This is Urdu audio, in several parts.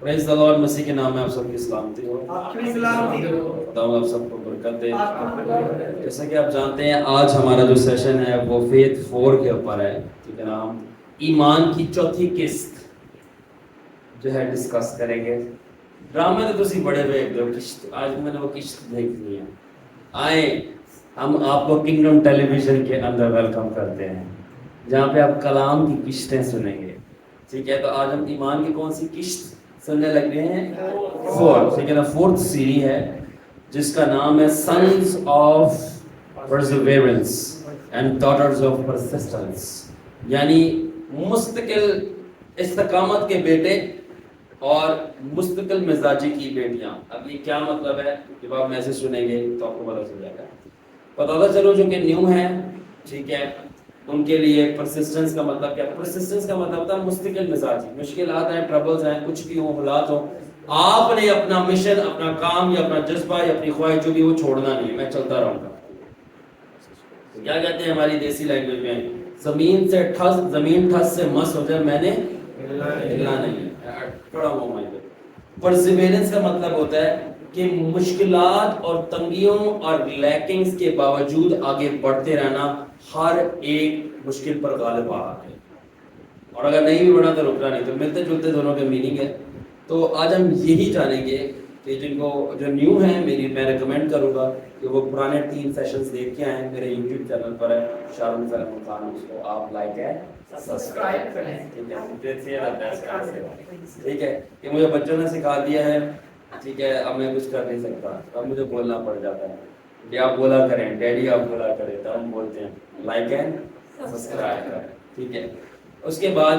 پریز دی لارڈ، مسیح کے نام میں آپ سب کی سلامتی ہو. آپ کی سلامتی ہو. خدا آپ سب کو برکت دے. جیسا کہ آپ جانتے ہیں آج ہمارا جو سیشن ہے وہ فیتھ 4 کے اوپر ہے. ٹھیک ہے نا، ہم ایمان کی چوتھی قسط جو ہے ڈسکس کریں گے. ڈرامے تو تسی بڑے ہوئے جو قسط، آج میں نے وہ قسط دیکھنی ہے. آئیں ہم آپ کو کنگڈم ٹیلی ویژن کے اندر ویلکم کرتے ہیں، جہاں پہ آپ کلام کی قسطیں سنیں گے. ٹھیک ہے، تو آج ہم ایمان کی کون سی قسط سننے لگ رہے ہیں؟ 4. ٹھیک ہے نا، 4th سیری ہے جس کا نام ہے since of perseverance and daughters of persistence, یعنی مستقل استقامت کے بیٹے اور مستقل مزاجی کی بیٹیاں. اب یہ کیا مطلب ہے؟ جب آپ میسج سنیں گے تو آپ کو پتہ چل جائے گا. پتہ چلو جو کہ نیو ہے، ٹھیک ہے، ان کے لیے پرسسٹنس کا مطلب کیا؟ پرسسٹنس کا مطلب ہوتا ہے مستقل مزاجی. مشکلات ہیں، ٹربلز ہیں، کچھ بھی ہو، حالات ہو، آپ نے اپنا مشن، اپنا کام یا اپنا جذبہ یا اپنی خواہش جو بھی وہ چھوڑنا نہیں. میں چلتا رہوں گا. کیا کہتے ہیں ہماری دیسی لینگویج میں؟ زمین ٹھس سے مس ہو جائے، میں نے ہلنا نہیں. کھڑا ہوں میں. پرسیویرنس کا مطلب ہوتا ہے کہ مشکلات اور تنگیوں اور لیکنگز کے باوجود آگے بڑھتے رہنا، ہر ایک مشکل پر غالب آ کے. اور اگر نہیں بھی بڑھا تو رکنا نہیں. تو ملتے جلتے دونوں کے میننگ ہے. تو آج ہم یہی جانیں گے کہ جن کو جو نیو ہیں، میں ریکمینڈ کروں گا کہ وہ پرانے 3 سیشنز دیکھ کے آئیں. میرے یوٹیوب چینل پر ہے شارون فیلم خان، اس کو آپ لائک ہے سبسکرائب کریں. ٹھیک ہے، کہ مجھے بچوں نے سکھا دیا ہے. ٹھیک ہے، اب میں کچھ کر نہیں سکتا، اب مجھے بولنا پڑ جاتا ہے کہ آپ بولا کریں، ڈیڈی آپ بولا کریں. تو ہم بولتے ہیں لائک اینڈ سبسکرائب کریں. ٹھیک ہے، اس کے بعد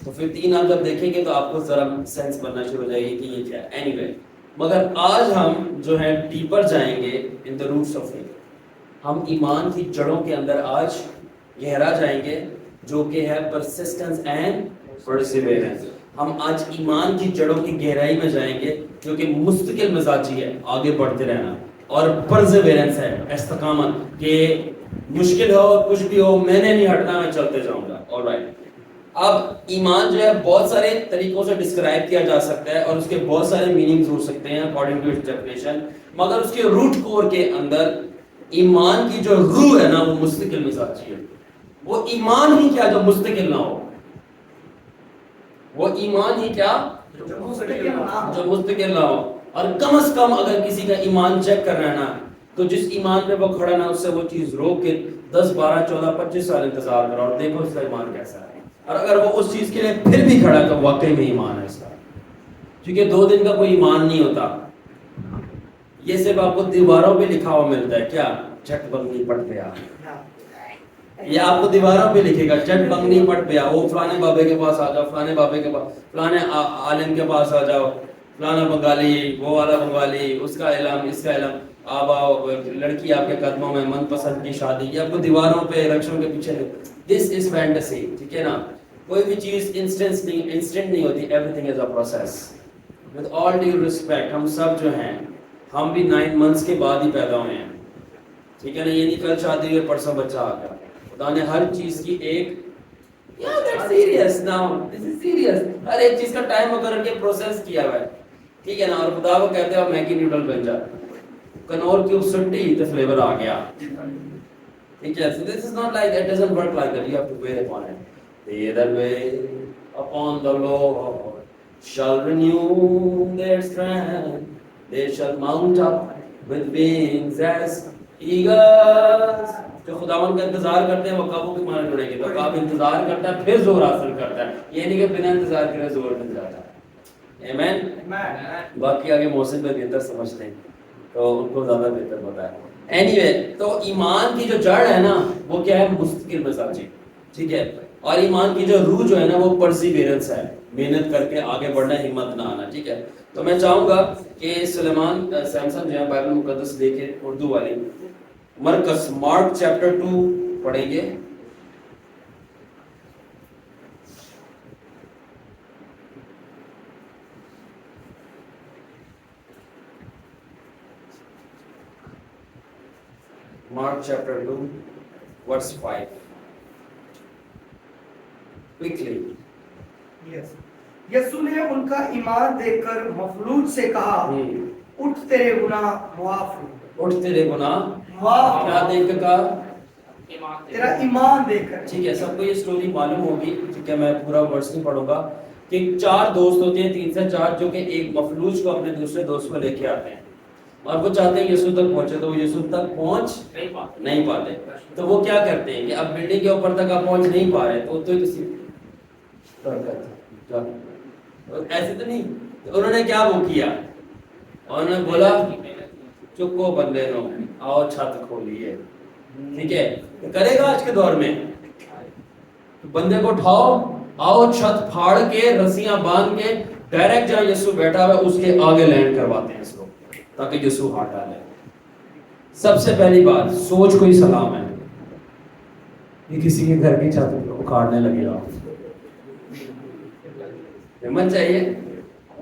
تو پھر 3 آپ جب دیکھیں گے تو آپ کو ذرا سینس بننا شروع ہو جائے گی کہ یہ کیا ہے. اینی وے، مگر آج ہم جو ہے ڈیپر جائیں گے ان دا روٹس آف فیتھ. ہم ایمان کی جڑوں کے اندر آج گہرا جائیں گے، جو کہ ہے پرسسٹنس اینڈ پرسیویرنس. ہم آج ایمان کی جڑوں کی گہرائی میں جائیں گے، جو کہ مستقل مزاجی ہے، آگے بڑھتے رہنا، اور پرسیویرنس ہے، استقامت، کہ مشکل ہو کچھ بھی ہو میں نے نہیں ہٹنا، میں چلتے جاؤں گا. آلرائٹ. اب ایمان جو ہے بہت سارے طریقوں سے ڈسکرائب کیا جا سکتا ہے اور اس کے بہت سارے میننگز ہو سکتے ہیں اکارڈنگ ٹو اٹس ڈیفینیشن، مگر اس کے روٹ کور کے اندر ایمان کی جو روح ہے نا وہ مستقل مزاجی ہے. وہ ایمان ہی کیا جو مستقل نہ ہو، وہ ایمان ہی کیا جو مستقل نہ ہو. اور کم از کم اگر کسی کا ایمان چیک کرنا ہے نا، تو جس ایمان پہ وہ کھڑا نا، اس سے وہ چیز روک کے 10 12 14 25 سال انتظار کرو اور دیکھو اس کا ایمان کیسا ہے. اور اگر وہ اس چیز کے لیے پھر بھی کھڑا ہے تو واقعی میں ایمان ہے اس کا. کیونکہ 2 دن کا کوئی ایمان نہیں ہوتا. یہ صرف آپ کو دیواروں پہ لکھا ہوا ملتا ہے. کیا؟ چٹ بنگنی پٹ پیا. یہ آپ کو دیواروں پہ لکھے گا چٹ بنگنی پٹ پیا. وہ فلانے بابے کے پاس آ جاؤ، فلانے بابے کے پاس، فلانے عالم کے پاس آ جاؤ، فلانا بنگالی، وہ والا بنگالی، اس کا علم، اس کا علم. آپ آؤ، لڑکی آپ کے قدموں میں، من پسند کی شادی. یہ آپ کو دیواروں پہ رکشوں کے پیچھے. دس از فینٹیسی. ٹھیک ہے نا، کوئی بھی چیز انسٹنٹ نہیں ہوتی. Every thing is a process. With all due respect, ہم سب جو ہیں ہم بھی 9 منتھس کے بعد ہی پیدا ہوئے ہیں. ٹھیک ہے نا، یہ نہیں کل شادی ہوئی پرسوں بچہ آ گیا. خدا نے ہر چیز کی ایک serious now, this is serious, ہر ایک چیز کا ٹائم مقرر کے پروسیس کیا ہوا ہے. ٹھیک ہے نا. اور خدا کو کہتے ہیں میگی نیوڈل بن جا، کنور کیوب سٹی تو فلیور آ گیا. ٹھیک ہے. So this is not like, it doesn't work like that. You have to wait upon it. They that wait upon the Lord shall renew their strength. They shall mount up with wings as eagles. جو خداوند کا انتظار کرتے ہیں وہ قابو کے معنی جڑیں گے. تو آپ انتظار کرتا ہے پھر زور حاصل کرتا ہے. یہ نہیں کہ بنا انتظار کرے زور مل جاتا ہے. آمین. باقی آگے محسن میں بہتر سمجھتے ہیں تو ان کو زیادہ بہتر پتا ہے. اینی وے، تو ایمان کی جو جڑ ہے نا وہ کیا ہے؟ مستقل مزاجی. ٹھیک ہے. اور ایمان کی جو روح جو ہے نا وہ پرسیویرنس ہے، محنت کر کے آگے بڑھنا، ہمت نہ آنا. ٹھیک ہے. تو میں چاہوں گا کہ سلیمان سیمسن جو ہے بائبل مقدس لے کے اردو والی مرکز مارک چیپٹر 2 پڑھیں گے. Mark chapter 2 verse 5. Quickly. Yes. یسوع نے ان کا ایمان دیکھ کر مفلوج سے کہا اٹھ تیرے گناہ معاف ہو۔ اٹھ تیرے گناہ معاف کیا دیکھ کر کہا؟ تیرا ایمان دیکھ کر۔ ٹھیک ہے، سب کو یہ سٹوری معلوم ہوگی، ٹھیک ہے، میں پورا ورڈز نہیں پڑھوں گا، کہ 4 دوست ہوتے ہیں، 3 سے 4، جو کہ ایک مفلوج کو اپنے دوسرے دوست کو لے کے آتے ہیں اور وہ چاہتے ہیں یسوع تک پہنچے، تو وہ یسوع تک پہنچ نہیں پاتے، تو وہ کیا کرتے ہیں کہ اب بلڈنگ کے اوپر تک آپ پہنچ نہیں پا رہے تو کسی ایسے تو نہیں، انہوں نے کیا وہ کیا، انہوں نے بولا چکو بندے نو آؤ چھت کھولیے، ٹھیک ہے، کرے گا آج کے دور میں، بندے کو اٹھاؤ، آؤ چھت پھاڑ کے رسیاں باندھ کے ڈائریکٹ جہاں یسوع بیٹھا ہوا ہے اس کے آگے لینڈ کرواتے ہیں اس کو، تاکہ یسوع ہاتھ ڈالے۔ سب سے پہلی بات، سوچ کوئی سلام ہے، یہ کسی کے گھر کی چھت اکھاڑنے لگے گا، ہمت چاہیے،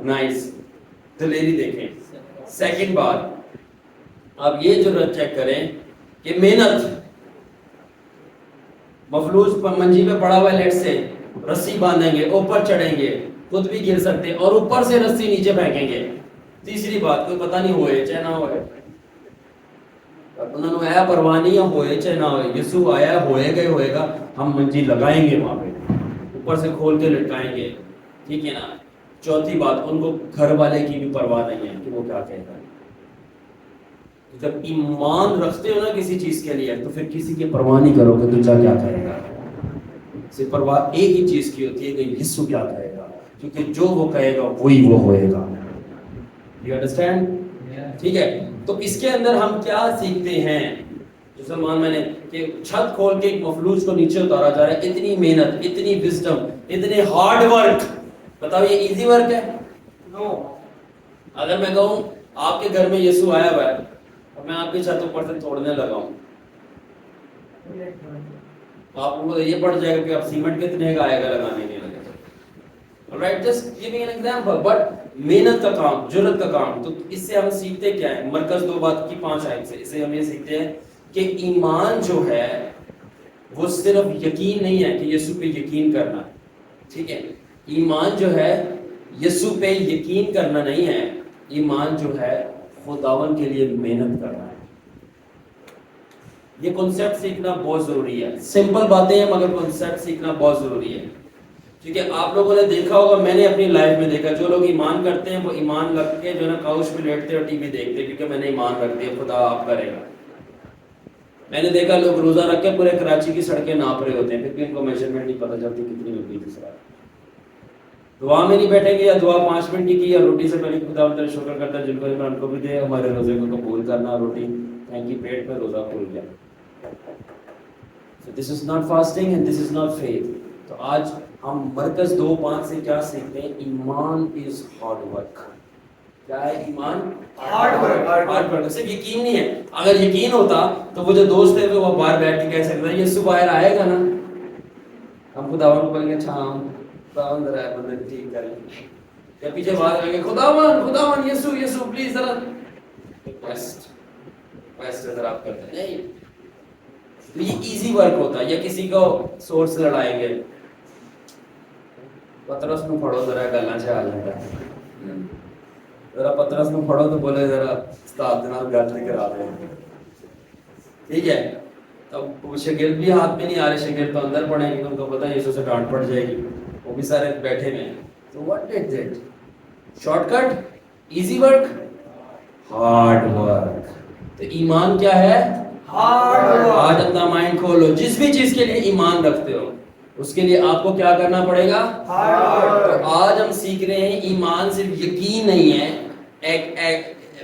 نائس، دلیری دیکھیں۔ سیکنڈ بات، اب یہ ضرورت چیک کریں کہ محنت، مفلوج منجی پہ پڑا ہوا ہے، لیٹ سے رسی باندھیں گے، اوپر چڑھیں گے، خود بھی گر سکتے ہیں اور اوپر سے رسی نیچے پھینکیں گے۔ تیسری بات، کوئی پتہ نہیں ہوئے چاہے نہ ہوئے، انہوں نے آیا پرواہ نہیں ہوئے چاہے نہ ہوئے، یسوع آیا ہوئے گا ہوئے گا، ہم منجی لگائیں گے وہاں پہ، اوپر سے کھول کے لٹکائیں گے، ٹھیک ہے نا۔ چوتھی بات، ان کو گھر والے کی بھی پرواہ نہیں ہے کہ وہ کیا کہے گا۔ جب ایمان رکھتے ہو نا کسی چیز کے لیے، تو پھر کسی کی پرواہ نہیں کرو کہ دوسرا کیا کہے گا، صرف پرواہ ایک ہی چیز کی ہوتی ہے کہ یسوع کیا کہے گا، کیونکہ جو وہ کہے گا وہی وہ ہوئے گا۔ You understand? ٹھیک ہے، تو اس کے اندر ہم کیا سیکھتے ہیں؟ جو سلمان میں نے کہ چھت کھول کے ایک مفلوج کو نیچے اتارا جا رہا ہے، اتنی محنت، اتنی وزڈم، اتنے ہارڈ ورک، بتاؤ یہ ایزی ورک ہے؟ نو۔ اگر میں کہوں آپ کے گھر میں یسوع آیا ہوا ہے اور میں آپ کی چھت اوپر سے توڑنے لگا ہوں، آپ کو یہ پڑ جائے گا کہ آپ سیمنٹ کتنے کا آئے گا لگانے کے لیے، right? Just giving an example, but محنت کا کام، جرات کا کام۔ تو اس سے ہم سیکھتے کیا ہے؟ مرکز 2 بات کی 5 آیت سے، اس سے ہم یہ سیکھتے ہیں کہ ایمان جو ہے وہ صرف یقین نہیں ہے کہ یسوع پہ یقین کرنا، ٹھیک ہے، ایمان جو ہے یسوع پہ یقین کرنا نہیں ہے، ایمان جو ہے خداوند کے لیے محنت کرنا ہے۔ یہ کنسیپٹ سیکھنا بہت ضروری ہے، سمپل باتیں ہیں مگر کنسیپٹ سیکھنا بہت ضروری ہے، کیونکہ آپ لوگوں نے دیکھا ہوگا، میں نے اپنی لائف میں دیکھا، جو لوگ ایمان کرتے ہیں وہ ایمان رکھ کے جو ہے نا کاؤچ پہ لیٹتے اور ٹی وی دیکھتے، کیونکہ میں نے ایمان رکھ دیا خدا آپ کرے گا۔ میں نے دیکھا لوگ روزہ رکھ کے پورے کراچی کی سڑکیں ناپ رہے ہوتے ہیں، پھر بھی ان کو میجرمنٹ نہیں پتہ چلتی کتنی ہوگی تھی سر۔ دعا میں نہیں بیٹھیں گے، یا دعا 5 منٹ کی یا روٹی سے پہلے خدا تعالیٰ شکر کرتا ہے جن کو ان کو بھی دے، ہمارے روزے کو قبول کرنا، روٹی تھینک یو، پیٹ میں روزہ کھل گیا۔ So this is not fasting and this is not faith۔ تو آج ہم مرکز 2:5 سے کیا سیکھتے ہیں؟ ایمان از ہارڈ ورک۔ کیا ہے ایمان؟ Hard work. ہارڈ ورک صرف یقین نہیں ہے، اگر یقین ہوتا تو وہ جو دوست ہے وہ باہر بیٹھ کے کہہ سکتا ہے یسوع باہر آئے گا نا، ہم خداوند کو بولیں گے اچھا خداوند ذرا بندے ٹھیک کر لیں، یا پیچھے بات کریں گے خداوند یسوع پلیز ذرا ریکویسٹ ذرا آپ کرتے ہیں نہیں، تو یہ ایزی ورک ہوتا ہے۔ یا کسی کو سورس لڑائیں گے، پترس کو پڑھو ذرا گلا سے آ جاتا ہے، ذرا پترس کو پڑھو تو بولے ذرا استاد جناب گل نہیں کرا دیں، ٹھیک ہے، تو شاگرد بھی ہاتھ میں نہیں آ رہے، شاگرد تو اندر پڑھیں گے، ان کو پتہ ہے یسوع سے ڈانٹ پڑ جائے گی، وہ بھی سارے بیٹھے ہوئے ہیں، تو what is it? Shortcut, easy work, hard work. تو ایمان کیا ہے؟ Hard work. آج اپنا مائنڈ کھولو، جس بھی چیز کے لیے ایمان رکھتے ہو اس کے لیے آپ کو کیا کرنا پڑے گا؟ Hard work. تو آج ہم سیکھ رہے ہیں ایمان صرف یقین نہیں ہے،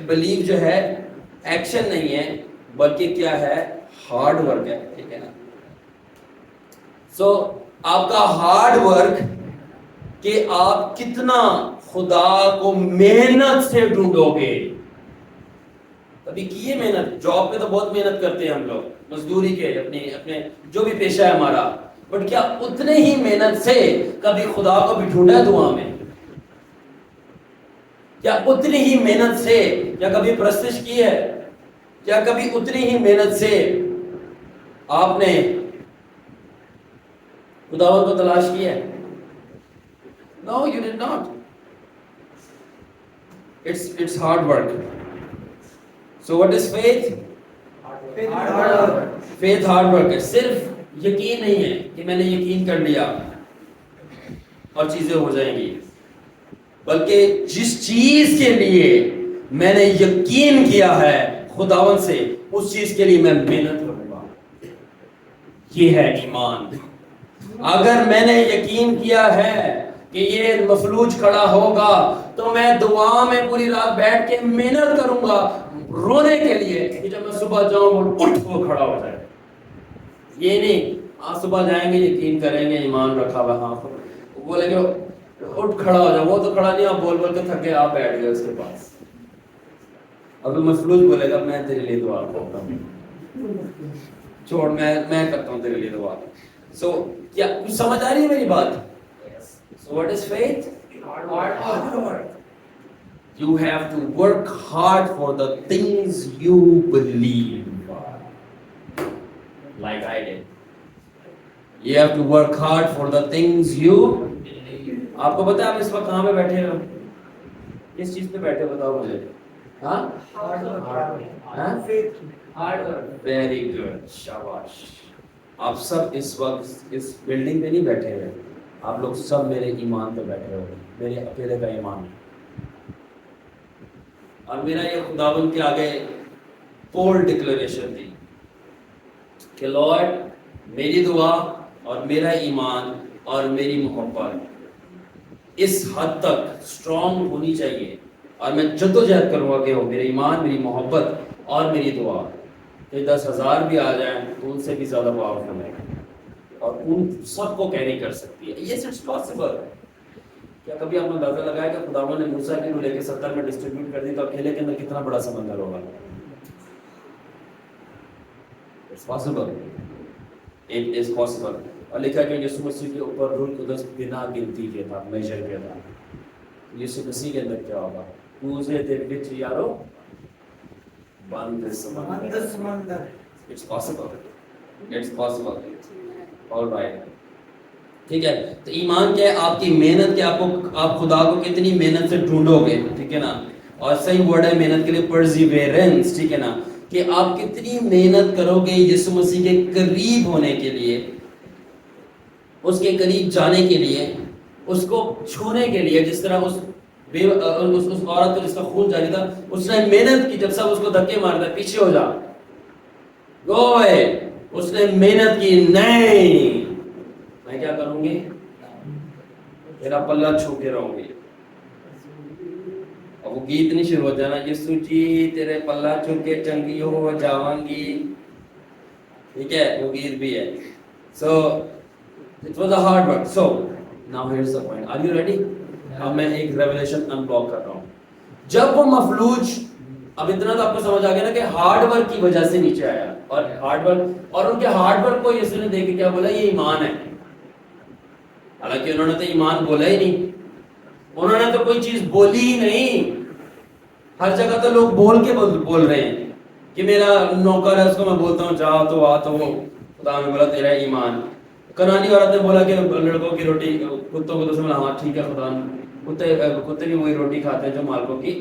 بلیو جو ہے ایکشن نہیں ہے، بلکہ کیا ہے؟ ہارڈ ورک ہے، ٹھیک ہے نا۔ سو آپ کا ہارڈ ورک کہ آپ کتنا خدا کو محنت سے ڈھونڈو گے۔ کبھی کیے محنت؟ جاب پہ تو بہت محنت کرتے ہیں ہم لوگ، مزدوری کے، اپنے جو بھی پیشہ ہے ہمارا، بٹ کیا اتنے ہی محنت سے کبھی خدا کو بھی ڈھونڈا دعا میں؟ کیا اتنی ہی محنت سے کیا کبھی پرستش کی ہے؟ کیا کبھی اتنی ہی محنت سے آپ نے خداوند کو تلاش کی ہے؟ No, you did not. It's hard work. So what is faith? Faith hard work ہے. صرف یقین نہیں ہے کہ میں نے یقین کر لیا اور چیزیں ہو جائیں گی، بلکہ جس چیز کے لیے میں نے یقین کیا ہے خداوند سے، اس چیز کے لیے میں محنت کروں گا. یہ ہے ایمان. اگر میں نے یقین کیا ہے کہ یہ مفلوج کھڑا ہوگا تو میں دعا میں پوری رات بیٹھ کے محنت کروں گا رونے کے لیے کہ جب میں صبح جاؤں اٹھ وہ کھڑا ہو جائے. یہ نہیں آج صبح جائیں گے یقین کریں گے ایمان رکھا ہوا، ہاں بولیں گے اٹھ کھڑا ہو جائے، وہ تو کھڑا نہیں، آپ بول بول کے تھکے آپ بیٹھ گئے اس کے پاس. ابھی مفلوج بولے گا میں تیرے لیے دعا کرتا ہوں، چھوڑ میں کرتا ہوں تیرے لیے دعا. سو کیا کچھ سمجھ آ رہی ہے میری بات؟ So what is faith? Hard work. You have to work hard for the things you believe. Like I did. You have to work hard for the things you believe. آپ کو پتا ہے آپ اس وقت کہاں پہ بیٹھے ہو؟ کس چیز پہ بیٹھے بتاؤ مجھے. ہاں؟ Hard work. ویری گڈ، شاباش. آپ سب اس وقت اس بلڈنگ پہ نہیں بیٹھے ہوئے، آپ لوگ سب میرے ایمان پہ بیٹھے ہوئے، میرے اکیلے کا ایمان. اور میرا یہ خداوند کے آگے بولڈ ڈکلیریشن تھی کہ لارڈ میری دعا اور میرا ایمان اور میری محبت اس حد تک اسٹرانگ ہونی چاہیے، اور میں جدوجہد کروں گا کہ ہو میرے ایمان، میری محبت اور میری دعا کہ 10,000 بھی آ جائیں تو ان سے بھی زیادہ پاورفل ہے اور ان سب کو کیری کر سکتی ہے. Yes it's possible. کیا کبھی آپ نے اندازہ لگایا کہ خداوند نے موسیٰ کی روح لے کے 70 میں ڈسٹریبیوٹ کر دی تو اکیلے کے اندر کتنا بڑا سمندر ہوگا؟ It's possible. It is possible. اور لکھا کہ یسوع مسیح کے اوپر روح القدس بنا گنتی کے تھا، میجر کے تھا. یسوع مسیح کے اندر کیا ہوگا؟ موسیٰ دے وچ یارو بند سمندر. It's possible. It's possible. All right. ٹھیک ہے. تو ایمان کیا ہے؟ آپ کی محنت کہ آپ خدا کو کتنی محنت سے ڈھونڈو گے. ٹھیک ہے نا. اور صحیح ورڈ ہے محنت کے لیے پرزیویرنس. ٹھیک ہے نا، کہ آپ کتنی محنت کرو گے یسوع مسیح کے قریب ہونے کے لیے، اس کے قریب جانے کے لیے، اس کو چھونے کے لیے. جس طرح اس عورت کو جس کا خون جاری تھا، اس نے محنت کی. جب سب اس کو دھکے مارتا ہے پیچھے ہو جا، گو اوے، اس نے محنت کی. نہیں، میں کیا کروں گی؟ تیرا پلہ چھو کے رہوں گی. اب وہ گیت نہیں شروع ہو جانا یسوع جی تیرے پلہ چھو کے چنگی ہو جاواں گی. ٹھیک ہے، وہ گیت بھی ہے. So it was a hard work. So now here's the point. Are you ready? اب میں ایک ریویلیشن ان بلاک کر رہا ہوں. جب وہ مفلوج، اب اتنا تو آپ کو سمجھ آ گیا نا کہ ہارڈ ورک کی وجہ سے نیچے آیا، اور ہارڈ ورک اور ان کے ہارڈ ورک کو یسوع نے دیکھ کے کیا بولا؟ یہ ایمان ہے. حالانکہ انہوں نے تو ایمان بولا ہی نہیں، انہوں نے تو کوئی چیز بولی ہی نہیں. ہر جگہ تو لوگ بول کے بول رہے ہیں کہ میرا نوکر ہے اس کو میں بولتا ہوں جا تو آ، تو وہ خدا نے بولا تیرا ایمان. کنانی عورت نے بولا کہ لڑکوں کی روٹی کتوں کو تو سمجھا، ہاں ٹھیک ہے خدا کتے بھی وہی روٹی کھاتے ہیں جو مالکوں کی.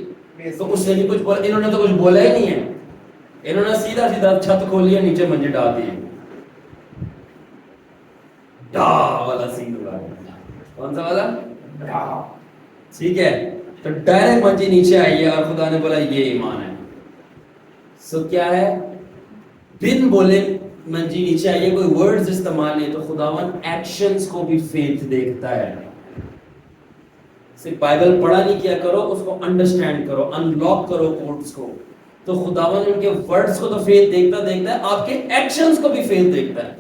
تو اس نے بھی کچھ بولا، انہوں نے تو کچھ بولا ہی نہیں ہے. انہوں نے سیدھا سیدھا چھت کھولی ہے، نیچے منجی ڈال دی. ڈا والا سین ہوا. کون سا والا؟ ڈا. ٹھیک ہے، تو ڈائریکٹ منجی نیچے آئی ہے اور خدا نے بولا یہ ایمان ہے. سو کیا ہے؟ بن بولے منجی نیچے آئی ہے، کوئی ورڈز استعمال نہیں. تو خداوند ایکشنز کو بھی فیتھ دیکھتا ہے. صرف بائبل پڑھا نہیں کیا کرو، اس کو انڈرسٹینڈ کرو، انلاک کرو کوڈز کو. تو خداوند ان کے ورڈز کو تو فیتھ دیکھتا ہے، آپ کے ایکشنز کو بھی فیتھ دیکھتا ہے.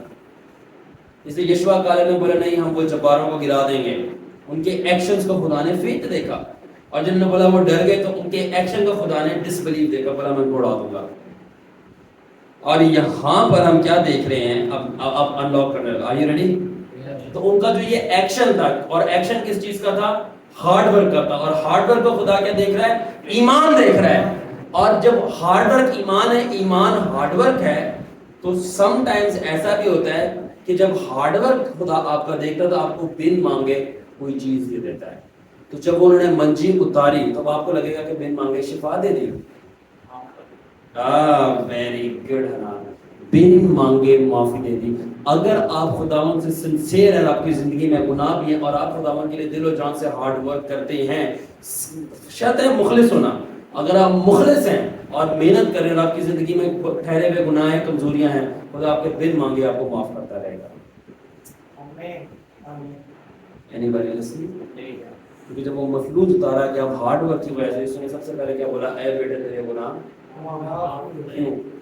اس لیے یشوع کالب نے بولا نہیں ہم وہ جباروں کو گرا دیں گے. ان کے ایکشنز کو خدا نے فیتھ دیکھا. اور جن نے بولا وہ ڈر گئے، تو ان کے ایکشن کو خدا نے ڈسبلیو دیکھا، بولا میں اڑا دوں گا. اور یہاں پر ہم کیا دیکھ رہے ہیں؟ اب انلاک کرنے لگا. Are you ready? تو ان کا جو یہ ایکشن تھا، اور ایکشن کس چیز کا تھا؟ ہارڈ ورک کا تھا. اور ہارڈ ورک کو خدا کیا دیکھ رہا ہے؟ ایمان دیکھ رہا ہے. اور جب ہارڈ ورک ایمان ہے، ایمان ہارڈ ورک ہے، تو سم ٹائمز ایسا بھی ہوتا ہے کہ جب ہارڈ ورک خدا آپ کا دیکھتا ہے تو آپ کو بن مانگے کوئی چیز دے دیتا ہے. تو جب انہوں نے منجی اتاری تو آپ کو لگے گا کہ بن مانگے شفا دے دی. ویری گڈ حنان, بن مانگے معافی دے دی. اگر آپ خداوند سے سنسیئر ہیں, آپ کی زندگی میں گناہ بھی ہے اور آپ خداوند کے لیے دل و جان سے ہارڈ ورک کرتے ہیں, شرط ہے مخلص ہونا. اگر آپ مخلص ہیں اور محنت کر رہے ہیں اور آپ کی زندگی میں ٹھہرے ہوئے گناہ ہیں, کمزوریاں ہیں, خدا آپ کے بن مانگے آپ کو معاف کرتا رہے گا. Anybody listening? کیونکہ جب وہ مفلوج اتارا کہ اب ہارڈ ورک کی وجہ سے اس نے سب سے پہلے کیا بولا, اے بیٹے تیرے گناہ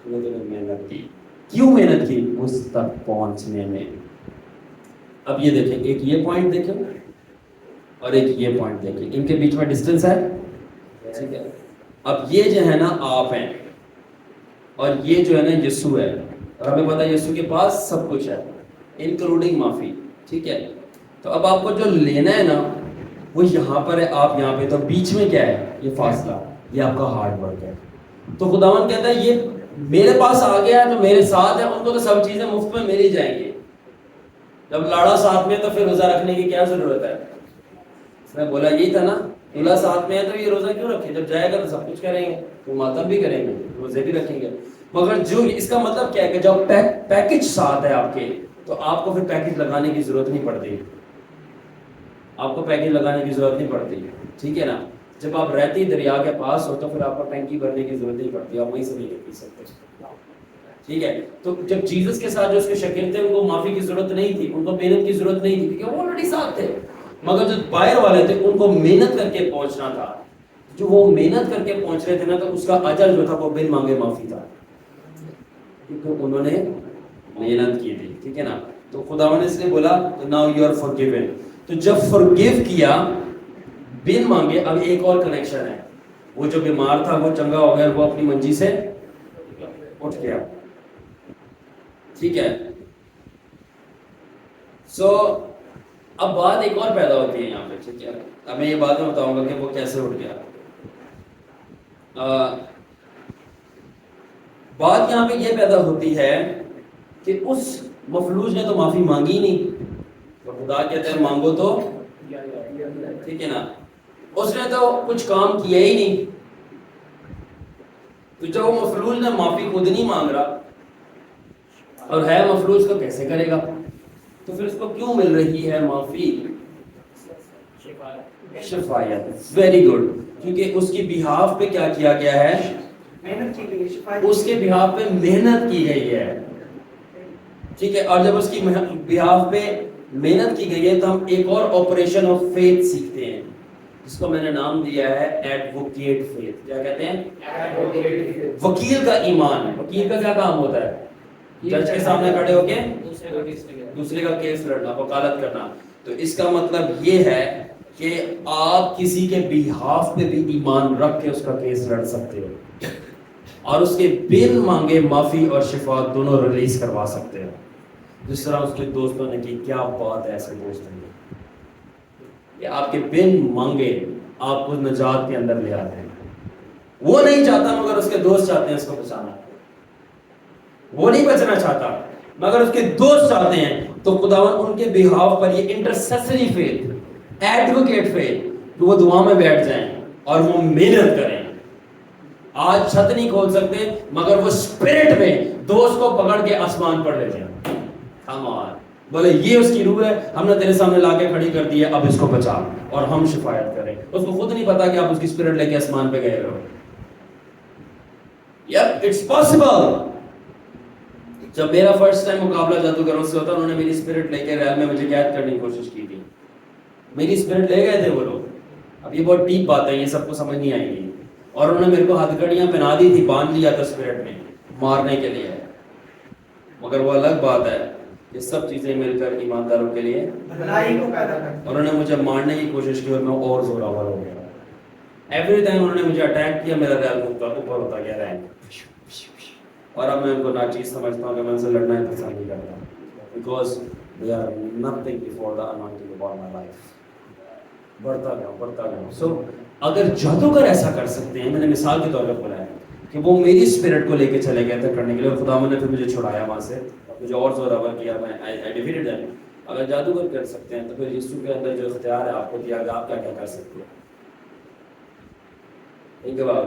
محنت کی. کیوں محنت کی؟ اس تک پہنچنے میں. اب یہ دیکھیں, ایک یہ پوائنٹ دیکھیں اور ایک یہ پوائنٹ دیکھیں, ان کے بیچ میں ڈسٹینس ہے, ٹھیک ہے. اب یہ جو ہے نا آپ ہیں اور یہ جو ہے نا یسوع ہے, اور ہمیں پتا ہے یسوع کے پاس سب کچھ ہے انکلوڈنگ معافی, ٹھیک ہے. تو اب آپ کو جو لینا ہے نا وہ یہاں پر ہے, آپ یہاں پہ, تو بیچ میں کیا ہے, یہ فاصلہ, یہ آپ کا ہارڈ ورک ہے. تو خداوند کہتا ہے یہ میرے پاس آ گیا ہے, جو میرے ساتھ ہے ان کو تو سب چیزیں مفت میں مل ہی جائیں گی. جب لاڑا ساتھ میں تو پھر روزہ رکھنے کی کیا ضرورت ہے؟ اس نے بولا یہی تھا نا, دلہا ساتھ میں ہے تو یہ روزہ کیوں رکھے, جب جائے گا تو سب کچھ کریں گے, تو ماتم بھی کریں گے, روزے بھی رکھیں گے. مگر جو اس کا مطلب کیا ہے کہ جب پیکج ساتھ ہے آپ کے, تو آپ کو پھر پیکج لگانے کی ضرورت نہیں پڑتی, آپ کو پیکج لگانے کی ضرورت نہیں پڑتی, ٹھیک ہے نا. جب آپ رہتی دریا کے پاس ہو تو پھر آپ کو ٹینکی بھرنے کی ضرورت نہیں پڑتی, آپ وہیں سے بھی پی سکتے, ٹھیک ہے. تو جب جیسس کے ساتھ جو اس کے شاگرد تھے ان کو معافی کی ضرورت نہیں تھی, ان کو محنت کی ضرورت نہیں تھی, کیونکہ وہ آلریڈی ساتھ تھے. مگر جو باہر والے تھے ان کو محنت کر کے پہنچنا تھا, جو وہ محنت کر کے پہنچ رہے تھے نا, تو اس کا اجر جو تھا وہ بن مانگے معافی تھا, کیونکہ انہوں نے محنت کی تھی, ٹھیک ہے نا. تو خداوند نے اس لیے بولا ناؤ یو آر فورگیون. تو جب فورگیو کیا بن مانگے, اب ایک اور کنیکشن ہے, وہ جو بیمار تھا وہ چنگا ہو گیا, وہ اپنی منجی سے اٹھ گیا, ٹھیک ہے. سو اب بات ایک اور پیدا ہوتی ہے یہاں پہ, ٹھیک ہے. اب میں یہ بات میں بتاؤں گا کہ وہ کیسے اٹھ گیا. بات یہاں پہ یہ پیدا ہوتی ہے کہ اس مفلوج نے تو معافی مانگی نہیں, اور خدا کہتے ہیں مانگو تو, ٹھیک ہے نا. اس نے تو کچھ کام کیا ہی نہیں, تو جب وہ مفلوج نے معافی خود نہیں مانگ رہا اور ہے مفلوج تو کیسے کرے گا, تو پھر اس کو کیوں مل رہی ہے معافی؟ شفایت. ویری گڈ, کیونکہ اس کی بہاف پہ کیا کیا گیا ہے, محنت کی گئی, اس کے بہاف پہ محنت کی گئی ہے, ٹھیک ہے. اور جب اس کی بہاف پہ محنت کی گئی ہے تو ہم ایک اور آپریشن آف فیتھ سیکھتے ہیں, جس کو میں نے نام دیا ہے ایڈوکیٹ فیتھ. کیا کہتے ہیں؟ وکیل کا ایمان. وکیل کا کیا کام ہوتا ہے؟ جج کے سامنے کھڑے ہو کے دوسرے کا کیس لڑنا, وکالت کرنا. تو اس کا مطلب یہ ہے کہ آپ کسی کے بیہاف پہ بھی ایمان رکھ کے اس کا کیس لڑ سکتے ہو, اور اس کے بن مانگے معافی اور شفا دونوں ریلیز کروا سکتے ہو, جس طرح اس کے دوستوں نے کی. کیا بات ہے, ایسے دوست ہیں کہ آپ کے بن مانگے آپ کو نجات کے اندر لے آتے ہیں. وہ نہیں چاہتا مگر اس کے دوست چاہتے ہیں اس کو بچانا. وہ نہیں بچنا چاہتا مگر اس کے دوست چاہتے ہیں, تو خداوند ان کے بہاف پر یہ انٹرسیسری فیتھ, ایڈوکیٹ فیتھ, کہ وہ دعا میں بیٹھ جائیں اور وہ محنت کریں. آج چھت نہیں کھول سکتے مگر وہ اسپرٹ میں دوست کو پکڑ کے آسمان پر لے جائیں. بولے یہ اس کی روح ہے, ہم نے تیرے سامنے لا کے کھڑی کر دی ہے, اب اس کو بچا, اور ہم شفایت کریں. اس کو خود نہیں پتا کہ آپ اس کی اسپرٹ لے کے آسمان پہ گئے ہو. یپ اٹس پاسبل. جب میرا فرسٹ ٹائم مقابلہ جادوگروں سے ہوتا, انہوں نے میری اسپرٹ لے کے ریل میں مجھے قید کرنے کی کوشش کی تھی. میری اسپرٹ لے گئے تھے وہ لوگ. اب یہ بہت ڈیپ بات ہے, یہ سب کو سمجھ نہیں آئیں گی. اور انہوں نے میرے کو ہتھ کڑیاں پہنا دی تھی, باندھ لیا تھا اسپرٹ میں مارنے کے لیے. مگر وہ الگ بات ہے, یہ سب چیزیں مل کر ایمانداروں کے لیے بھلائی کو پیدا کرتی. انہوں نے مجھے مارنے کی کوشش کی اور میں اور زوراور ہو گیا. ایوری ٹائم انہوں نے مجھے اٹیک کیا, میرا ریل اوپر ہوتا گیا رینک. اور اب میں ان کو ناچیز سمجھتا ہوں کہ میں ان سے لڑنا ہی پسند نہیں کرتا, because they are nothing before the anointing upon my life. بڑھتا گیا. سو اگر جادوگر ایسا کر سکتے ہیں, میں نے مثال کے طور پر بولا ہے کہ وہ میری اسپرٹ کو لے کے چلے گئے تھے کرنے کے لیے, اور خدا نے پھر مجھے چھڑایا وہاں سے, مجھے اور زوراور کیا, میں I defeated them. اگر جادوگر کر سکتے ہیں تو پھر یسوع کے اندر جو اختیار ہے آپ کو دیا گیا، آپ کیا کیا کر سکتے ہیں؟ ان کے بعد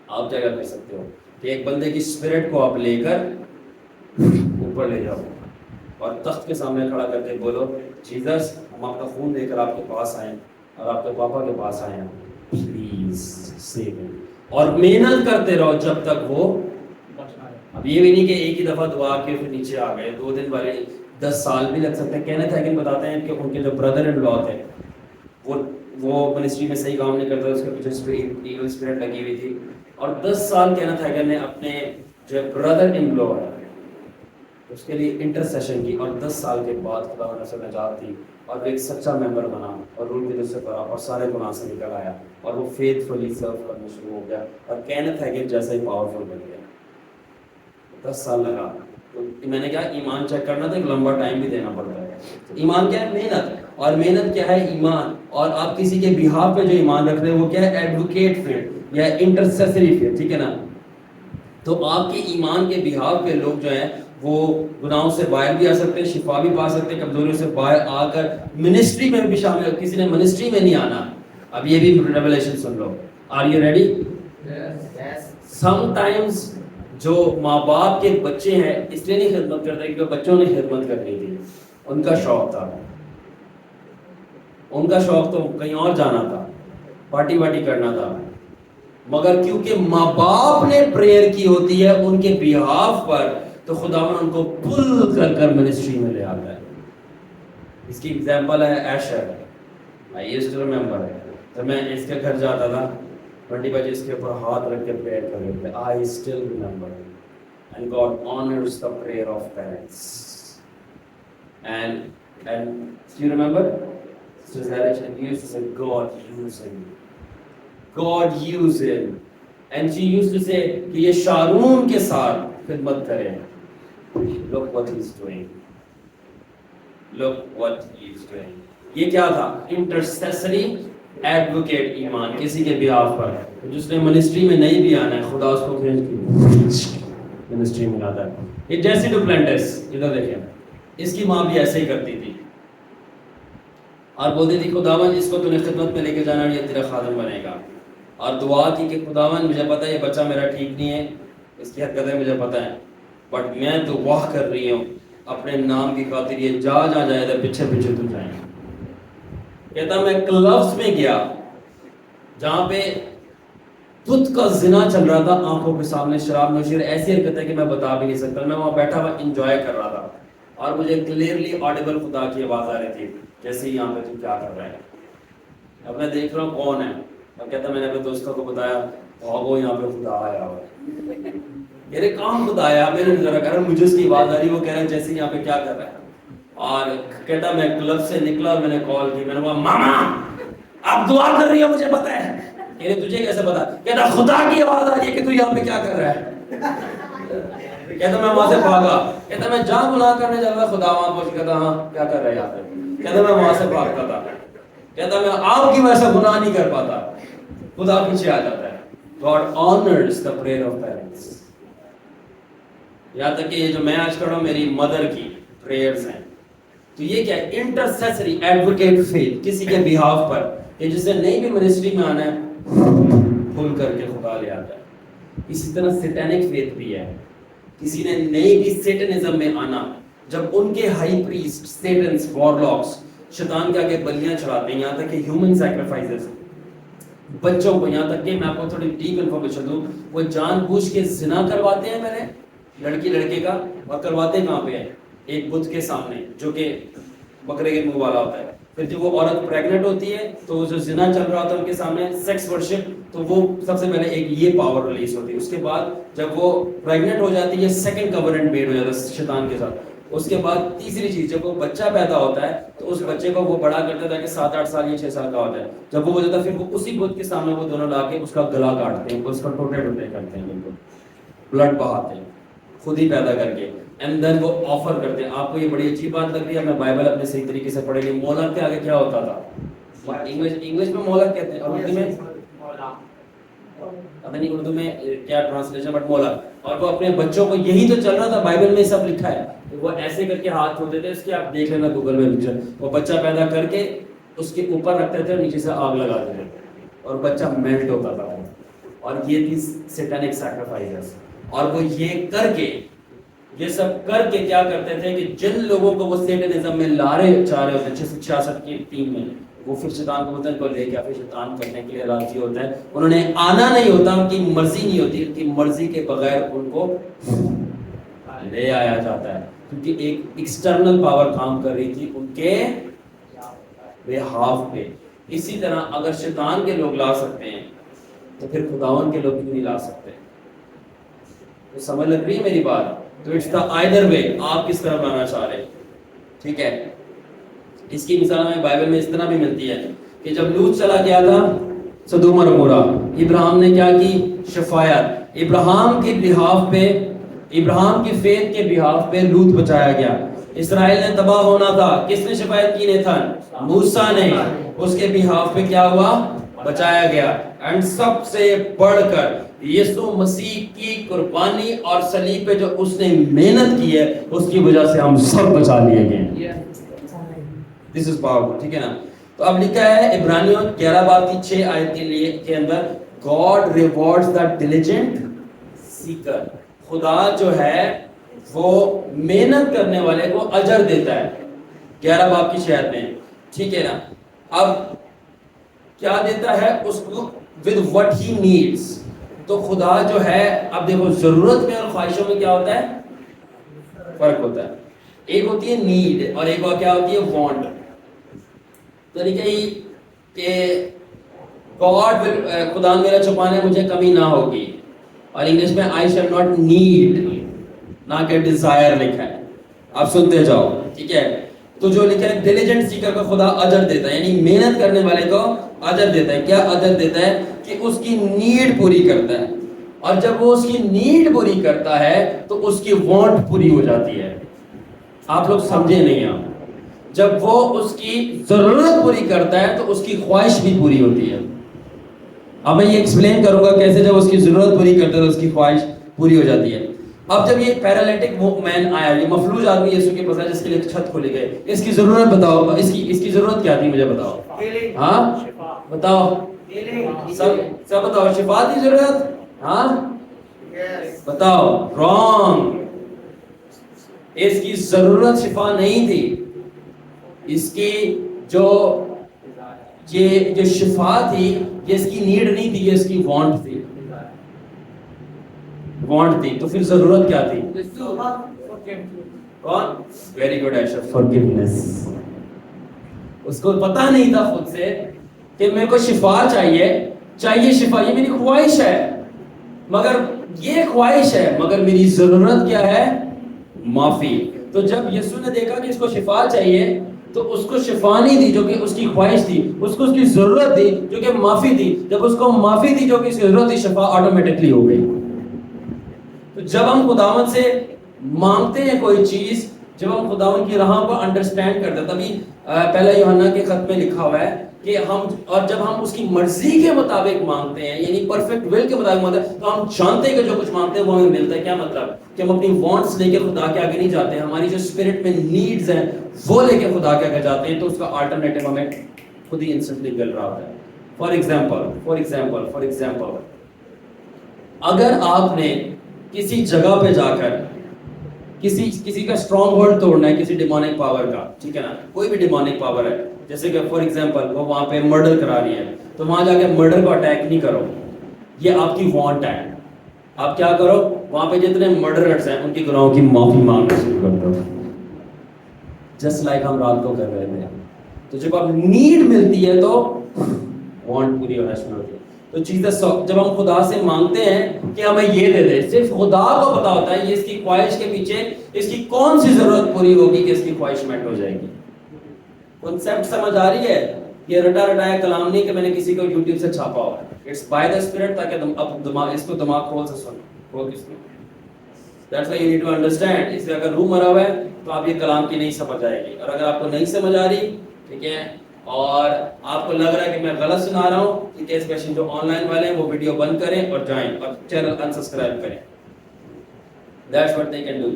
آپ کیا کر سکتے ہو کہ ایک بندے کی اسپرٹ کو آپ لے کر اوپر لے جاؤ اور تخت کے سامنے کھڑا کر کے بولو جیزس ہم آپ کا خون دے کر آپ کے پاس آئے اور آپ کے پاپا کے پاس آئے ہیں، پلیز سیو می، اور محنت کرتے رہو جب تک وہ، اب یہ بھی نہیں کہ ایک ہی دفعہ دعا کے پھر نیچے آ گئے، 2 دن والے 10 سال بھی لگ سکتے ہیں۔ کینتھ ہیگن بتاتے ہیں کہ ان کے جو بردر ان لا تھے وہ منسٹری میں صحیح کام نہیں کرتا، اس کے پیچھے ایول اسپرٹ لگی ہوئی تھی، اور 10 سال کینتھ ہیگن نے اپنے جو بردر ان لا ہے اس کے لیے انٹرسیشن کی، اور 10 سال کے بعد خدا نے اسے نجات دی اور وہ ایک سچا ممبر بنا اور رول کی سے کرا اور سارے گناہ سے نکل آیا اور وہ فیتھ فلی سرو کرنا شروع ہو گیا اور کینتھ ہیگن جیسا ہی پاورفل بن گیا۔ 10 سال لگا۔ تو میں نے کہا ایمان چیک کرنا تو ایک لمبا ٹائم بھی دینا پڑتا ہے۔ ایمان کیا ہے؟ محنت، اور محنت کیا ہے؟ ایمان۔ اور آپ کسی کے بہاف پہ جو ایمان رکھ رہے ہیں وہ کیا ہے؟ ایڈوکیٹ فیتھ یا انٹرسیسری فیتھ، ٹھیک ہے نا؟ تو آپ کے ایمان کے بہاف پہ لوگ جو ہیں وہ گناہوں سے باہر بھی آ سکتے ہیں، شفا بھی پا سکتے ہیں، کمزوریوں سے باہر آ کر منسٹری میں بھی شامل ہو۔ کسی نے منسٹری میں نہیں آنا، اب یہ بھی ریویلیشن سن لو۔ Are you ready? Sometimes جو ماں باپ کے بچے ہیں اس لیے نہیں خدمت کرتے کیونکہ بچوں نے خدمت کرنی تھی، ان کا شوق تھا، ان کا شوق تو کہیں اور جانا تھا، پارٹی واٹی کرنا تھا، مگر کیونکہ ماں باپ نے پریئر کی ہوتی ہے ان کے بیہاف پر تو خداوند ان کو پل کر کر منسٹری میں لے آتا ہے۔ اس کی ایگزامپل ہے ایشر۔ آئی یوزڈ ٹو ریممبر، تو میں اس کے گھر جاتا تھا 20 بجے اس کے اوپر ہاتھ رکھ کے پریئر کر رہے تھے۔ I still remember and God honours the prayer of parents and you remember used to say God use him, God use him, and she used to say کہ یہ شارون کے ساتھ خدمت کریں۔ Look what he's doing, look what he's doing۔ یہ کیا تھا؟ انٹرسیسری ایڈوکیٹ ایمان، کسی کے بیہاف پر، جس نے منسٹری میں نہیں بھی آنا ہے خدا اس کو منسٹری میں لاتا ہے۔ یہ جیسی ڈوپلینٹس ادھر دیکھیں، اس کی ماں بھی ایسے ہی کرتی تھی اور بولتی تھی خداوند اس کو تو نے خدمت میں لے کے جانا اور یہ تیرا خادم بنے گا، اور دعا کی کہ خداوند مجھے پتہ ہے یہ بچہ میرا ٹھیک نہیں ہے، اس کی حرکتیں مجھے پتہ ہے، بٹ میں دعا کر رہی ہوں اپنے نام کی خاطر یہ جہاں جائے تو پیچھے پیچھے تو جائیں۔ کہتا میں کلبس میں گیا جہاں پہ خود کا زنا چل رہا تھا، آنکھوں کے سامنے شراب نوشی، ایسی حرکت ہے کہ میں بتا بھی نہیں سکتا، میں وہاں بیٹھا ہوا انجوائے کر رہا تھا اور مجھے کلیئرلی آڈیبل خدا کی آواز آ رہی تھی جیسے یہاں پہ تو کیا کر رہا ہے۔ اب میں دیکھ رہا ہوں کون ہے، اور کہتا میں نے اپنے دوستوں کو بتایا بھاگو یہاں پہ خدا آیا ہوا ہے۔ میرے کہاں خدا آیا؟ میں نے ذرا کہا مجھے اس کی آواز آ رہی، وہ کہہ رہے ہیں جیسے یہاں پہ کیا کر رہا ہے۔ اور کہتا میں کلب سے نکلا اور میں نے کال کی، میں نے کہا ماما آپ دعا کر رہی ہو مجھے پتہ ہے۔ کہہ رہے تجھے کیسے پتا؟ کہتا خدا کی آواز آ رہی ہے کہ تو یہاں پہ کیا کر رہا ہے۔ کہتا میں وہاں سے بھاگا، کہتا میں جہاں گناہ کرنے چل رہا خدا وہاں پہنچ، کہتا ہاں کیا کر رہا ہے یہاں پہ، کہتا میں وہاں سے بھاگتا تھا، کہتا میں آپ کی وجہ سے گناہ نہیں کر پاتا، خدا پیچھے آ جاتا ہے۔ God honors the prayer of parents۔ یہاں تک کہ یہ جو میں آج کر رہا ہوں میری مدر کی پریئرز ہیں، تو یہ کیا ہے؟ انٹرسیسری ایڈوکیٹ فیتھ، کسی کے بیہاف پر کہ جسے نہیں بھی منسٹری میں آنا ہے کھل کر کے خدا لے آتا ہے۔ اسی طرح سیٹینک فیتھ بھی ہے، کسی نے نہیں بھی سیٹنزم میں آنا، جب ان کے ہائی پریسٹ سیٹنز وارلاکس شیطان کے آگے بلیاں چڑھاتے ہیں، یہاں تک کہ ہیومن سیکریفائسز بچوں کو، یہاں تک کہ میں آپ کو تھوڑی ڈیپ انفارمیشن دوں، وہ جان بوجھ کے زنا کرواتے ہیں پہلے لڑکی لڑکے کا، اور کرواتے کہاں پہ ہیں؟ ایک بت کے سامنے جو کہ بکرے کے منہ والا ہوتا ہے۔ پھر جب وہ عورت پریگنٹ ہوتی ہے تو جو زنا چل رہا ہوتا ہے ان کے سامنے سیکس ورشپ، تو وہ سب سے پہلے ایک یہ پاور ریلیز ہوتی ہے۔ اس کے بعد جب وہ پریگنٹ ہو جاتی ہے سیکنڈ کورنٹ میڈ ہو جاتا ہے شیطان کے ساتھ۔ اس کے بعد تیسری چیز، جب وہ بچہ پیدا ہوتا ہے تو اس بچے کو وہ بڑا کرتا ہے کہ 7-8 سال یا 6 سال کا ہوتا ہے۔ جب وہ ہو جاتا ہے پھر وہ اسی بت کے سامنے وہ دونوں لا کے اس کا گلا کاٹتے ہیں، اس کا ٹوٹے ٹوٹے کرتے ہیں، بالکل بلڈ بہاتے ہیں خود ہی پیدا کر کے، اینڈ دین وہ آفر کرتے ہیں۔ آپ کو یہ بڑی اچھی بات لگ رہی ہے، میں بائبل اپنے صحیح طریقے سے پڑھے نہیں۔ مولک کے آگے کیا ہوتا تھا؟ انگلش میں مولک کہتے ہیں، اور اردو میں پتہ نہیں اردو میں کیا ٹرانسلیشن بٹ مولا, اور وہ اپنے بچوں کو, یہی تو چل رہا تھا بائبل میں سب لکھا ہے, وہ ایسے کر کے ہاتھ دھوتے تھے, اس کے آپ دیکھ لینا گوگل میں پکچر, وہ بچہ پیدا کر کے اس کے اوپر رکھتے تھے اور نیچے سے آگ لگا دیتے تھے اور بچہ میلٹ ہوتا تھا, اور یہ تھی سیٹانک سیکریفائسز. اور وہ یہ سب کر کے کیا کرتے تھے کہ جن لوگوں کو وہ سیٹنزم میں لارے چاہ رہے ہوتے 666 کی ٹیم میں, وہ پھر شیطان کو بولتے ہیں کو لے کے پھر شیطان کرنے کے لیے راضی ہوتا ہے. انہوں نے آنا نہیں ہوتا, ان کی مرضی نہیں ہوتی, ان کی مرضی کے بغیر ان کو لے آیا جاتا ہے, کیونکہ ایک ایکسٹرنل پاور کام کر رہی تھی ان کے بہاف پہ. اسی طرح اگر شیطان کے لوگ لا سکتے ہیں تو پھر خداوند کے لوگ کیوں نہیں لا سکتے؟ تو سمجھ لگ رہی ہے میری بات؟ تو اٹس دا آئدر وے, آپ کس طرح بنانا چاہ رہے ہیں. ٹھیک ہے, اس کی مثال ہمیں بائبل میں اس طرح بھی ملتی ہے کہ جب لوط چلا گیا تھا سدوم اور عمورہ, ابراہیم نے کیا کی؟ شفاعت. ابراہیم کے بہاف پہ, ابراہیم کی فیتھ کے بہاف پہ لوط بچایا گیا. اسرائیل نے تباہ ہونا تھا, کس نے شفاعت کی؟ نیتھن, موسیٰ نے. اس کے بہاف پہ کیا ہوا؟ بچایا گیا. اینڈ سب سے بڑھ کر یسوع مسیح کی قربانی اور صلیب پہ جو اس نے محنت کی ہے, اس کی وجہ سے ہم سب بچا لیے گئے. دس از پاور. ٹھیک ہے نا. تو اب لکھا ہے عبرانیوں 11 باب کی 6 آیت کے اندر, گاڈ ریوارڈز دا ڈیلیجنٹ سیکر. خدا جو ہے وہ محنت کرنے والے کو اجر دیتا ہے. 11 باب کی 6 آیت میں. ٹھیک ہے نا. اب کیا دیتا ہے؟ اس کو with what he needs. تو خدا جو ہے, اب دیکھو ضرورت میں اور خواہشوں میں کیا ہوتا ہے؟ فرق ہوتا ہے. ایک ہوتی ہے نیڈ اور ایک اور کیا ہوتی ہے؟ وانٹ. تو نہیں کہ God will, خدا میرا چھپانے مجھے کمی نہ ہوگی, اور انگلش میں I shall not need, نہ کہ desire لکھا ہے. آپ سنتے جاؤ. ٹھیک ہے. تو جو لکھا ہے ڈیلیجنٹ سیکر کو خدا اجر دیتا ہے, یعنی محنت کرنے والے کو اجر دیتا ہے. کیا اجر دیتا ہے؟ کہ اس کی نیڈ پوری کرتا ہے, اور جب وہ اس کی نیڈ پوری کرتا ہے تو اس کی وانٹ پوری ہو جاتی ہے. آپ لوگ سمجھے نہیں آپ؟ جب وہ اس کی ضرورت پوری کرتا ہے تو اس کی خواہش بھی پوری ہوتی ہے. اب میں یہ ایکسپلین کروں گا کیسے جب اس کی ضرورت پوری کرتا ہے تو اس کی خواہش پوری ہو جاتی ہے. اب جب یہ پیرالیٹک مین آیا, یہ مفلوج آدمی یسوع کے پاس آیا جس کے لیے چھت کھولی گئی, اس کی ضرورت بتاؤ, اس کی ضرورت کیا تھی؟ مجھے بتاؤ. ہاں بتاؤ, سب بتاؤ. شفا کی ضرورت. ہاں بتاؤ. رانگ. اس کی ضرورت شفا نہیں تھی. اس کی جو شفا تھی یہ اس کی نیڈ نہیں تھی, یہ اس کی وانٹ تھی. وانٹ تھی. تو پھر ضرورت کیا تھی؟ کون؟ ویری گڈ ایشر, فارگیونیس. اس کو پتا نہیں تھا خود سے کہ میرے کو شفا چاہیے شفا, یہ میری خواہش ہے, مگر یہ خواہش ہے, مگر میری ضرورت کیا ہے؟ معافی. تو جب یسوع نے دیکھا کہ اس کو شفا چاہیے تو اس کو شفا نہیں دی جو کہ اس کی خواہش تھی, اس کو اس کی ضرورت دی جو کہ معافی تھی. جب اس کو معافی دی جو کہ اس کی ضرورت تھی, شفا آٹومیٹکلی ہو گئی. تو جب ہم خداوند سے مانگتے ہیں کوئی چیز, جب ہم خداوند کی راہوں کو انڈرسٹینڈ کرتے ہیں, تبھی پہلا یوحنا کے خط میں لکھا ہوا ہے کہ اور جب ہم اس کی مرضی کے مطابق مانگتے ہیں, یعنی پرفیکٹ ول کے مطابق مانگتے ہیں, تو ہم جانتے ہیں کہ جو کچھ مانگتے ہیں وہ ہمیں ملتا ہے. کیا مطلب؟ کہ ہم اپنی وانٹس لے کے خدا کے آگے نہیں جاتے ہیں, ہماری جو اسپرٹ میں نیڈز ہیں وہ لے کے خدا کے آگے جاتے ہیں, تو اس کا آلٹرنیٹو ہمیں خود ہی انسٹنٹلی مل رہا ہوتا ہے. فار ایگزامپل, اگر آپ نے کسی جگہ پہ جا کر کسی کا اسٹرانگ ہولڈ توڑنا ہے, کسی ڈیمونک پاور کا, ٹھیک ہے نا, کوئی بھی ڈیمونک پاور ہے, جیسے کہ فار ایگزامپل وہ وہاں پہ مرڈر کرا رہی ہے, تو وہاں جا کے مرڈر کو اٹیک نہیں کرو, یہ آپ کی وانٹ ہے. آپ کیا کرو, وہاں پہ جتنے مرڈررز ہیں ان کی گناہوں کی معافی مانگنا شروع کر دو, جسٹ لائک ہم رات کو کر رہے تھے. تو جب آپ نیڈ ملتی ہے تو وانٹ پوری ہونا شروع ہوتی ہے. تو چیزیں جب ہم خدا سے مانگتے ہیں کہ ہمیں یہ دے دے, صرف خدا کو پتا ہوتا ہے یہ اس کی خواہش کے پیچھے اس کی کون سی ضرورت پوری ہوگی کہ اس کی خواہش میٹ ہو جائے گی. کنسیپٹ سمجھ آ رہی ہے؟ یہ رٹا رٹایا کلام نہیں کہ میں نے کسی کو یوٹیوب سے چھاپا ہوا ہے, اٹس بائی دا اسپرٹ, تاکہ اب دماغ اس کو دماغ کھول سے سنو. That's why you need to understand. اس لیے اگر روح مرا ہوا ہے تو آپ یہ کلام کی نہیں سمجھ آئے گی, اور اگر آپ کو نہیں سمجھ آ رہی, ٹھیک ہے, اور آپ کو لگ رہا ہے کہ میں غلط سنا رہا ہوں، ٹھیک ہے، اسپیشلی جو آن لائن والے ہیں وہ ویڈیو بند کریں اور جائیں اور چینل انسبسکرائب کریں. That's what they can do.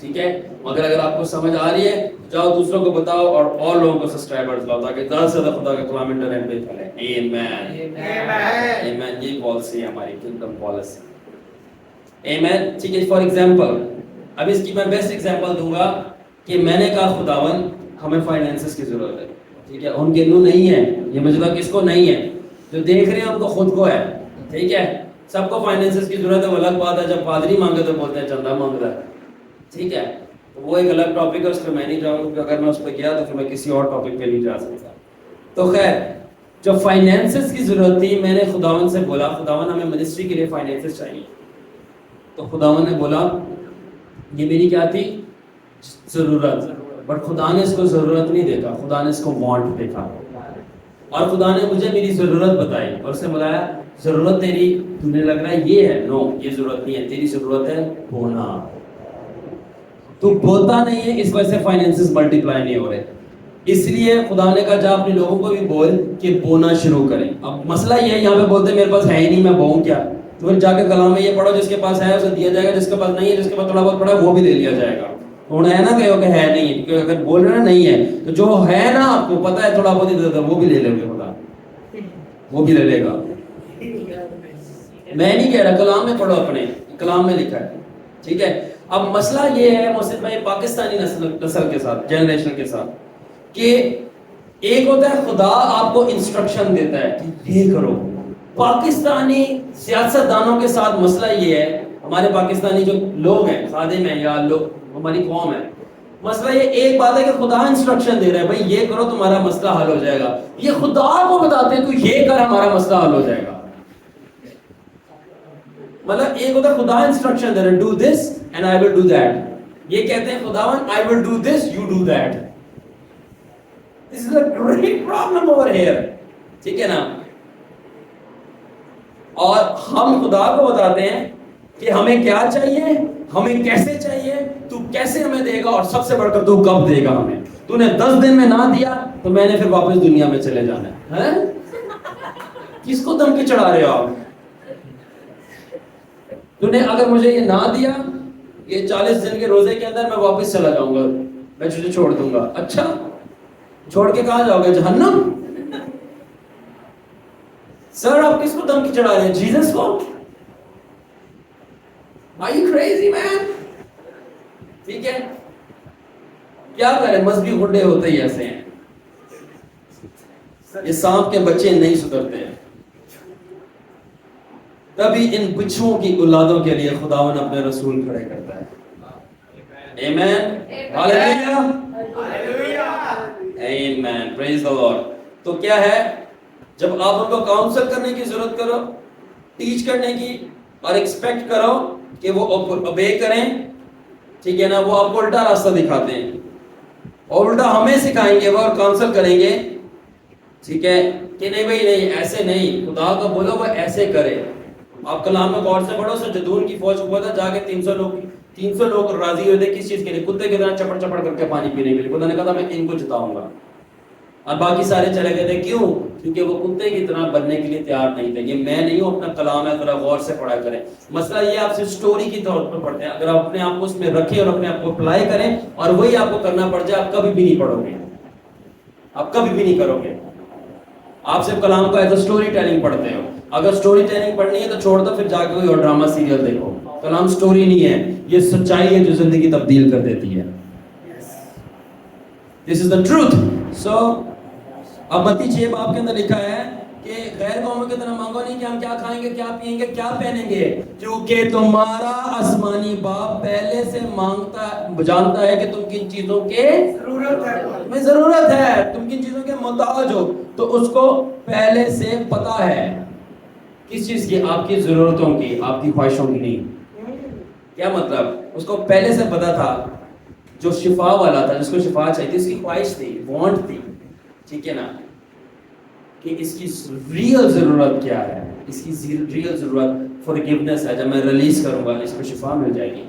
ٹھیک ہے، مگر اگر آپ کو سمجھ آ رہی ہے جاؤ دوسروں کو بتاؤ اور لوگوں کو سبسکرائبرز لاؤ تاکہ زیادہ سے زیادہ خدا کا کلام انٹرنیٹ پہ پھیلے. آمین آمین. یہ پالیسی ہے ہماری کنگڈم پالیسی. آمین. ٹھیک ہے، فار ایگزامپل اب اس کی میں بیسٹ ایگزامپل دوں گا کہ میں نے کہا خداون ہمیں فائنینسز کی ضرورت ہے. ٹھیک ہے، ان کے نو نہیں ہے، یہ مجھے کس کو نہیں ہے، جو دیکھ رہے ہیں ان کو خود کو ہے. ٹھیک ہے، سب کو فائنینسز کی ضرورت ہے، وہ الگ بات ہے. جب پادری مانگے تو بولتے ہیں چندہ مانگ رہا ہے. ٹھیک ہے، وہ ایک الگ ٹاپک ہے، اس پہ میں نہیں جاؤں گا، اگر میں اس پہ گیا تو پھر میں کسی اور ٹاپک پہ نہیں جا سکتا. تو خیر، جو فائنینسز کی ضرورت تھی میں نے خداون سے بولا خداون ہمیں منسٹری کے لیے فائنینسز چاہیے. تو خداون نے بولا یہ میری کیا تھی ضرورت، بٹ خدا نے اس کو ضرورت نہیں دیکھا، خدا نے اس کو وانٹ دیکھا. اور خدا نے مجھے میری ضرورت بتائی اور اسے بلایا ضرورت تیری تمہیں لگ رہا ہے یہ ہے، نو یہ ضرورت نہیں ہے، تیری ضرورت ہے بونا. تو بوتا نہیں ہے، اس وجہ سے فائنینسز ملٹیپلائی نہیں ہو رہے. اس لیے خدا نے کہا جا اپنے لوگوں کو بھی بول کہ بونا شروع کریں. اب مسئلہ یہ ہے، یہاں پہ بولتے ہیں میرے پاس ہے ہی نہیں میں بوؤں کیا. تو پھر جا کے کلام میں یہ پڑھو جس کے پاس ہے اسے دیا جائے گا، جس کے پاس نہیں ہے، جس کے پاس تھوڑا بہت پڑھا ہے وہ بھی لے لیا جائے گا. ہونا ہے نا کہ ہے نہیں ہے، کیونکہ اگر بول رہے ہیں نہیں ہے تو جو ہے نا آپ کو پتا ہے تھوڑا بہت ہی دیتا وہ بھی لے لیں گے، خدا وہ بھی لے لے گا. میں نہیں کہہ رہا، کلام میں پڑھو، اپنے کلام میں لکھا ہے. ٹھیک ہے، اب مسئلہ یہ ہے محسن بھائی پاکستانی نسل کے ساتھ، جنریشن کے ساتھ، کہ ایک ہوتا ہے خدا آپ کو انسٹرکشن دیتا ہے کہ یہ کرو. پاکستانی سیاست دانوں کے ساتھ مسئلہ یہ ہے، ہمارے پاکستانی جو لوگ ہیں خادم ہیں یا لوگ ہماری قوم ہے، مسئلہ یہ ایک بات ہے کہ خدا انسٹرکشن دے رہا ہے بھائی یہ کرو تمہارا مسئلہ حل ہو جائے گا. یہ خدا کو بتاتے ہیں تو یہ کر ہمارا مسئلہ حل ہو جائے گا. مطلب ایک ہوتا ہے خدا انسٹرکشن دے رہا ہے do this and I will do that. یہ کہتے ہیں خداون I will do this you do that. This is a great problem over here. ٹھیک ہے نا، اور ہم خدا کو بتاتے ہیں کہ ہمیں کیا چاہیے، ہمیں کیسے چاہیے، تو کیسے ہمیں دے گا، اور سب سے بڑھ کر تو کب دے گا ہمیں. تو نے 10 دن میں نہ دیا تو میں نے پھر واپس دنیا میں چلے جانا ہے. کس کو دھمکی چڑھا رہے ہو آپ؟ تو نے اگر مجھے یہ نہ دیا یہ 40 دن کے روزے کے اندر میں واپس چلا جاؤں گا، میں تجھے چھوڑ دوں گا. اچھا چھوڑ کے کہاں جاؤ گے؟ جہنم. سر آپ کس کو دھمکی چڑھا رہے ہیں؟ جیسس کو؟ Are you crazy man? ٹھیک ہے، کیا کریں، مذہبی گنڈے ہوتے ہی ایسے ہیں. یہ سانپ کے بچے نہیں سدھرتے ہیں. تبھی ان بچھوؤں کی اولادوں کے لیے خداون اپنے رسول کھڑے کرتا ہے. آمین، ہاللیلویا، آمین، پریز دی لارڈ. تو کیا ہے، جب آپ ان کو کاؤنسل کرنے کی ضرورت کرو، ٹیچ کرنے کی، اور ایکسپیکٹ کرو کہ وہ اوبے کریں، ٹھیک ہے نا، وہ آپ کو الٹا راستہ دکھاتے ہیں اور الٹا ہمیں سکھائیں گے وہ اور کاؤنسل کریں گے. ٹھیک ہے کہ نہیں بھائی نہیں ایسے نہیں، خدا کو بولو وہ ایسے کرے. آپ کلام میں غور سے پڑھو، سر جدون کی فوج کو بولا جا کے 300 لوگ راضی ہوئے تھے کس چیز کے لیے؟ کتے کی طرح چپڑ چپڑ کر کے پانی پینے کے لیے. خدا نے کہا میں ان کو جتاؤں گا، اور باقی سارے چلے گئے تھے. کیوں؟ کیونکہ وہ کتے کی طرح بننے کے لیے تیار نہیں تھے. یہ میں نہیں ہوں، اپنا کلام ہے، ذرا غور سے پڑھا کریں. مسئلہ یہ آپ صرف سٹوری کی طور پر پڑھتے ہیں. اگر آپ اپنے آپ کو اس میں رکھیں اور اپنے آپ کو اپلائی کریں اور وہی آپ کو کرنا پڑ جائے، آپ کبھی بھی نہیں پڑھو گے، آپ کبھی بھی نہیں کرو گے. آپ صرف کلام کو ایز اے سٹوری ٹیلنگ پڑھتے ہو. اگر سٹوری ٹیلنگ پڑھنی ہے تو چھوڑ دو، پھر جا کے کوئی اور ڈرامہ سیریل دیکھو. کلام سٹوری نہیں ہے، یہ سچائی ہے جو زندگی تبدیل کر دیتی ہے. This is the truth. So اب متی 6 باب کے اندر لکھا ہے کہ غیر قوموں کی طرح مانگو نہیں کہ ہم کیا کھائیں گے، کیا پیئیں گے، کیا پہنیں گے، کیونکہ تمہارا آسمانی باپ پہلے سے جانتا ہے کہ تم کن چیزوں کے ضرورت ہے، تم کن چیزوں کے محتاج ہو. تو اس کو پہلے سے پتا ہے. کس چیز کی؟ آپ کی ضرورتوں کی، آپ کی خواہشوں کی نہیں. کیا مطلب؟ اس کو پہلے سے پتا تھا. جو شفا والا تھا، جس کو شفا چاہیے، اس کی خواہش تھی، وانٹ تھی، ٹھیک ہے نا، کہ اس کی ریئل ضرورت کیا ہے. اس کی ریئل ضرورت فارگیونیس ہے. جب میں ریلیز کروں گا اس کو شفا مل جائے گی.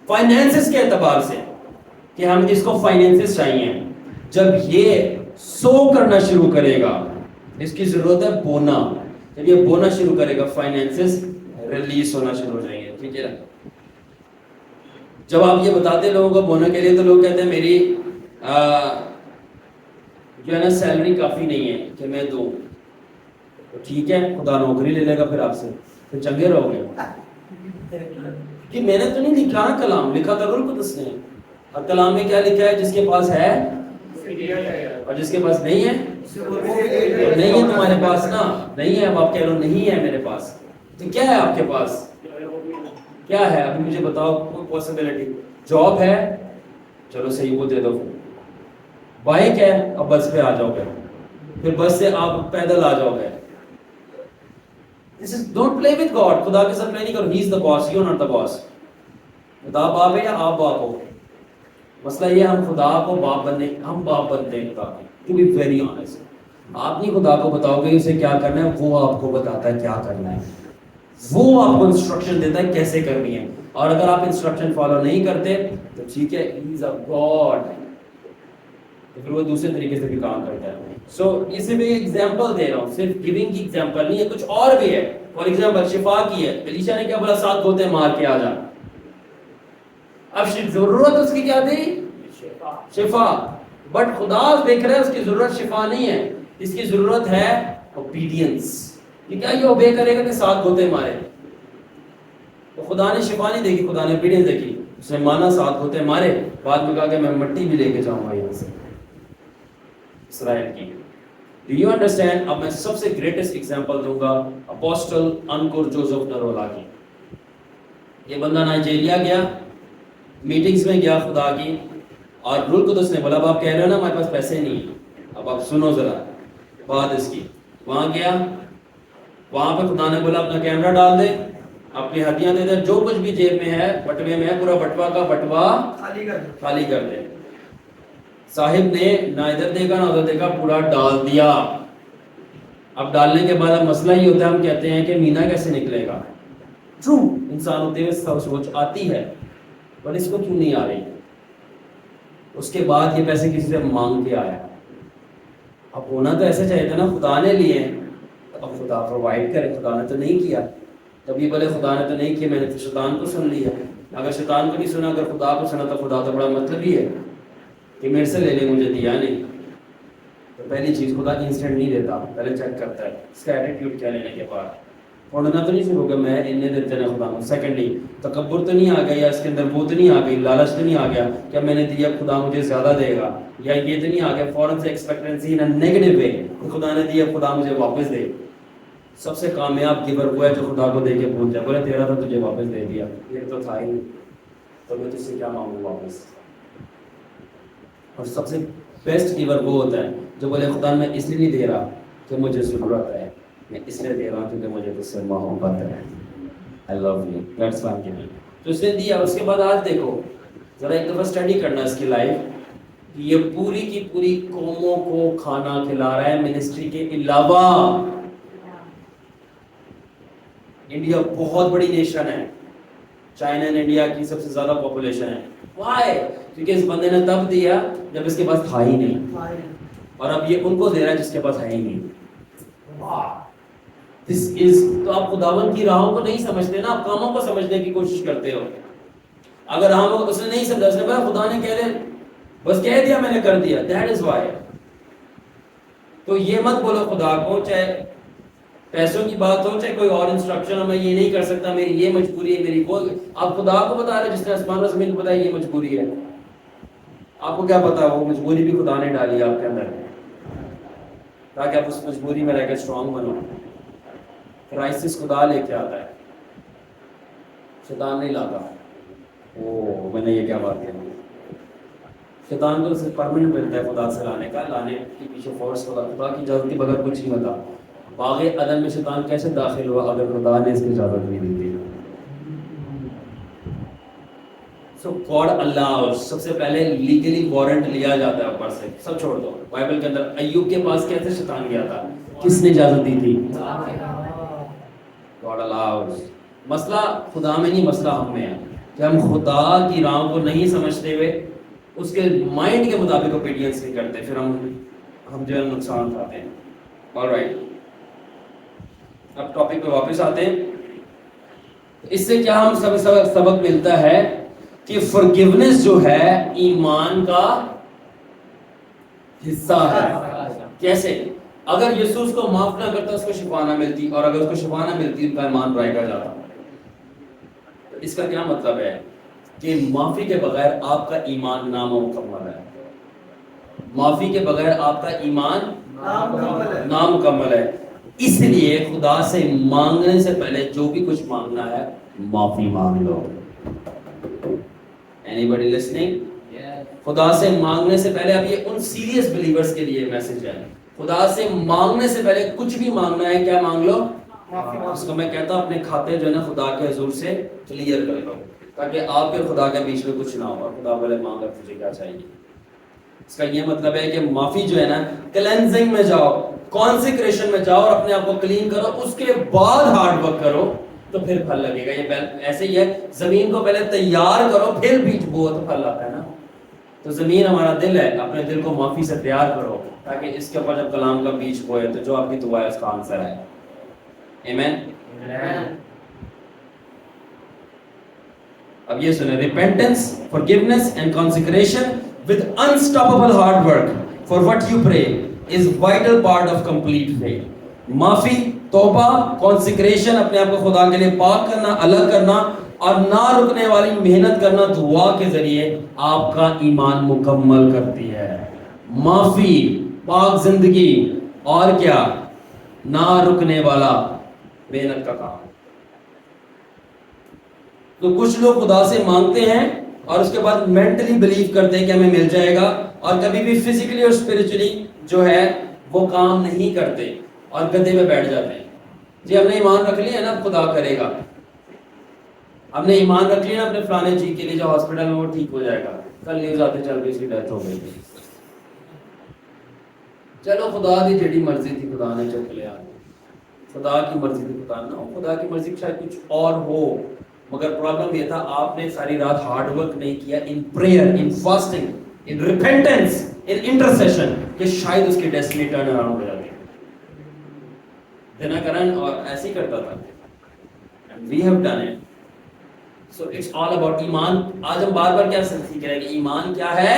فائنینسز کے اعتبار سے کہ ہم اس کو فائنینسز چاہیے. جب یہ سو کرنا شروع کرے گا. اس کی ضرورت ہے بونا. جب یہ بونا شروع کرے گا فائنینسز ریلیز ہونا شروع ہو جائیں گے. ٹھیک ہے. جب آپ یہ بتاتے لوگوں کو بونا کے لیے تو لوگ کہتے ہیں میری جو ہے نا سیلری کافی نہیں ہے کہ میں دوں. تو ٹھیک ہے, خدا نوکری لے لے گا پھر آپ سے, پھر چنگے رہو گے. کہ میں نے تو نہیں لکھا نا کلام, لکھا تھا روح القدس نے. اور کلام میں کیا لکھا ہے؟ جس کے پاس ہے اور جس کے پاس نہیں ہے نہیں ہے. تمہارے پاس نا نہیں ہے, اب آپ کہہ لو نہیں ہے میرے پاس, تو کیا ہے آپ کے پاس؟ کیا ہے ابھی مجھے بتاؤ. کوئی پاسبلٹی جاب ہے, چلو صحیح وہ دے دو. بائک ہے, اب بس پہ آ جاؤ گے, پھر بس سے آپ پیدل آ جاؤ گے. This is don't play with God. خدا کے ساتھ play نہیں کرو. He is the boss, you are not the boss. خدا باپ ہے یا آپ باپ ہو؟ مسئلہ یہ ہم خدا کو باپ بننے, ہم باپ بنتے ہیں خدا کے. To be very honest, آپ نہیں خدا کو بتاؤ گے اسے کیا کرنا ہے, وہ آپ کو بتاتا ہے کیا کرنا ہے. وہ آپ کو انسٹرکشن دیتا ہے کیسے کرنی ہے. اور اگر آپ انسٹرکشن فالو نہیں کرتے تو ٹھیک ہے, He is a God. تو پھر وہ دوسرے طریقے سے بھی کام کرتا ہے. سو اسے میں ایگزامپل دے رہا ہوں, صرف گیونگ کی ایگزامپل نہیں ہے, کچھ اور بھی ہے. فار ایگزامپل شفا کی ہے. الیشا نے کیا بولا؟ 7 گوتے مار کے آ جا. اب ضرورت اس کی کیا تھی؟ شفا. بٹ خدا دیکھ رہا ہے اس کی ضرورت شفا نہیں ہے, اس کی ضرورت ہے اوبیڈینس. کہ کیا یہ اوبے کرے گا کہ 7 گوتے مارے؟ تو خدا نے شفا نہیں دیکھی, خدا نے اوبیڈینس دیکھی. اس نے مانا, 7 گوتے مارے, بعد میں کہا کہ میں مٹی بھی لے کے جاؤں گا یہاں سے اسرائیل کی. Do you understand؟ اب میں سب سے گریٹسٹ ایگزامپل دوں گا اپوسٹل انکور جوزف نرولا کی. یہ بندہ نائجیریا گیا, میٹنگز میں گیا خدا کی, اور روح القدس نے بولا اب آپ کہہ رہے ہو نا ہمارے پاس پیسے نہیں ہیں, اب آپ سنو ذرا بات اس کی. وہاں گیا, وہاں پہ خدا نے بولا اپنا کیمرہ ڈال دے, اپنی ہتھیاں دے دے, جو کچھ بھی جیب میں ہے بٹوے میں ہے پورا بٹوا کا بٹوا خالی کر دے. صاحب نے نہ ادھر دیکھا نہ ادھر دیکھا, پورا ڈال دیا. اب ڈالنے کے بعد اب مسئلہ یہ ہوتا ہے, ہم کہتے ہیں کہ مینا کیسے نکلے گا. ٹرو, انسان ہوتے ہوئے سوچ آتی ہے, پر اس کو کیوں نہیں آ رہی. اس کے بعد یہ پیسے کسی سے مانگ کے آیا. اب ہونا تو ایسے چاہیے تھا نا, خدا نے لیے, اب خدا پرووائڈ کرے. خدا نے تو نہیں کیا. تب یہ بولے خدا نے تو نہیں کیا, میں نے تو شیطان کو سن لیا. اگر شیطان کو نہیں سنا, اگر خدا کو سنا, تو خدا تو بڑا مطلب ہی ہے کہ میرے سے لے لے, مجھے دیا نہیں. تو پہلی چیز, خدا انسٹنٹ نہیں دیتا, پہلے چیک کرتا ہے اس کا ایٹیٹیوڈ کیا لینے کے بعد. پڑھنا تو نہیں شروع ہوگا میں انہیں دیتے نا خدا کو. سیکنڈلی تکبر تو نہیں آ گیا, یا اس کے اندر وہ تو نہیں آ گئی, لالچ تو نہیں آ گیا کہ میں نے دیا خدا مجھے زیادہ دے گا, یا یہ تو نہیں آ گیا فوراً سے ایکسپیکٹنسی ان نیگیٹو وے کہ خدا نے دیا خدا مجھے واپس دے. سب سے کامیاب گیور وہ ہے جو خدا کو دے کے بھول جائے, بولے تیرا تھا تجھے واپس دے دیا, یہ تو تھا ہی نہیں, تو میں تجھ سے کیا مانگوں واپس. اور سب سے بیسٹ گیور وہ ہوتا ہے جو بولے خدا میں اس لیے نہیں دے رہا کہ مجھے ضرورت ہے, میں اس لیے دے رہا ہوں کیونکہ مجھے تجھ سے محبت ہے. I love you, that's why I'm giving. تو اس نے دیا. اس کے بعد آج دیکھو ذرا ایک دفعہ اسٹڈی کرنا اس کی لائف, یہ پوری کی پوری قوموں کو کھانا کھلا رہا ہے منسٹری کے علاوہ. انڈیا بہت بڑی نیشن ہے, چائنا اینڈ انڈیا کی سب سے زیادہ پاپولیشن ہے. Why؟ کیونکہ اس بندے نے تب دیا جب اس کے پاس تھا ہی نہیں, اور اب یہ ان کو دے رہا ہے جس کے پاس ہے ہی نہیں. This is, تو آپ خداوند کی راہوں کو نہیں سمجھتے نا, آپ کاموں کو سمجھنے کی کوشش کرتے ہو. اگر ہم اس نے نہیں سمجھا, اس نے بولا خدا نے کہہ دے بس کہہ دیا میں نے کر دیا, that is why. تو یہ مت بولو خدا کو, چاہے پیسوں کی بات ہو چاہے کوئی اور انسٹرکشن ہو, میں یہ نہیں کر سکتا, میری یہ مجبوری ہے, میری وہ. آپ خدا کو بتا رہے جس نے آسمان و زمین کو بتایا یہ مجبوری ہے. آپ کو کیا پتا وہ مجبوری بھی خدا نے ڈالی آپ کے اندر تاکہ آپ اس مجبوری میں رہ کے اسٹرانگ بنو. کرائسس خدا لے کے آتا ہے, شیطان نہیں لاتا. او میں نے یہ کیا بات کہی, شیطان کو صرف پرمنٹ ملتا ہے خدا سے لانے کا, لانے کے پیچھے فورس ہوگا. خدا کی اجازت کے بغیر کچھ نہیں ہوتا. باغ عدن میں شیطان کیسے داخل ہوا اگر خدا نے اس کی اجازت نہیں دی تھی. سو گاڈ اللہ سب سے پہلے لیگلی وارنٹ لیا جاتا ہے اوپر سے, سب چھوڑ دو. بائبل کے اندر ایوب کے پاس کیسے شیطان گیا تھا, کس نے اجازت دی تھی؟ گاڈ اللہ. مسئلہ خدا میں نہیں, مسئلہ ہم میں ہے کہ ہم خدا کی راہ کو نہیں سمجھتے ہوئے اس کے مائنڈ کے مطابق اوبیڈینس نہیں کرتے, پھر ہم جو ہے نقصان اٹھاتے ہیں. آلرائٹ, اب ٹاپک پہ واپس آتے ہیں. اس سے کیا ہم سبق ملتا ہے کہ forgiveness جو ہے ایمان کا حصہ ہے. کیسے؟ اگر یسوع اس کو معاف نہ کرتا اس کو شفا نہ ملتی, اور اگر اس کو شفا نہ ملتی تو ایمان برائے کر جاتا. اس کا کیا مطلب ہے کہ معافی کے بغیر آپ کا ایمان نامکمل ہے. معافی کے بغیر آپ کا ایمان نامکمل ہے. اس لیے خدا سے مانگنے سے پہلے جو بھی کچھ مانگنا ہے معافی مانگ لو. Anybody listening? خدا سے مانگنے سے پہلے, اب یہ ان سیریس بلیورز کے لیے میسج ہے, خدا سے مانگنے سے پہلے کچھ بھی مانگنا ہے کیا مانگ لو؟ اس کو میں کہتا ہوں اپنے کھاتے جو ہے نا خدا کے حضور سے کلیئر کر لو, تاکہ آپ کے خدا کے بیچ میں کچھ نہ ہو. خدا بولے مانگا تجھے کیا چاہیے. اس کا یہ مطلب ہے کہ معافی جو ہے نا, کلینزنگ میں جاؤ, کانسیکریشن میں جاؤ اور اپنے آپ کو کلین کرو, اس کے بعد ہارڈ ورک کرو تو پھر پھل لگے گا. یہ ایسے ہی ہے, زمین کو پہلے تیار کرو پھر بیج بو تو پھل آتا ہے نا. تو زمین ہمارا دل ہے, اپنے دل کو معافی سے تیار کرو تاکہ اس کے اوپر جب کلام کا بیج بوئے تو جو آپ کی دعا ہے اس کا آنسر ہے. آمین. اب یہ سنیں, repentance, forgiveness and consecration with unstoppable hard work for what you pray is vital part of complete faith. معافی, توبہ, consecration, اپنے آپ کو خدا کے لیے پاک کرنا, الگ کرنا, اور نہ رکنے والی محنت کرنا دعا کے ذریعے آپ کا ایمان مکمل کرتی ہے. معافی, پاک زندگی, اور کیا, نہ رکنے والا محنت کا کام. تو کچھ لوگ خدا سے مانگتے ہیں اور اس کے بعد مینٹلی بلیو کرتے ہیں کہ ہمیں مل جائے گا, اور کبھی بھی فزیکلی اور اسپرچولی جو ہے وہ کام نہیں کرتے اور گدھے میں بیٹھ جاتے ہیں. جی ہم نے ایمان رکھ لیا نا خدا کرے گا, ہم نے ایمان رکھ لیا نا اپنے فلانے جی کے لیے جو ہاسپٹل میں وہ ٹھیک ہو جائے گا, کل نیوز آتے چل گئی اس کی ڈیتھ ہو گئی. چلو خدا کی جڑی مرضی تھی خدا نے چک لیا, خدا کی مرضی تھی خدا نہ ہو, خدا کی مرضی شاید کچھ اور ہو, مگر پرابلم یہ تھا آپ نے ساری رات ہارڈ ورک نہیں کیا in prayer, in fasting, in repentance, in intercession, کہ شاید اس کی ڈیسٹنی ٹرن اراؤنڈ ہو جاتی. دینا کرن اور ایسے ہی کرتا تھا, and we have done it. So it's all about ایمان. آج ہم بار بار کیا سیکھ رہے ہیں کہ ایمان کیا ہے؟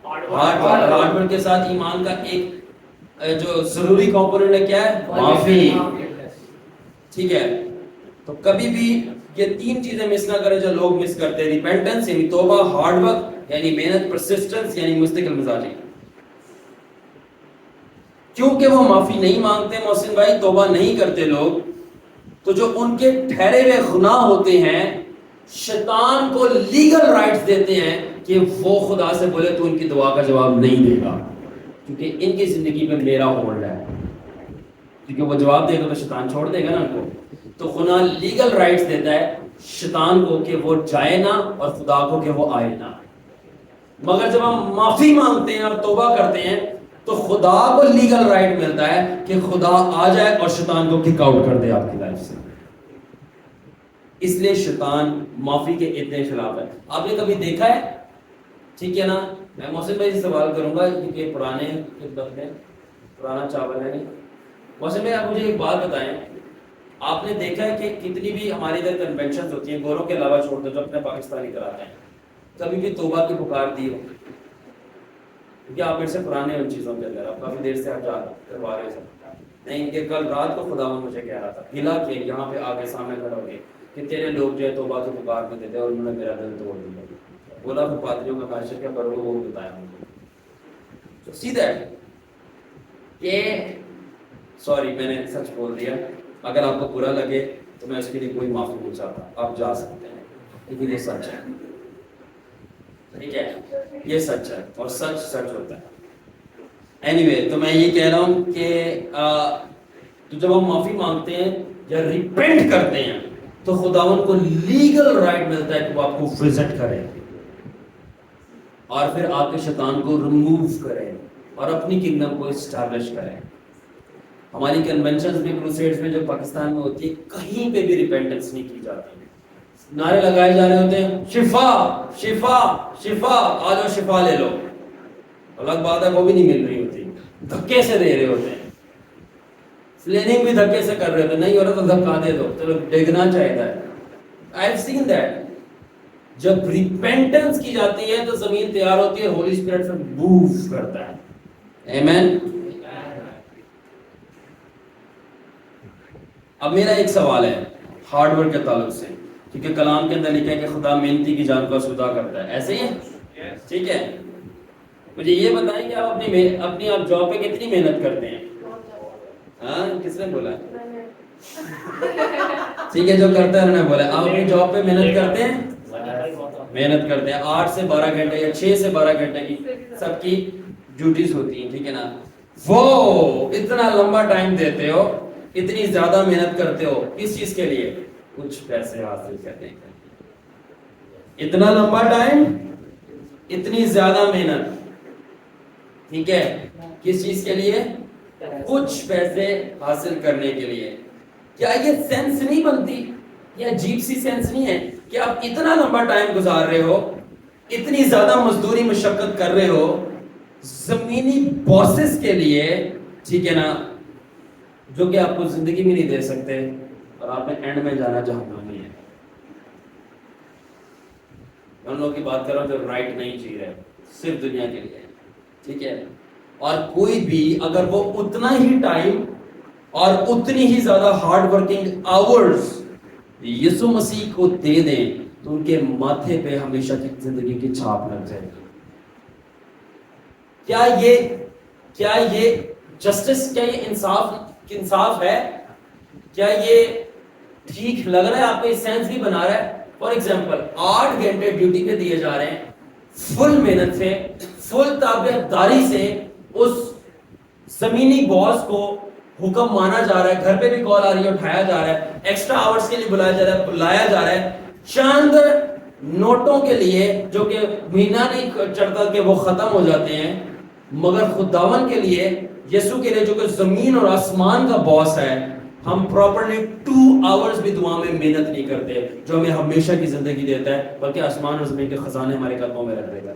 ہارڈ ورک کے ساتھ ایمان کا ایک جو ضروری کمپوننٹ ہے کیا ہے؟ معافی. ٹھیک ہے, تو کبھی بھی یہ تین چیزیں مس نہ کریں جو لوگ مس کرتے ہیں. ریپینٹنس یعنی توبہ, ہارڈ ورک یعنی محنت, پرسسٹنس یعنی مستقل مزاجی. کیونکہ وہ معافی نہیں مانگتے محسن بھائی, توبہ نہیں کرتے لوگ, تو جو ان کے ٹھہرے ہوئے گناہ ہوتے ہیں شیطان کو لیگل رائٹس دیتے ہیں کہ وہ خدا سے بولے تو ان کی دعا کا جواب نہیں دے گا, کیونکہ ان کی زندگی میں میرا ہولڈ ہے, کیونکہ وہ جواب دے گا تو شیطان چھوڑ دے گا نا ان کو. تو خدا لیگل رائٹس دیتا ہے شیطان کو کہ وہ جائے نہ اور خدا کو کہ وہ آئے نہ. مگر جب ہم معافی مانگتے ہیں اور توبہ کرتے ہیں تو خدا کو لیگل رائٹ ملتا ہے کہ خدا آ جائے اور شیطان کو کک آؤٹ کر دے آپ کی لائف سے. اس لیے شیطان معافی کے اتنے خلاف ہے. آپ نے کبھی دیکھا ہے, ٹھیک ہے نا, میں محسن بھائی سے سوال کروں گا کیونکہ پرانے خدمت میں پرانا چاول ہے نہیں. محسن بھائی آپ مجھے ایک بات بتائیں, آپ نے دیکھا ہے کہ کتنی بھی ہمارے ادھر کنونشنز ہوتی ہیں, گوروں کے علاوہ چھوڑ دو جو اپنے پاکستانی کراتے ہیں, کبھی بھی توبہ کی پکار دی ہو؟ کیونکہ آپ میرے سے پرانے ان چیزوں کے اندر, آپ کافی دیر سے آپ کروا رہے ہیں. نہیں کہ کل رات کو خدا مجھے کہہ رہا تھا, گلا کہ یہاں پہ آگے سامنے کھڑا ہو گئے کہ تیرے لوگ جو ہے توبہ کی پکار میں دیتے اور انہوں نے میرا دل توڑ دیا. بولا پھر پادریوں کا معاشر کیا کرو گے وہ بتایا مجھے. تو سیدھا ہے کہ سوری میں نے سچ بول دیا, اگر آپ کو برا لگے تو میں اس کے لیے کوئی معافی نہیں چاہتا, آپ جا سکتے ہیں, لیکن یہ سچ ہے. ٹھیک ہے, یہ سچ ہے اور سچ سچ ہوتا ہے. اینیوے, تو میں یہ کہہ رہا ہوں کہ تو جب ہم معافی مانگتے ہیں یا ریپینٹ کرتے ہیں تو خداوند کو لیگل رائٹ ملتا ہے کہ وہ آپ کو وزٹ کرے اور پھر آپ کے شیطان کو ریموو کرے اور اپنی کنگڈم کو اسٹیبلش کرے. ہماری کنونشنز میں, کروسیڈز میں جو پاکستان میں ہوتی ہے, کہیں پہ بھی ریپینٹنس نہیں کی جاتی. نعرے لگائے جا رہے ہوتے ہیں شفا شفا شفا, آ جاؤ شفا لے لو. الگ بات ہے وہ بھی نہیں مل رہی ہوتی. دھکے سے دے رہے ہوتے ہیں، پلاننگ بھی دھکے سے کر رہے ہوتے ہیں، نہیں ہو رہا تو دھکا دے دو، چلو ڈگنا چاہیے. I have seen that. جب ریپینٹنس کی جاتی ہے تو زمین تیار ہوتی ہے، ہولی اسپرٹ پھر موو کرتا ہے. آمین. اب میرا ایک سوال ہے ہارڈ ورک کے تعلق سے، کیونکہ کلام کے اندر لکھا ہے کہ خدا محنتی کی جان کو آسودہ کرتا ہے، ایسے ہی ہے؟ ٹھیک ہے. مجھے یہ بتائیں کہ آپ اپنی آپ جاب پہ کتنی محنت کرتے ہیں؟ ہاں کس نے بولا؟ ٹھیک ہے، جو کرتا ہے انہوں نے بولا. آپ اپنی جاب پہ محنت کرتے ہیں؟ محنت کرتے ہیں. 8 سے 12 گھنٹے یا 6 سے 12 گھنٹے کی سب کی ڈیوٹیز ہوتی ہیں، ٹھیک ہے نا. وہ اتنا لمبا ٹائم دیتے ہو، اتنی زیادہ محنت کرتے ہو، کس چیز کے لیے؟ کچھ پیسے حاصل کرنے کے لیے. اتنا لمبا ٹائم، اتنی زیادہ محنت، ٹھیک ہے، کس چیز کے لیے؟ کچھ پیسے حاصل کرنے کے لیے. کیا یہ سینس نہیں بنتی؟ یہ عجیب سی سینس نہیں ہے کہ آپ اتنا لمبا ٹائم گزار رہے ہو، اتنی زیادہ مزدوری مشقت کر رہے ہو زمینی باسز کے لیے، ٹھیک ہے نا، جو کہ آپ کو زندگی میں نہیں دے سکتے، اور آپ نے اینڈ میں جانا جہنم میں ہے. ان لوگوں کی بات کر رہا ہوں جو رائٹ نہیں جی رہے، صرف دنیا کے لیے، ٹھیک ہے. اور کوئی بھی اگر وہ اتنا ہی ٹائم اور اتنی ہی زیادہ ہارڈ ورکنگ آورز یسوع مسیح کو دے دیں تو ان کے ماتھے پہ ہمیشہ کی زندگی کی چھاپ لگ جائے گی. کیا یہ جسٹس، کیا یہ انصاف ہے؟ کیا یہ ٹھیک لگ رہا ہے آپ کو؟ یہ سینس بھی بنا رہا ہے؟ فار ایگزامپل 8 گھنٹے ڈیوٹی پہ دیے جا رہے ہیں، فل محنت سے، فل تابعداری سے اس زمینی باس کو حکم مانا جا رہا ہے، گھر پہ بھی کال آ رہی ہے اٹھایا جا رہا ہے، ایکسٹرا آورز کے لیے بلایا جا رہا ہے چند نوٹوں کے لیے جو کہ مہینہ نہیں چڑھتا کہ وہ ختم ہو جاتے ہیں. مگر خداون کے لیے، یسوع کے لیے جو کہ زمین اور آسمان کا باس ہے، ہم پراپرلی 2 آورز بھی دعا میں محنت نہیں کرتے جو ہمیں ہمیشہ کی زندگی دیتا ہے، بلکہ آسمان اور زمین کے خزانے ہمارے قدموں میں رکھ دے گا.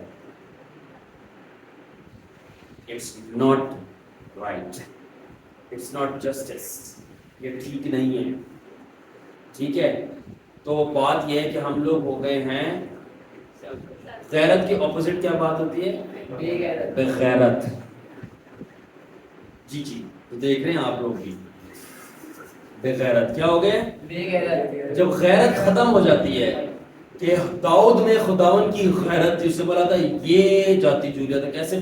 It's not right. It's not justice. یہ ٹھیک نہیں ہے، ٹھیک ہے. تو بات یہ ہے کہ ہم لوگ ہو گئے ہیں، غیرت کی اپوزٹ کیا بات ہوتی ہے؟ بے غیرت. جی تو دیکھ رہے ہیں آپ لوگ بھی بے غیرت. کیا ہو گئے؟ بے غیرت. جب غیرت ختم ہو جاتی ہے، کہ داؤد میں خداون کی غیرت تھی، اس سے بولا تھا یہ جاتی جولیا تھا، کیسے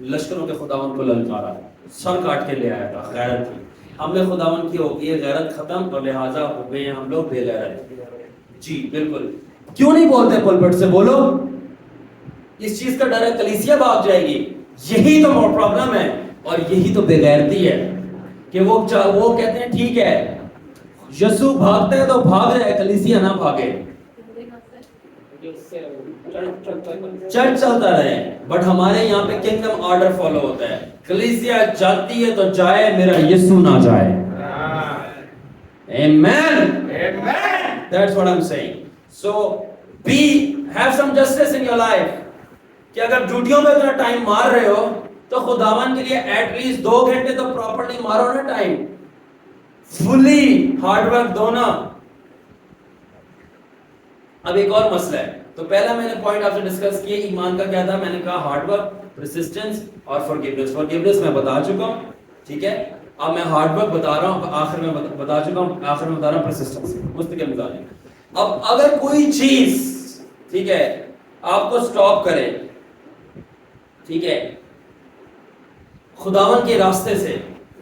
لشکروں کے خداون کو للکارا، سر کاٹ کے لے آیا تھا، غیرت تھی. ہم نے خداون کی ہو گئی ہے غیرت ختم، اور لہٰذا ہو گئے ہیں ہم لوگ بے غیرت. جی بالکل. کیوں نہیں بولتے پلپٹ سے؟ بولو. اس چیز کا ڈر ہے کلیسیا بھاگ جائے گی. یہی تو پرابلم ہے، اور یہی تو بے غیرتی ہے کہ وہ کہتے ہیں ٹھیک ہے یسوع بھاگتا ہے تو بھاگ جائے، کلیسیا نہ بھاگے، چرچ چلتا رہے. بٹ ہمارے یہاں پہ کنگڈم آرڈر فالو ہوتا ہے، کلیسیا جاتی ہے تو جائے، میرا یسوع نہ جائے. Amen. That's what I'm saying. So have some justice in your life. کہ اگر ڈیوٹیوں میں اتنا ٹائم مار رہے ہو تو خداوند کے لیے ایٹ لیسٹ 2 گھنٹے تو پراپرلی مارو نا ٹائم، فلی ہارڈ ورک دو نا. اب ایک اور مسئلہ ہے. تو پہلا میں نے پوائنٹ آپ سے ڈسکس کیا ایمان کا کیا تھا، میں نے کہا ہارڈ ورک، پرسسٹنس اور فورگیونیس. فورگیونیس میں بتا چکا ہوں، ٹھیک ہے. اب میں ہارڈ ورک بتا رہا ہوں، آخر میں بتا چکا ہوں، آخر میں بتا رہا ہوں پرسسٹنس، مستقل مزاج. اب اگر کوئی چیز، ٹھیک ہے، آپ کو سٹاپ کرے، ٹھیک ہے، خداوند کے راستے سے،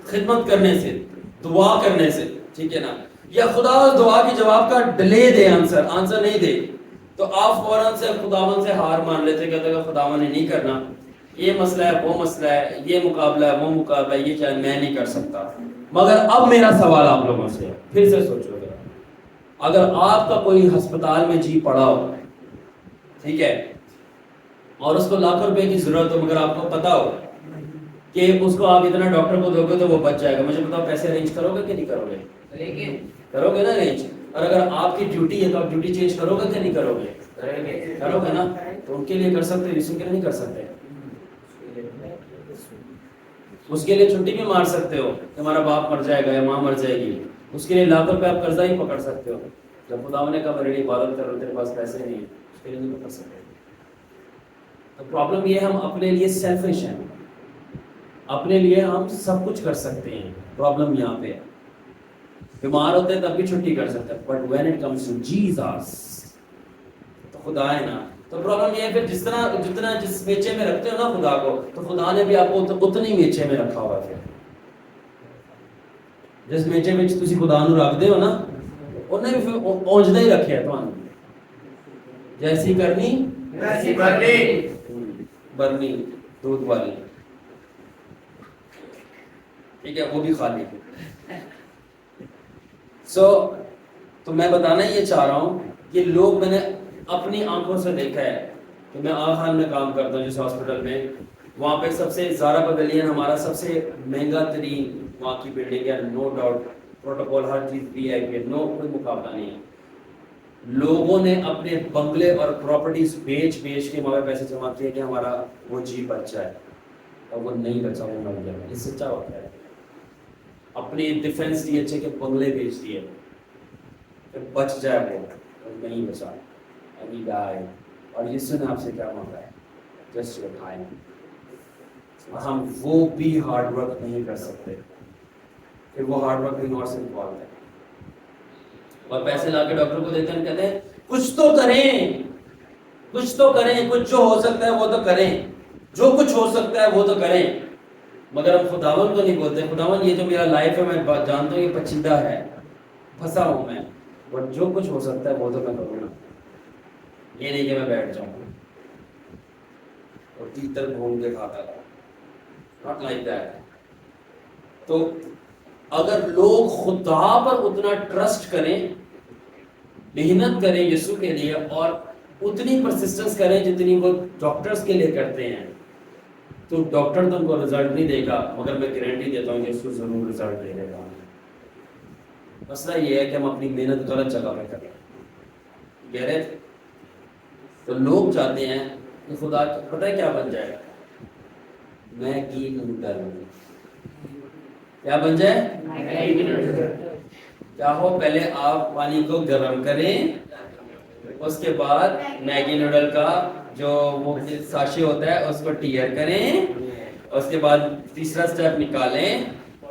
خدمت کرنے سے، دعا کرنے سے، ٹھیک ہے نا، یا خداوند دعا کی جواب کا ڈیلے دے، آنسر نہیں دے، تو آپ فوراً سے خداوند سے ہار مان لیتے، کہتے ہیں خداوند نے نہیں کرنا، یہ مسئلہ ہے، وہ مسئلہ ہے، یہ مقابلہ ہے، وہ مقابلہ ہے، یہ چاہے میں نہیں کر سکتا. مگر اب میرا سوال آپ لوگوں سے، پھر سے سوچو گے، اگر آپ کا کوئی ہسپتال میں جی پڑا ہو، ٹھیک ہے، اور اس کو لاکھوں روپے کی ضرورت ہو، مگر آپ کو پتا ہو کہ اس کو آپ اتنا ڈاکٹر کو دو گے تو وہ بچ جائے گا، مجھے بتاؤ پیسے ارینج کرو گے کہ نہیں کرو گے؟ کرو گے نا ارینج. اور اگر آپ کی ڈیوٹی ہے تو آپ ڈیوٹی چینج کرو گے کہ نہیں کرو گے؟ کرو گے نا. تو ان کے لیے کر سکتے، اس کے لیے نہیں کر سکتے. اس کے لیے چھٹی بھی مار سکتے ہو کہ ہمارا باپ مر جائے گا یا ماں مر جائے گی، اس کے لیے لاکھوں روپے آپ قرضہ ہی پکڑ سکتے ہو. جب خدا نے کہا میری عبادت کرو تیرے پاس پیسے نہیں ہیں، اس کے لیے نہیں پکڑ سکتے. تو پرابلم یہ ہے ہم اپنے لیے سیلفش ہیں، اپنے لیے ہم سب کچھ کر سکتے ہیں. پرابلم یہاں پہ ہے، بیمار ہوتے ہیں تب بھی چھٹی کر سکتے ہیں، but when it comes to Jesus تو خدا ہے نا. تو پرابلم یہ ہے پھر جتنا جس میچے میں رکھتے ہو نا خدا کو، تو خدا نے بھی آپ کو اتنی میچے میں رکھا ہوا ہے. جس میچے میں تسی خدا نو رکھتے ہو نا، انہیں بھی پھر اونجدا ہی رکھے تھانوں. جیسی کرنی ویسی بھرنی. برنی دودھ والی، ٹھیک ہے، وہ بھی خالی. تو میں بتانا یہ چاہ رہا ہوں کہ لوگ، میں نے اپنی آنکھوں سے دیکھا ہے کہ میں آخان میں کام کرتا ہوں جس ہاسپٹل میں، وہاں پہ سب سے زارا پویلین ہمارا سب سے مہنگا ترین وہاں کی بلڈنگ ہے، نو ڈاؤٹ، پروٹوکول ہر چیز بھی ہے کہ نو، کوئی مقابلہ نہیں ہے. لوگوں نے اپنے بنگلے اور پراپرٹیز بیچ کے وہاں پہ پیسے جمع کیے کہ ہمارا وہ جی بچہ ہے، اور وہ نہیں بچا، وہ مر گیا. یہ سچا ہوتا ہے. اپنی ڈیفینس ڈی ایچ اے کے بنگلے بیچ دیے کہ بچ جائے وہ، اور نہیں بچا، ابھی ڈائی. اور یسوع نے آپ سے کیا مانگا ہے؟ Just your time. ہم وہ بھی ہارڈ ورک نہیں کر سکتے، پھر وہ ہارڈ ورک کہیں اور سے نکالتے ہیں اور پیسے لا کے ڈاکٹر کو دیتے ہیں، کہتے ہیں کچھ تو کریں، کچھ تو کریں، کچھ جو ہو سکتا ہے وہ تو کریں، جو کچھ ہو سکتا ہے وہ تو کریں. مگر ہم خداوند کو نہیں بولتے خداوند یہ جو میرا لائف ہے میں جانتا ہوں یہ پیچیدہ ہے، پھنسا ہوں میں، بٹ جو کچھ ہو سکتا ہے وہ تو میں کروں گا. یہ نہیں کہ میں بیٹھ جاؤں اور تیتر گھوم کے کھاتا رہا، not like that. تو اگر لوگ خدا پر اتنا ٹرسٹ کریں، محنت کریں یسوع کے لیے، اور اتنی پرسسٹنس کریں جتنی وہ ڈاکٹرز کے لیے کرتے ہیں، تو ڈاکٹر تو ان کو رزلٹ نہیں دے گا، مگر میں گارنٹی دیتا ہوں کہ اس کو ضرور رزلٹ دے گا. مسئلہ یہ ہے کہ ہم اپنی محنت غلط جگہ پہ کریں. گہرے تو لوگ چاہتے ہیں کہ خدا پتہ ہے کیا بن جائے، میگی نوڈل. کیا بن جائے؟ کیا ہو، پہلے آپ پانی کو گرم کریں، اس کے بعد میگی نوڈل کا جو وہ ساشے ہوتا ہے اس کو ٹیئر کریں، اس کے بعد تیسرا سٹیپ نکالیں،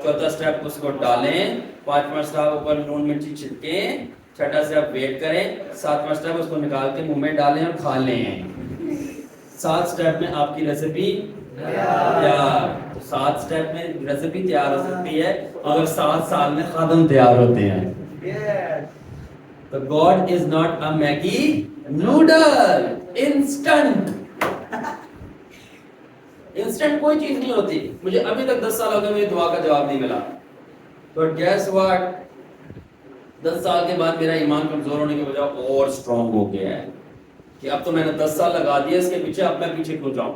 چوتھا سٹیپ اس کو ڈالیں، پانچواں سٹیپ اوپر نون مرچی چھڑکیں، چھٹا سٹیپ ویٹ کریں، ساتواں سٹیپ اس کو نکال کے منہ میں ڈالیں اور کھا لیں. 7 سٹیپ میں آپ کی ریسیپی تیار. 7 سٹیپ میں ریسیپی تیار ہو سکتی ہے اگر 7 سال میں خادم تیار ہوتے ہیں. تو God is not a Maggi noodle instant. Instant کوئی چیز نہیں ہوتی. مجھے ابھی تک 10 سال ہو گئے میری دعا کا جواب نہیں ملا. بٹ گیس واٹ، 10 سال کے بعد میرا ایمان کمزور ہونے کی وجہ اور اسٹرانگ ہو گیا ہے کہ اب تو میں نے 10 سال لگا دیا اس کے پیچھے، اب میں پیچھے کیوں جاؤں.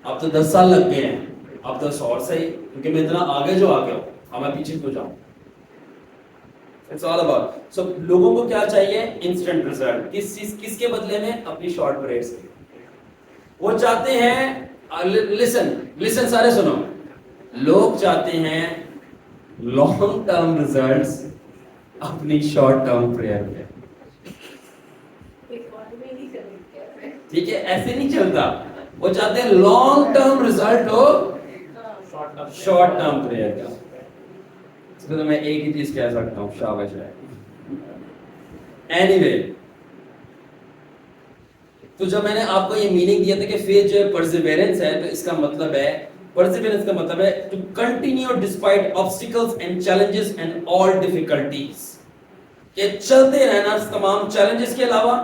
اب تو 10 سال لگ گئے ہیں، اب تو اور صحیح، کیونکہ میں اتنا آگے جو آ گیا ہوں، اب میں پیچھے کیوں جاؤں. It's all about. So لوگوں کو کیا چاہیے؟ Instant result. کس کے بدلے میں؟ اپنی شارٹ بریکس کے. وہ چاہتے ہیں، لسن سارے سنو، لوگ چاہتے ہیں لانگ ٹرم ریزلٹس اپنی شارٹ ٹرم پریئر میں. ٹھیک ہے، ایسے نہیں چلتا. وہ چاہتے ہیں لانگ ٹرم ریزلٹ ہو شارٹ ٹرم پریئر کا. تو میں ایک ہی چیز کہہ سکتا ہوں، شاباش ہے. اینی وے، تو جب میں نے آپ کو یہ میننگ دیا تھا کہ فیتھ جو ہے پرسیورنس ہے، تو اس کا مطلب ہے، پرسیورنس کا مطلب ہے to continue despite obstacles and challenges and all difficulties, کہ چلتے رہنا تمام چیلنجز کے علاوہ،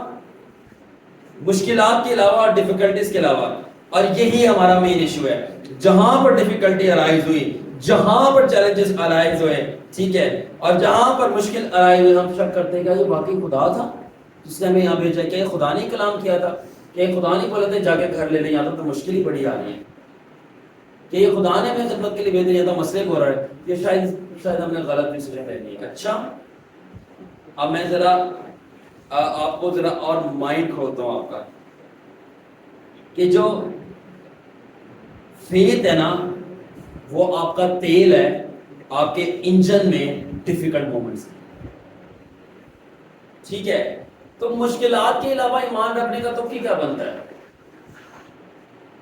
مشکلات کے علاوہ، ڈیفیکلٹیز کے علاوہ. اور یہی ہمارا مین ایشو ہے. جہاں پر ڈیفیکلٹی ارائز ہوئی، جہاں پر چیلنجز ارائز ہوئے، ٹھیک ہے، اور جہاں پر مشکل ارائز ہوئی، ہم شک کرتے ہیں کہ یہ واقعی خدا تھا جس نے ہمیں یہاں بھیجا، کہ خدا نے کلام کیا تھا، کہ خدا نہیں بولا تھا جا کے گھر لے لیں، یہاں تو مشکل ہی بڑی آ رہی ہے، کہ یہ خدا نے ہمیں خدمت کے لیے بھیج دیا تھا، مسئلے کو ہو رہا ہے. یہ شاید ہم نے غلط ڈیسیژن لے لیا. اچھا، اب میں ذرا آپ کو ذرا اور مائنڈ کھولتا ہوں آپ کا، کہ جو فیتھ ہے نا، وہ آپ کا تیل ہے آپ کے انجن میں ڈیفیکلٹ مومنٹس. ٹھیک ہے, تو مشکلات کے علاوہ ایمان رکھنے کا تو کیا بنتا ہے؟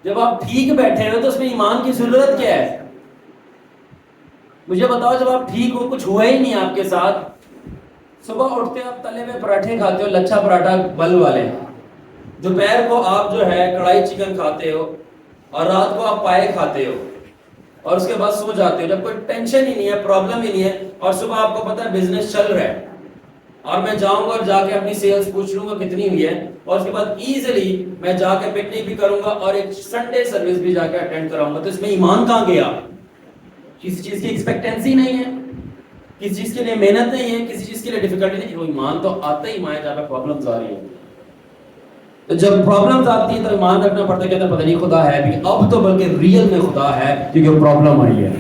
جب آپ ٹھیک بیٹھے ہو تو اس میں ایمان کی ضرورت کیا ہے؟ مجھے بتاؤ, جب آپ ٹھیک ہو, کچھ ہوا ہی نہیں آپ کے ساتھ, صبح اٹھتے آپ تلے ہوئے پراٹھے کھاتے ہو, لچھا پراٹھا بل والے, دوپہر کو آپ جو ہے کڑھائی چکن کھاتے ہو, اور رات کو آپ پائے کھاتے ہو, اور اس کے بعد سو جاتے ہو جب کوئی ٹینشن ہی نہیں ہے, پرابلم ہی نہیں ہے, اور صبح آپ کو پتا ہے بزنس چل رہا ہے, اور میں جاؤں گا اور جا کے اپنی سیلز پوچھ لوں گا کتنی ہوئی ہے, اور اس کے بعد ایزیلی میں جا کے پکنک بھی کروں گا اور ایک سنڈے سروس بھی جا کے اٹینڈ کراؤں گا, تو اس میں ایمان کہاں گیا؟ کسی چیز کی ایکسپیکٹنسی نہیں ہے, کسی چیز کے لیے محنت نہیں ہے, کسی چیز کے لیے ڈیفیکلٹی نہیں ہے, وہ ایمان تو آتا ہی مائیں جہاں پہ پرابلمز آ رہی ہیں. تو جب پرابلمز آتی ہیں تو ایمان رکھنا پڑتا ہے, کہتے ہیں پتہ نہیں خدا ہے بھی, اب تو بلکہ ریئل میں خدا ہے کیونکہ پرابلم آئی ہے,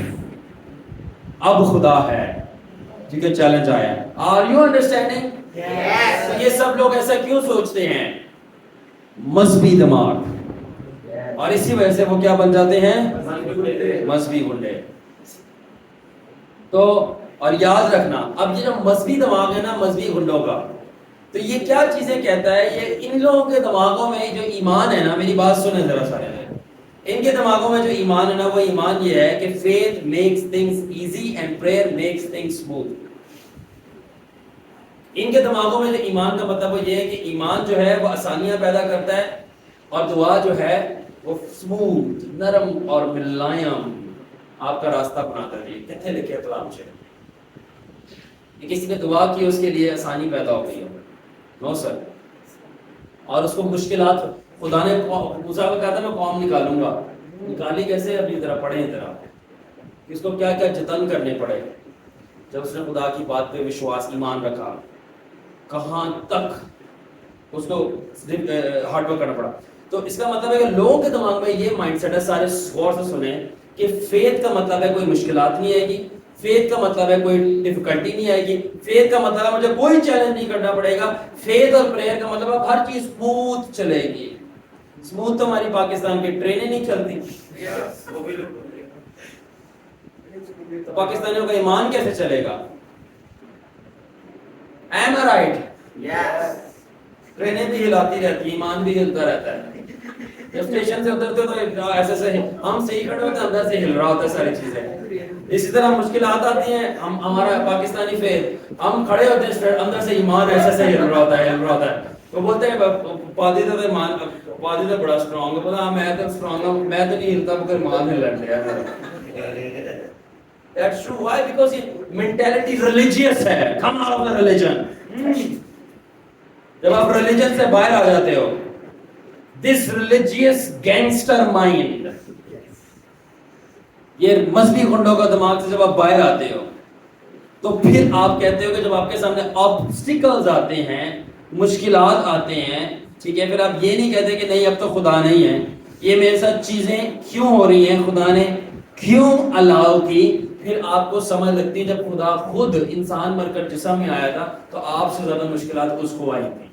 اب خدا ہے کیونکہ چیلنج آیا ہے. Are you understanding? تو یہ سب لوگ ایسا کیوں سوچتے ہیں؟ مذہبی دماغ, اور اسی وجہ سے وہ کیا بن جاتے ہیں؟ مذہبی گنڈے. تو اور یاد رکھنا, اب یہ جو مذہبی دماغ ہے نا مذہبی گنڈوں کا, تو یہ کیا چیزیں کہتا ہے؟ یہ ان لوگوں کے دماغوں میں جو ایمان ہے نا, میری بات سنیں ذرا سارے, ان کے دماغوں میں جو ایمان ہے نا, وہ ایمان یہ ہے کہ faith makes things easy and prayer makes things smooth. ان کے دماغوں میں جو ایمان کا مطلب وہ یہ ہے کہ ایمان جو ہے وہ آسانیاں پیدا کرتا ہے, اور دعا جو ہے وہ سموتھ, نرم اور ملائم آپ کا راستہ بناتا ہے. کتنے لکھے کلام سے کسی نے دعا کی اس کے لیے آسانی پیدا ہو گئی ہے؟ نو سر. اور اس کو مشکلات, خدا نے موسیٰ کو کہا تھا میں قوم نکالوں گا, نکالی کیسے؟ اپنی طرح پڑھیں ذرا, اس کو کیا کیا جتن کرنے پڑے جب اس نے خدا کی بات پہ وشواس ایمان رکھا, کہاں تک اس کو ہارڈ ورک کرنا پڑا. تو اس کا مطلب ہے کہ لوگوں کے دماغ میں یہ مائنڈ سیٹ ہے, سارے غور سے سنیں, کہ فیتھ کا مطلب ہے کوئی مشکلات نہیں آئے گی, فیتھ کا مطلب ہے کوئی ڈیفیکلٹی نہیں آئے گی, فیتھ کا مطلب ہے مجھے کوئی چیلنج نہیں کرنا پڑے گا, فیتھ اور پریئر کا مطلب ہے ہر چیز سموتھ چلے گی. سموتھ تو ہماری پاکستان کی ٹرینیں نہیں چلتی, تو پاکستانیوں کا ایمان کیسے چلے گا؟ Am I right? Yes. ٹرینیں بھی ہلاتی رہتی, ایمان بھی ہلتا رہتا ہے. جب اسٹیشن سے اترتے تو ایسے سے ہم صحیح کھڑے ہوتے ہیں, اندر سے ہل رہا ہوتا ہے ساری چیزیں. اسی طرح مشکلات آتی ہیں, ہمارا پاکستانی فیتھ, ہم کھڑے ہوتے ہیں اندر سے ایمان ایسے سے ہل رہا ہوتا ہے. تو بولتے ہیں پادری تو ایمان, پادری تو بڑا اسٹرانگ ہے, بولا میں تو اسٹرانگ ہوں, میں تو نہیں ہلتا مگر ایمان ہل رہا ہے. That's true. Why? Because mentality religious ہے. Come out of the religion. جب آپ ریلیجن سے باہر آ جاتے ہو, this religious gangster mind, یہ مذہبی گنڈوں کا دماغ سے جب آپ باہر آتے ہو, تو پھر آپ کہتے ہو کہ جب آپ کے سامنے obstacles آتے ہیں, مشکلات آتے ہیں, ٹھیک ہے, پھر آپ یہ نہیں کہتے کہ نہیں اب تو خدا نہیں ہے, یہ میرے ساتھ چیزیں کیوں ہو رہی ہیں, خدا نے کیوں الاؤ کی. پھر آپ کو سمجھ لگتی ہے جب خدا خود انسان بن کر جسم میں آیا تھا تو آپ سے زیادہ مشکلات اس کو آئی تھی.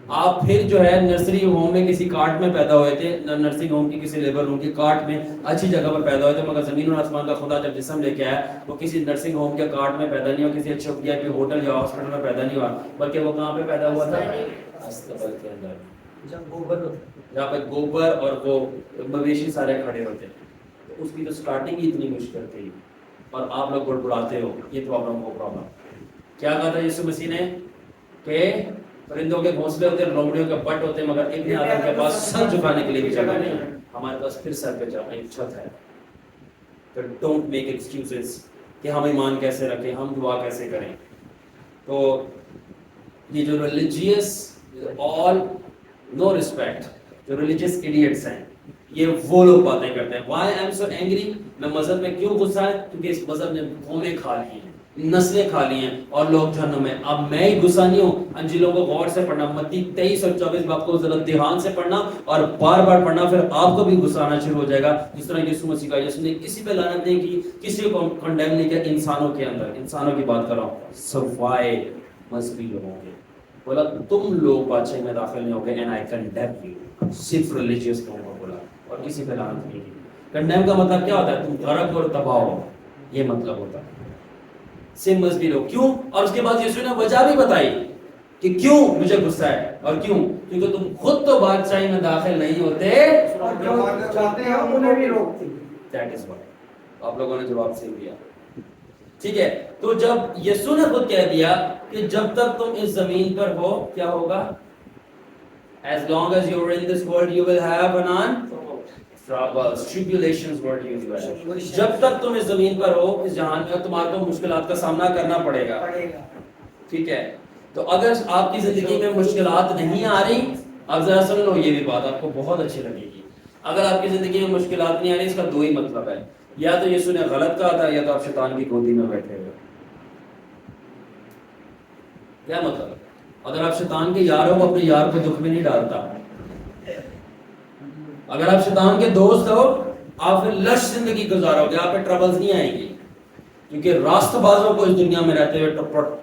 آپ پھر جو ہے نرسری ہوم میں کسی کارٹ میں پیدا ہوئے تھے, نرسنگ ہوم کی کسی لیبر روم کی کارٹ میں اچھی جگہ پر پیدا ہوئے تھے, مگر زمین اور آسمان کا خدا جب جسم لے کے آیا وہ کسی نرسنگ ہوم کے کارٹ میں پیدا نہیں ہوا, کسی اچھے وی آئی پی ہوٹل یا ہاسپٹل میں پیدا نہیں ہوا, بلکہ وہ کہاں پہ پیدا ہوا تھا؟ استقبال کے اندر, جہاں پہ گوبر اور وہ مویشی سارے کھڑے ہوتے. اس کی تو سٹارٹنگ ہی اتنی مشکل تھی, اور آپ لوگ بڑبڑاتے ہو یہ پرابلم وہ پرابلم. کیا کہا تھا یسوع مسیح نے کہ پرندوں کے گھونسلے ہوتے ہیں, لومڑیوں کے بٹ ہوتے ہیں, مگر ابن آدم کے پاس سر جھکانے کے لیے بھی جگہ نہیں ہے. ہمارے پاس پھر سر پہ جانے کی چھت ہے. ڈونٹ میک ایکسکیوزز کہ ہم ایمان کیسے رکھیں, ہم دعا کیسے کریں. تو یہ جو ریلیجیس آل نو رسپیکٹ, جو ریلیجیس ایڈیٹس ہیں, یہ وہ لوگ باتیں کرتے ہیں. Why I am so angry, میں مذہب میں کیوں غصہ ہے؟ کیونکہ اس مذہب نے قومیں کھا لی ہیں, نسلیں کھا لی ہیں, اور لوگ جہنم میں. اب میں ہی غصہ نہیں ہوں, انجیلوں کو غور سے پڑھنا, متی 23 اور 24 باب کو ذرا دھیان سے پڑھنا اور بار بار پڑھنا, پھر آپ کو بھی غصہ آنا شروع ہو جائے گا. جس طرح یسوع مسیح کا, یسوع نے کسی پہ لعنت نہیں کی, کسی کو کنڈیم نہیں کیا, انسانوں کے اندر, انسانوں کی بات کر رہا ہوں, سوائے مذہبی لوگوں کے. بولا تم لوگ بادشاہی میں داخل نہیں ہوگے, اینڈ آئی کنڈیم یو. صرف ریلیجیس لوگوں کو بولا, اور کسی پہ لعنت نہیں کی. کنڈیم کا مطلب کیا ہوتا ہے؟ تم غرق اور تباہ ہو، یہ مطلب ہوتا ہے. سن مس بی لو. کیوں؟ اور اس کے بعد یسوع نے وجہ بھی بتائی کہ کیوں مجھے غصہ ہے، اور کیوں؟ کیونکہ تم خود تو بادشاہی میں داخل نہیں ہوتے اور جو چاہتے ہیں انہیں بھی روکتے ہیں. That is why. آپ لوگوں نے جواب صحیح دیا. ٹھیک ہے، تو جب یسوع نے خود کہہ دیا کہ جب تک تم اس زمین پر ہو کیا ہوگا؟ As long as you are in this world you will have troubles, tribulations what you will have. جب تک تم اس زمین پر ہو، اس جہان میں، تمہارے کو مشکلات کا سامنا کرنا پڑے گا. ٹھیک ہے، تو اگر آپ کی زندگی میں مشکلات نہیں آ رہی، اب ذرا سن لو، یہ بھی بات آپ کو بہت اچھی لگے گی. اگر آپ کی زندگی میں مشکلات نہیں آ رہی، اس کا دو ہی مطلب ہے، یا تو یسوع نے غلط کہا تھا، یا تو آپ شیطان کی گودی میں بیٹھے ہوئے. کیا مطلب ہے؟ اگر آپ شیطان کے یار ہو، اپنے یار کو دکھ میں نہیں ڈالتا. اگر آپ شیطان کے دوست ہو، آپ پھر لش زندگی گزارو گے، آپ پہ ٹربلز نہیں آئیں گی، کیونکہ راست بازوں کو اس دنیا میں رہتے ہوئے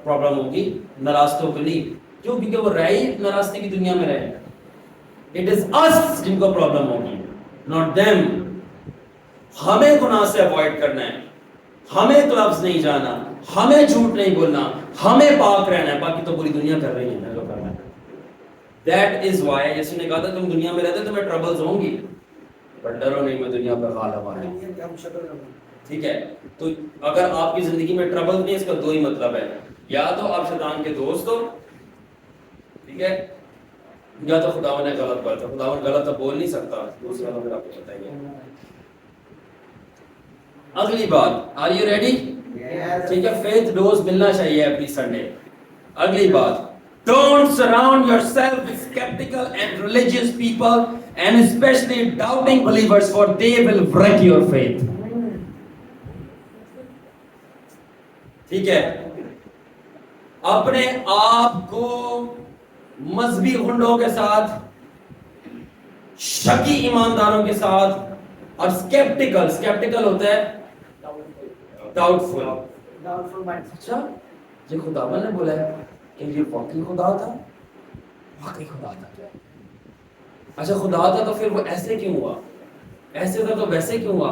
پرابلم ہوگی، ناراستوں کو نہیں. کیوں؟ کیونکہ وہ رہی ناراستے کی دنیا میں رہے. اٹ از اس جن کو پرابلم ہوگی، ناٹ دیم. ہمیں گناہ سے اوائڈ کرنا ہے، ہمیں کلبز نہیں جانا، ہمیں جھوٹ نہیں بولنا، ہمیں پاک رہنا ہے. باقی تو پوری دنیا کر رہی ہے جو کرنا ہے. That is why یسوع نے کہا تھا تم دنیا میں رہتے تمہیں ٹربلز ہوں گی، پر ڈرو نہیں، میں دنیا پر غالب آیا ہوں. ٹھیک ہے، تو اگر آپ کی زندگی میں ٹربل نہیں، اس کا دو ہی مطلب ہے، یا تو آپ شیطان کے دوست ہو، ٹھیک ہے، یا تو خداوند نے غلط بولا. خداوند غلط تو بول نہیں سکتا، دوسرا تو پھر آپ کو بتائیے. اگلی بات، آر یو ریڈی؟ ٹھیک ہے، فیتھ ڈوز ملنا چاہیے ایوری سنڈے. اگلی بات، don't surround yourself with skeptical and religious people and especially doubting believers, for they will wreck your faith. ٹھیک ہے، اپنے آپ کو مذہبی غنڈوں کے ساتھ، شکی ایمانداروں کے ساتھ، اور اسکیپٹیکل ہوتا ہے ڈاؤٹ فل. اچھا یہ خداوند نے بولا ہے کہ یہ واقعی خدا تھا، واقعی خدا تھا. اچھا خدا تھا تو پھر وہ ایسے کیوں ہوا؟ ایسے تھا تو ویسے کیوں ہوا؟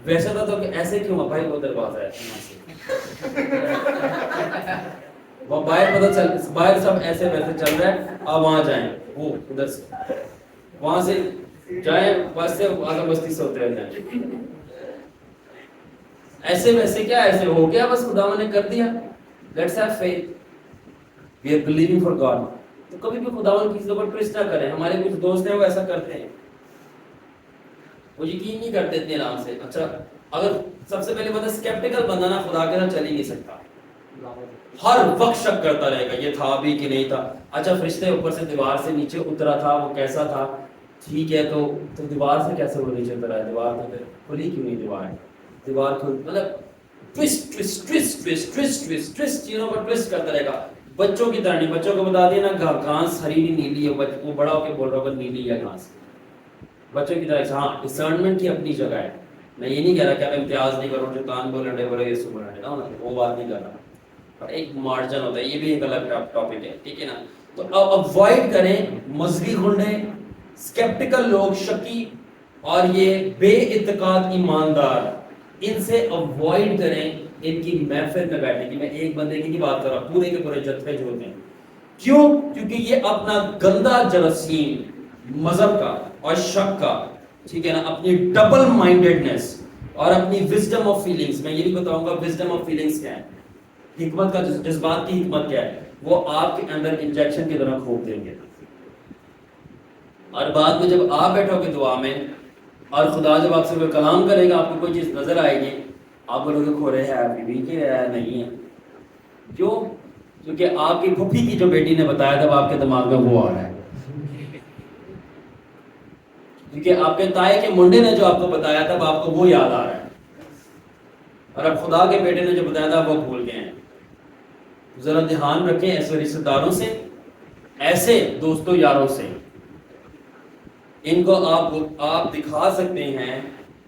ویسے تھا تو ایسے کیوں ہوا؟ بھائی وہ دروازہ ہے، وہ باہر پتہ چل، باہر سب ایسے ویسے چل رہا ہے، آپ وہاں جائیں، وہ ادھر سے وہاں سے جائیں، بس سے آگے بستی سے ہوتے رہ جائیں. ایسے ویسے کیا، ایسے ہو گیا، بس خداوند نے کر دیا. Let's have faith, we are believing for God. تو کبھی بھی خداوند کی چیزوں پر ٹویسٹ نہ کریں. ہمارے کچھ دوست ہیں وہ ایسا کرتے ہیں، وہ یقین نہیں کرتے اتنے آرام سے. اچھا اگر سب سے پہلے بتا، اسکیپٹیکل بندہ نا خدا کے ساتھ چل ہی نہیں سکتا، ہر وقت شک کرتا رہے گا یہ تھا بھی کہ نہیں تھا. اچھا فرشتے اوپر سے دیوار سے نیچے اترا تھا، وہ کیسا تھا؟ ٹھیک ہے، تو دیوار سے کیسے وہ نیچے اترا ہے؟ دیوار تو پھر کھلی کیوں نہیں؟ دیوار کھل، مطلب ٹویسٹ چیزوں پر ٹویسٹ کرتا رہے گا. بچوں کی طرح نہیں. بچوں کو بتا دیا نا گھاس ہری نہیں نیلی ہے، وہ بڑا ہو کے بول رہا ہوگا نیلی ہے گھاس. بچوں کی طرح. ہاں ڈسرنمنٹ کی اپنی جگہ ہے، میں یہ نہیں کہہ رہا کہ آپ امتیاز نہیں کرو، جو کان بولے ڈے بولے یسوع بولے نا، وہ بات نہیں کر رہا. پر ایک مارجن ہوتا ہے، یہ بھی ایک الگ ٹاپک ہے، ٹھیک ہے نا. تو اب اوائڈ کریں مذہبی غنڈے، اسکیپٹیکل لوگ، شکی اور یہ بے اعتقاد ایماندار، ان سے اوائڈ کریں ان کی محفل میں بیٹھنے کی. میں ایک بندے کی بات کر رہا ہوں، پورے کے پورے جتھے جو ہوتے ہیں. کیوں؟ کیونکہ یہ اپنا گندا جراثیم مذہب کا اور شک کا، ٹھیک ہے نا، اپنی ڈبل مائنڈیڈنس اور اپنی وزڈم آف فیلنگز، میں یہ بھی بتاؤں گا وزڈم آف فیلنگز کیا ہے، حکمت کا جذبات کی حکمت کیا ہے، وہ آپ کے اندر انجیکشن کی طرح کھوپ دیں گے. اور بعد میں جب آپ بیٹھو گے دعا میں، اور خدا جب آپ سے کوئی کلام کرے گا، آپ کو کوئی چیز نظر آئے گی، آپ بولو گے کھو رہے ہیں ابھی بھی کہ نہیں ہے. کیوں؟ کیونکہ آپ کی پھوپھی کی جو بیٹی نے بتایا تھا، آپ کے دماغ میں وہ آ رہا ہے. کیونکہ آپ کے تائے کے منڈے نے جو آپ کو بتایا تھا، آپ کو وہ یاد آ رہا ہے. اور اب خدا کے بیٹے نے جو بتایا تھا وہ بھول گئے ہیں. ذرا دھیان رکھیں ایسے رشتہ داروں سے، ایسے دوستوں یاروں سے. ان کو آپ دکھا سکتے ہیں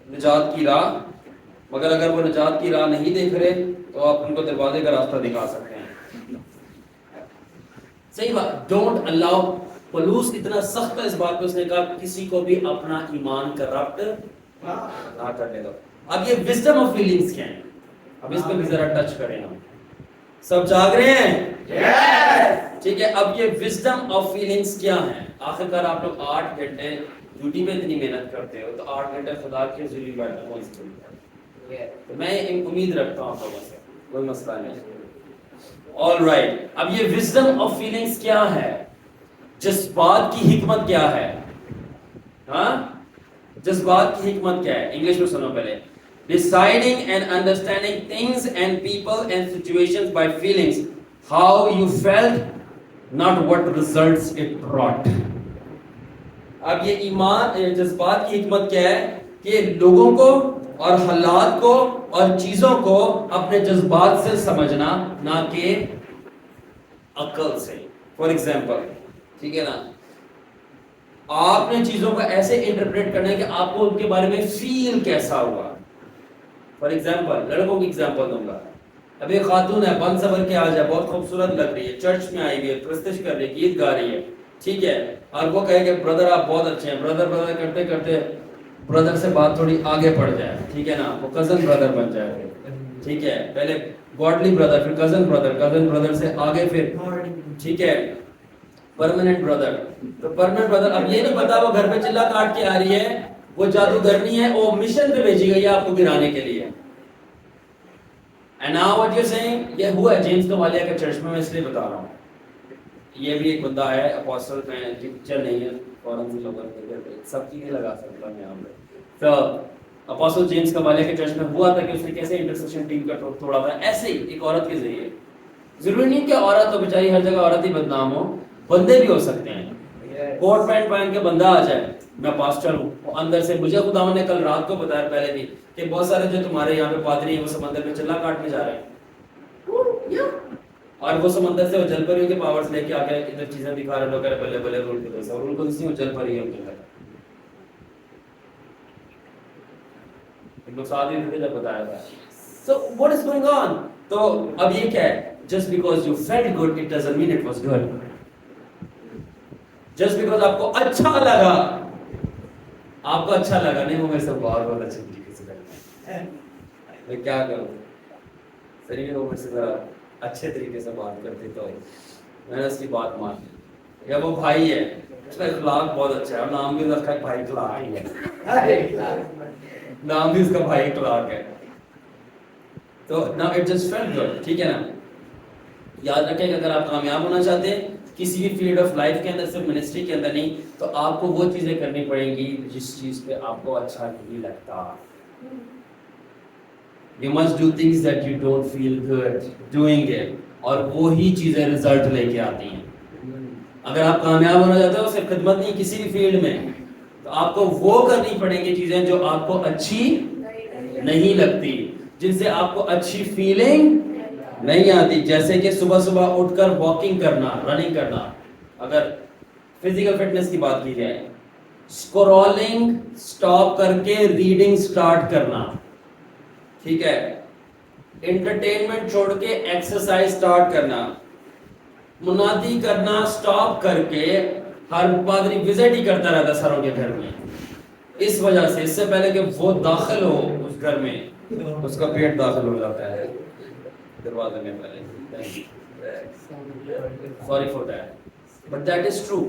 نجات کی راہ، مگر اگر وہ نجات کی راہ نہیں دیکھ رہے تو آپ ان کو دروازے کا راستہ دکھا سکتے ہیں. صحیح بات. Don't allow. پولوس اتنا سخت ہے اس بات پہ، اس نے کہا کسی کو بھی اپنا ایمان کرپٹ نہ کرنے دو. اب یہ وزڈم آف فیلنگس کیا ہے, اب اس پہ بھی ذرا ٹچ کریں ہم. سب جاگ رہے ہیں؟ ٹھیک ہے. اب یہ وزڈم آف فیلنگس کیا ہے؟ آخرکار آپ لوگ 8 گھنٹے ڈیوٹی پہ اتنی محنت کرتے ہو, تو 8 گھنٹے خدا کے ذریعے بیٹھنا کون سی بات ہے؟ تو میں امید رکھتا ہوں آپ لوگوں سے, کوئی مسئلہ نہیں. آل رائٹ, اب یہ وزڈم آف فیلنگس کیا ہے؟ جذبات کی حکمت کیا ہے؟ ہاں, جذبات کی حکمت کیا ہے؟ انگلش میں سنو پہلے. Deciding and understanding things and people and situations by feelings, how you felt, not what results it brought. اب یہ ایمان جذبات کی حکمت کیا ہے کہ لوگوں کو اور حالات کو اور چیزوں کو اپنے جذبات سے سمجھنا, نہ کہ عقل سے. فار ایگزامپل, ٹھیک ہے نا, آپ نے چیزوں کو ایسے انٹرپریٹ کرنا ہے کہ آپ کو ان کے بارے میں فیل کیسا ہوا. فار ایگزامپل, لڑکوں کی ایگزامپل دوں گا. اب ایک خاتون ہے, بن سبر کے آ جائے, بہت خوبصورت لگ رہی ہے, چرچ میں آئی ہوئی ہے, پرستش کر رہی ہے, گیت گا رہی ہے, ٹھیک ہے, اور وہ کہے کہ بردر آپ بہت اچھے ہیں. بردر کرتے کرتے بردر سے بات تھوڑی آگے پڑ جائے, ٹھیک ہے نا, وہ کزن بردر بن جائے, ٹھیک ہے, پہلے گاڈلی بردر, پھر کزن بردر سے آگے پھر, ٹھیک ہے, پرماننٹ بردر. تو پرماننٹ بردر, اب یہ نہیں پتا وہ گھر پہ چلا کاٹ کے آ رہی ہے, وہ جادوگرنی ہے, وہ مشن پہ بھیجی گئی ہے آپ کو گرانے کے لیے. And now what you're saying, یہ ہوا ہے جیمز کمالیا کے چرچ میں اس لیے بتا رہا ہوں. یہ بھی ایک بندہ ہے اپوسٹل میں, پکچر نہیں ہے, فوراً سے لوگوں نے سب چیزیں لگا سکتا ہوں یہاں پہ. تو اپوسٹل جیمز کمالیا کے چرچ میں ہوا تھا کہ اس نے کیسے انٹرسیکشن ٹیم کا توڑا تھا, ایسے ہی ایک عورت کے ذریعے. ضروری نہیں کہ عورت تو بیچاری ہر جگہ عورت ہی بدنام ہو, بندے بھی ہو سکتے ہیں. کوٹ پینٹ پہن کے بندہ آ جائے, میں پاسٹر ہوں, اندر سے مجھے خداوند نے کل رات کو بتایا پہلے بھی کہ بہت سارے جو تمہارے یہاں پہ پادری ہیں وہ سمندر میں چلا کاٹنے جا رہے ہیں, اور وہ سمندر سے وہ جل پریوں کے پاورز لے کے آ کے ادھر چیزیں دکھا رہے لوگ, بلے بلے رول قدس, اور رول قدس نہیں, وہ جل پری ہے ان کے گھر. لوگ ساتھ ہی جب بتایا تھا. So what is going on? تو اب یہ کیا ہے, just because you felt good it doesn't mean it was good. Just because آپ کو اچھا لگا, آپ کو اچھا لگا نہیں, وہ میرے سے بہت اچھے طریقے سے کرتا ہے, میں کیا کروں, صحیح ہے, وہ میرے سے ذرا اچھے طریقے سے بات کرتے تو میں نے اس کی بات مان لی. یا وہ بھائی ہے, اس کا اخلاق بہت اچھا ہے, اور نام بھی اس کا بھائی اخلاق ہی ہے, نام بھی اس کا بھائی اخلاق ہے. تو now it just felt good, ٹھیک ہے نا. یاد رکھیں کہ اگر آپ کامیاب ہونا چاہتے ہیں کسی بھی فیلڈ آف لائف کے اندر, صرف منسٹری کے اندر نہیں, تو آپ کو وہ چیزیں کرنی پڑیں گی جس چیز پہ آپ کو اچھا نہیں لگتا. You must do things that you don't feel good doing it, اور وہی چیزیں رزلٹ لے کے آتی ہیں. اگر آپ کامیاب ہونا چاہتے ہو صرف خدمت نہیں, کسی بھی فیلڈ میں, تو آپ کو وہ کرنی پڑیں گی چیزیں جو آپ کو اچھی نہیں لگتی, جن سے آپ کو اچھی فیلنگ نہیں آتی. جیسے کہ صبح صبح اٹھ کر واکنگ کرنا, رننگ کرنا. اگر فزیکل فٹنس کی بات کی جائے, اسکرولنگ سٹاپ کر کے ریڈنگ سٹارٹ کرنا, ٹھیک ہے, انٹرٹینمنٹ چھوڑ کے ایکسرسائز سٹارٹ کرنا, منادی کرنا سٹاپ کر کے. ہر پادری وزٹ ہی کرتا رہتا سروں کے گھر میں, اس وجہ سے, اس سے پہلے کہ وہ داخل ہو اس گھر میں, اس کا پیٹ داخل ہو جاتا ہے دروازے میں پہلے. Sorry for that, but that is true.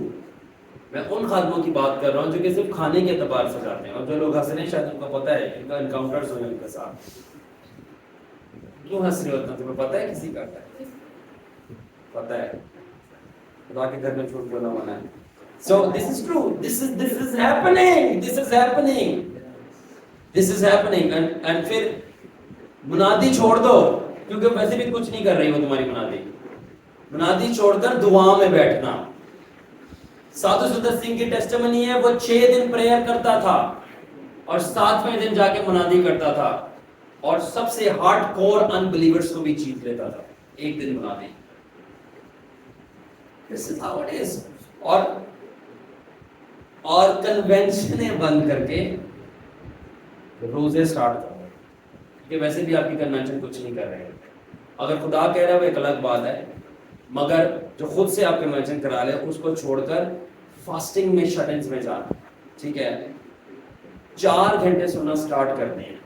میں ان خادموں کی بات کر رہا ہوں جو کہ صرف کھانے کے اعتبار سے جاتے ہیں, اور جو لوگ ہنس رہے ہیں شاید ان کو پتہ ہے, ان کا انکاؤنٹرز ہوئے ان کے ساتھ. کیوں ہنس رہے ہوتے ہیں تمہیں پتہ ہے, کسی کا پتہ ہے, خدا کے گھر میں چھوٹ بولا منع ہے. So this is true, this is happening, and پھر منادی چھوڑ دو, کیونکہ ویسے بھی کچھ نہیں کر رہی وہ تمہاری منادی چھوڑ کر دعا میں بیٹھنا. سادھو سندر سنگھ کی ٹیسٹیمنی ہے, وہ 6 دن پریئر کرتا تھا اور 7ویں دن جا کے منادی کرتا تھا, اور سب سے ہارڈ کور ان بلیورز کو بھی جیت لیتا تھا ایک دن منادی. This is how it is. اور کنونشنیں بند کر کے روزے سٹارٹ کرو, کہ ویسے بھی آپ کی کنونشن کچھ نہیں کر رہے. اگر خدا کہہ رہا ہے وہ ایک الگ بات ہے, مگر جو خود سے آپ کنونشن کرا لے اس کو چھوڑ کر فاسٹنگ میں, شٹ انز میں جانا, ٹھیک ہے. 4 گھنٹے سونا سٹارٹ کرتے ہیں,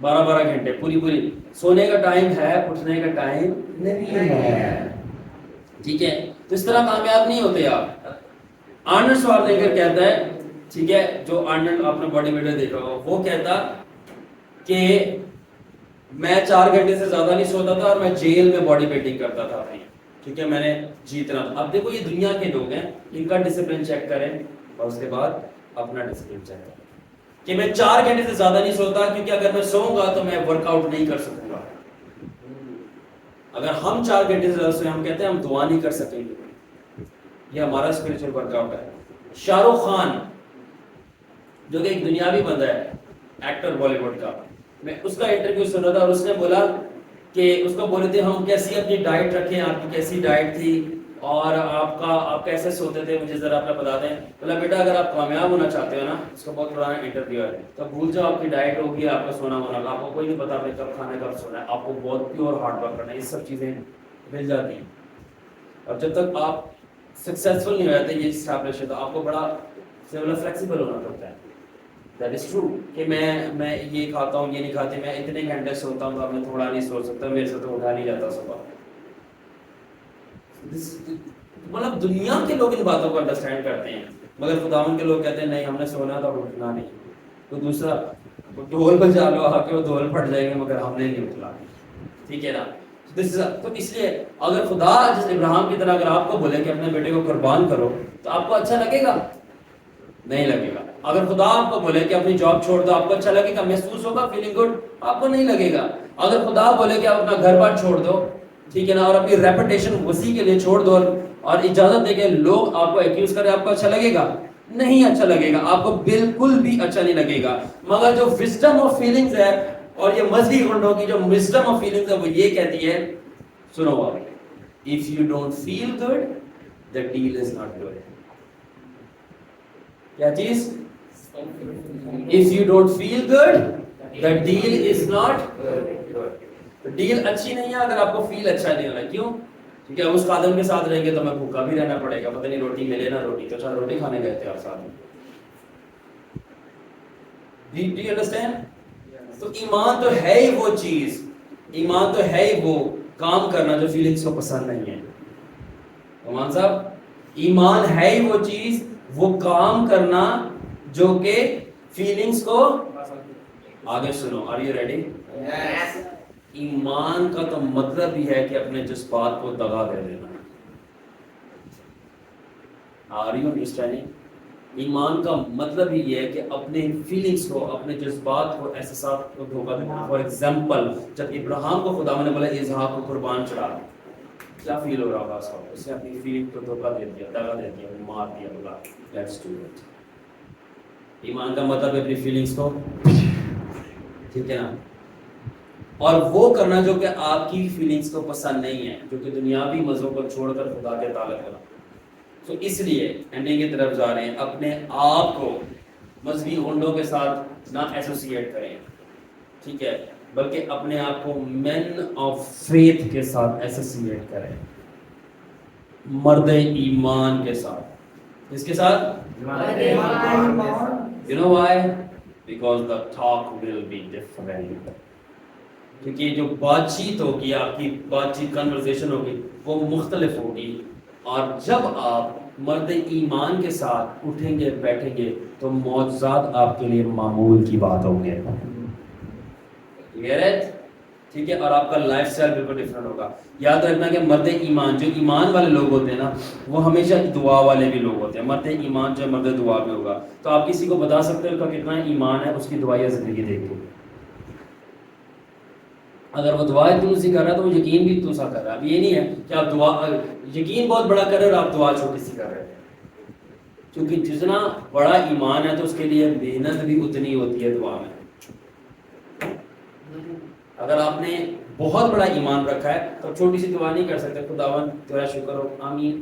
12 گھنٹے پوری سونے کا ٹائم ہے, اٹھنے کا ٹائم نہیں ہے. ٹھیک ہے, تو اس طرح کامیاب نہیں ہوتے آپ. آرنلڈ شوارزنیگر کہتا ہے, ٹھیک ہے, جو آرنلڈ آپ نے باڈی بلڈر دیکھا ہوگا, وہ کہتا کہ میں 4 گھنٹے سے زیادہ نہیں سوتا تھا اور میں جیل میں باڈی بلڈنگ کرتا تھا اپنی, ٹھیک ہے, میں نے جیتنا تھا. اب دیکھو یہ دنیا کے لوگ ہیں, ان کا ڈسپلن چیک کریں اور اس کے بعد اپنا ڈسپلن چیک کریں کہ میں 4 گھنٹے سے زیادہ نہیں سوتا, کیونکہ اگر میں سوؤں گا تو میں ورک آؤٹ نہیں کر سکوں گا. اگر ہم 4 گھنٹے سے زیادہ سوئیں, ہم کہتے ہیں ہم دعا نہیں کر سکیں گے, یہ ہمارا اسپرچل ورک آؤٹ ہے. شاہ رخ خان جو کہ ایک دنیاوی بندہ ہے, ایکٹر بالی ووڈ کا, میں اس کا انٹرویو سن رہا تھا اور اس نے بولا کہ اس کو بولے تھے ہم کیسی اپنی ڈائٹ رکھیں, آپ کی کیسی ڈائٹ تھی اور آپ کیسے سوتے تھے, مجھے ذرا اپنا بتا دیں. بولا بیٹا اگر آپ کامیاب ہونا چاہتے ہو نا, اس کا بہت پرانا انٹرویو ہے, تو بھول جاؤ آپ کی ڈائٹ ہوگی, آپ کا سونا ہونا, آپ کو کوئی نہیں پتا آپ نے کب کھانا کب سونا ہے, آپ کو بہت پیور ہارڈ ورک کرنا ہے, یہ سب چیزیں مل جاتی ہیں. اور جب تک آپ سکسیزفل نہیں ہو جاتے یہ اسٹیبلش ہے, تو آپ کو بڑا فلیکسیبل ہونا پڑتا ہے. دیٹ از ٹرو کہ میں یہ کھاتا ہوں, یہ نہیں کھاتی, میں اتنے گھنٹے سوتا ہوں, تو اب میں تھوڑا نہیں سو سکتا, میرے سے تو اٹھا نہیں جاتا صبح. مطلب دنیا کے لوگ ان باتوں کو انڈرسٹینڈ کرتے ہیں, مگر خداوند کے لوگ کہتے ہیں نہیں, ہم نے سونا تو اٹھنا نہیں. تو دوسرا ڈھول بجا لو آ کے, وہ ڈھول پھٹ جائیں گے مگر ہم نے نہیں اٹھنا. ٹھیک ہے نا. تو اس لیے اگر خدا جس ابراہیم کی طرح اگر آپ کو بولے کہ اپنے بیٹے کو قربان کرو, تو آپ کو اچھا لگے گا؟ نہیں لگے گا. اگر خدا آپ کو بولے کہ اپنی جاب چھوڑ دو, آپ کو اچھا لگے گا, محسوس ہوگا فیلنگ گڈ؟ آپ کو نہیں لگے گا. اگر خدا بولے کہ آپ اپنا گھر بار چھوڑ دو, ٹھیک ہے نا, اور اپنی ریپوٹیشن وسیع کے لیے چھوڑ دو اور اجازت دے کے لوگ آپ کو ایکیوز کرے, آپ کو اچھا لگے گا؟ نہیں اچھا لگے گا, آپ کو بالکل بھی اچھا نہیں لگے گا. مگر جو وزڈم آف فیلنگز ہے, اور یہ مذہبی گنڈوں کی جو وزڈم آف فیلنگز ہے, وہ یہ کہتی ہے, سنو بھائی, if you don't feel good, the deal is not good. کیا چیز؟ if you don't feel good, the deal is not good. Deal اچھی نہیں ہے اگر آپ کو فیل اچھا نہیں ہو رہا. کیوں؟ کیونکہ اب اس خادم کے ساتھ رہیں گے تو میں بھوکا بھی رہنا پڑے گا, پتہ نہیں روٹی ملے نہ روٹی, تو چل روٹی کھانے گئے تھے آپ ساتھ میں. Do you understand? تو ایمان تو ہے ہی وہ چیز, ایمان تو ہے ہی وہ کام کرنا جو فیلنگز کو پسند نہیں ہے. ایمان صاحب, ایمان ہے ہی وہ چیز, وہ کام کرنا جو کہ فیلنگز کو, آگے سنو, are you ready? Yes. ایمان کا تو مطلب ہی ہے کہ اپنے جذبات کو دغا دے دینا. Are you understanding? ایمان کا مطلب ہی یہ ہے کہ اپنے فیلنگز کو, اپنے جذبات کو, احساسات کو دھوکہ دینا. فار ایگزامپل, جب ابراہیم کو خدا نے بولا اسحاق کو قربان چڑھا, کیا فیل ہو رہا ہوگا اس وقت؟ اس نے اپنی فیلنگ کو دھوکہ دے دیا, دغا دے دیا, مار دیا, بولا لیٹس ڈو اٹ. ایمان کا مطلب ہے اپنی فیلنگز کو, ٹھیک ہے نا, اور وہ کرنا جو کہ آپ کی فیلنگز کو پسند نہیں ہے, جو کہ دنیاوی مزوں کو چھوڑ کر خدا کے تعلق کرنا. تو اس لیے اینڈنگ کی طرف جا رہے ہیں, اپنے آپ کو مذہبی غنڈوں کے ساتھ نہ ایسوسیٹ کریں, ٹھیک ہے, بلکہ اپنے آپ کو مین آف فیتھ کے ساتھ ایسوسیٹ کریں, مرد ایمان کے ساتھ. کس کے ساتھ؟ You know why? Because the talk will be different. کیونکہ جو بات چیت ہوگی, آپ کی بات چیت کنورسیشن ہوگی, وہ مختلف ہوگی. اور جب آپ مرد ایمان کے ساتھ اٹھیں گے, بیٹھیں گے, تو معجزات آپ کے لیے معمول کی بات ہوں گے. ٹھیک ہے, اور آپ کا لائف سٹائل بالکل ڈفرینٹ ہوگا. یاد رکھنا کہ مرد ایمان, جو ایمان والے لوگ ہوتے ہیں نا, وہ ہمیشہ دعا والے بھی لوگ ہوتے ہیں. مرد ایمان جو مرد دعا میں ہوگا, تو آپ کسی کو بتا سکتے ہو کہ کتنا ایمان ہے اس کی دعائیں زندگی دیکھ کے. اگر وہ دعا تو سی کر رہا ہے تو وہ یقین بھی تو سا کر رہا ہے. اب یہ نہیں ہے کہ آپ دعا یقین بہت بڑا کر رہے اور آپ دعا چھوٹی سی کر رہے ہیں, کیونکہ جتنا بڑا ایمان ہے تو اس کے لیے محنت بھی اتنی ہوتی ہے دعا میں. اگر آپ نے بہت بڑا ایمان رکھا ہے تو چھوٹی سی دعا نہیں کر سکتے, خداوند تیرا شکر ہو, آمین.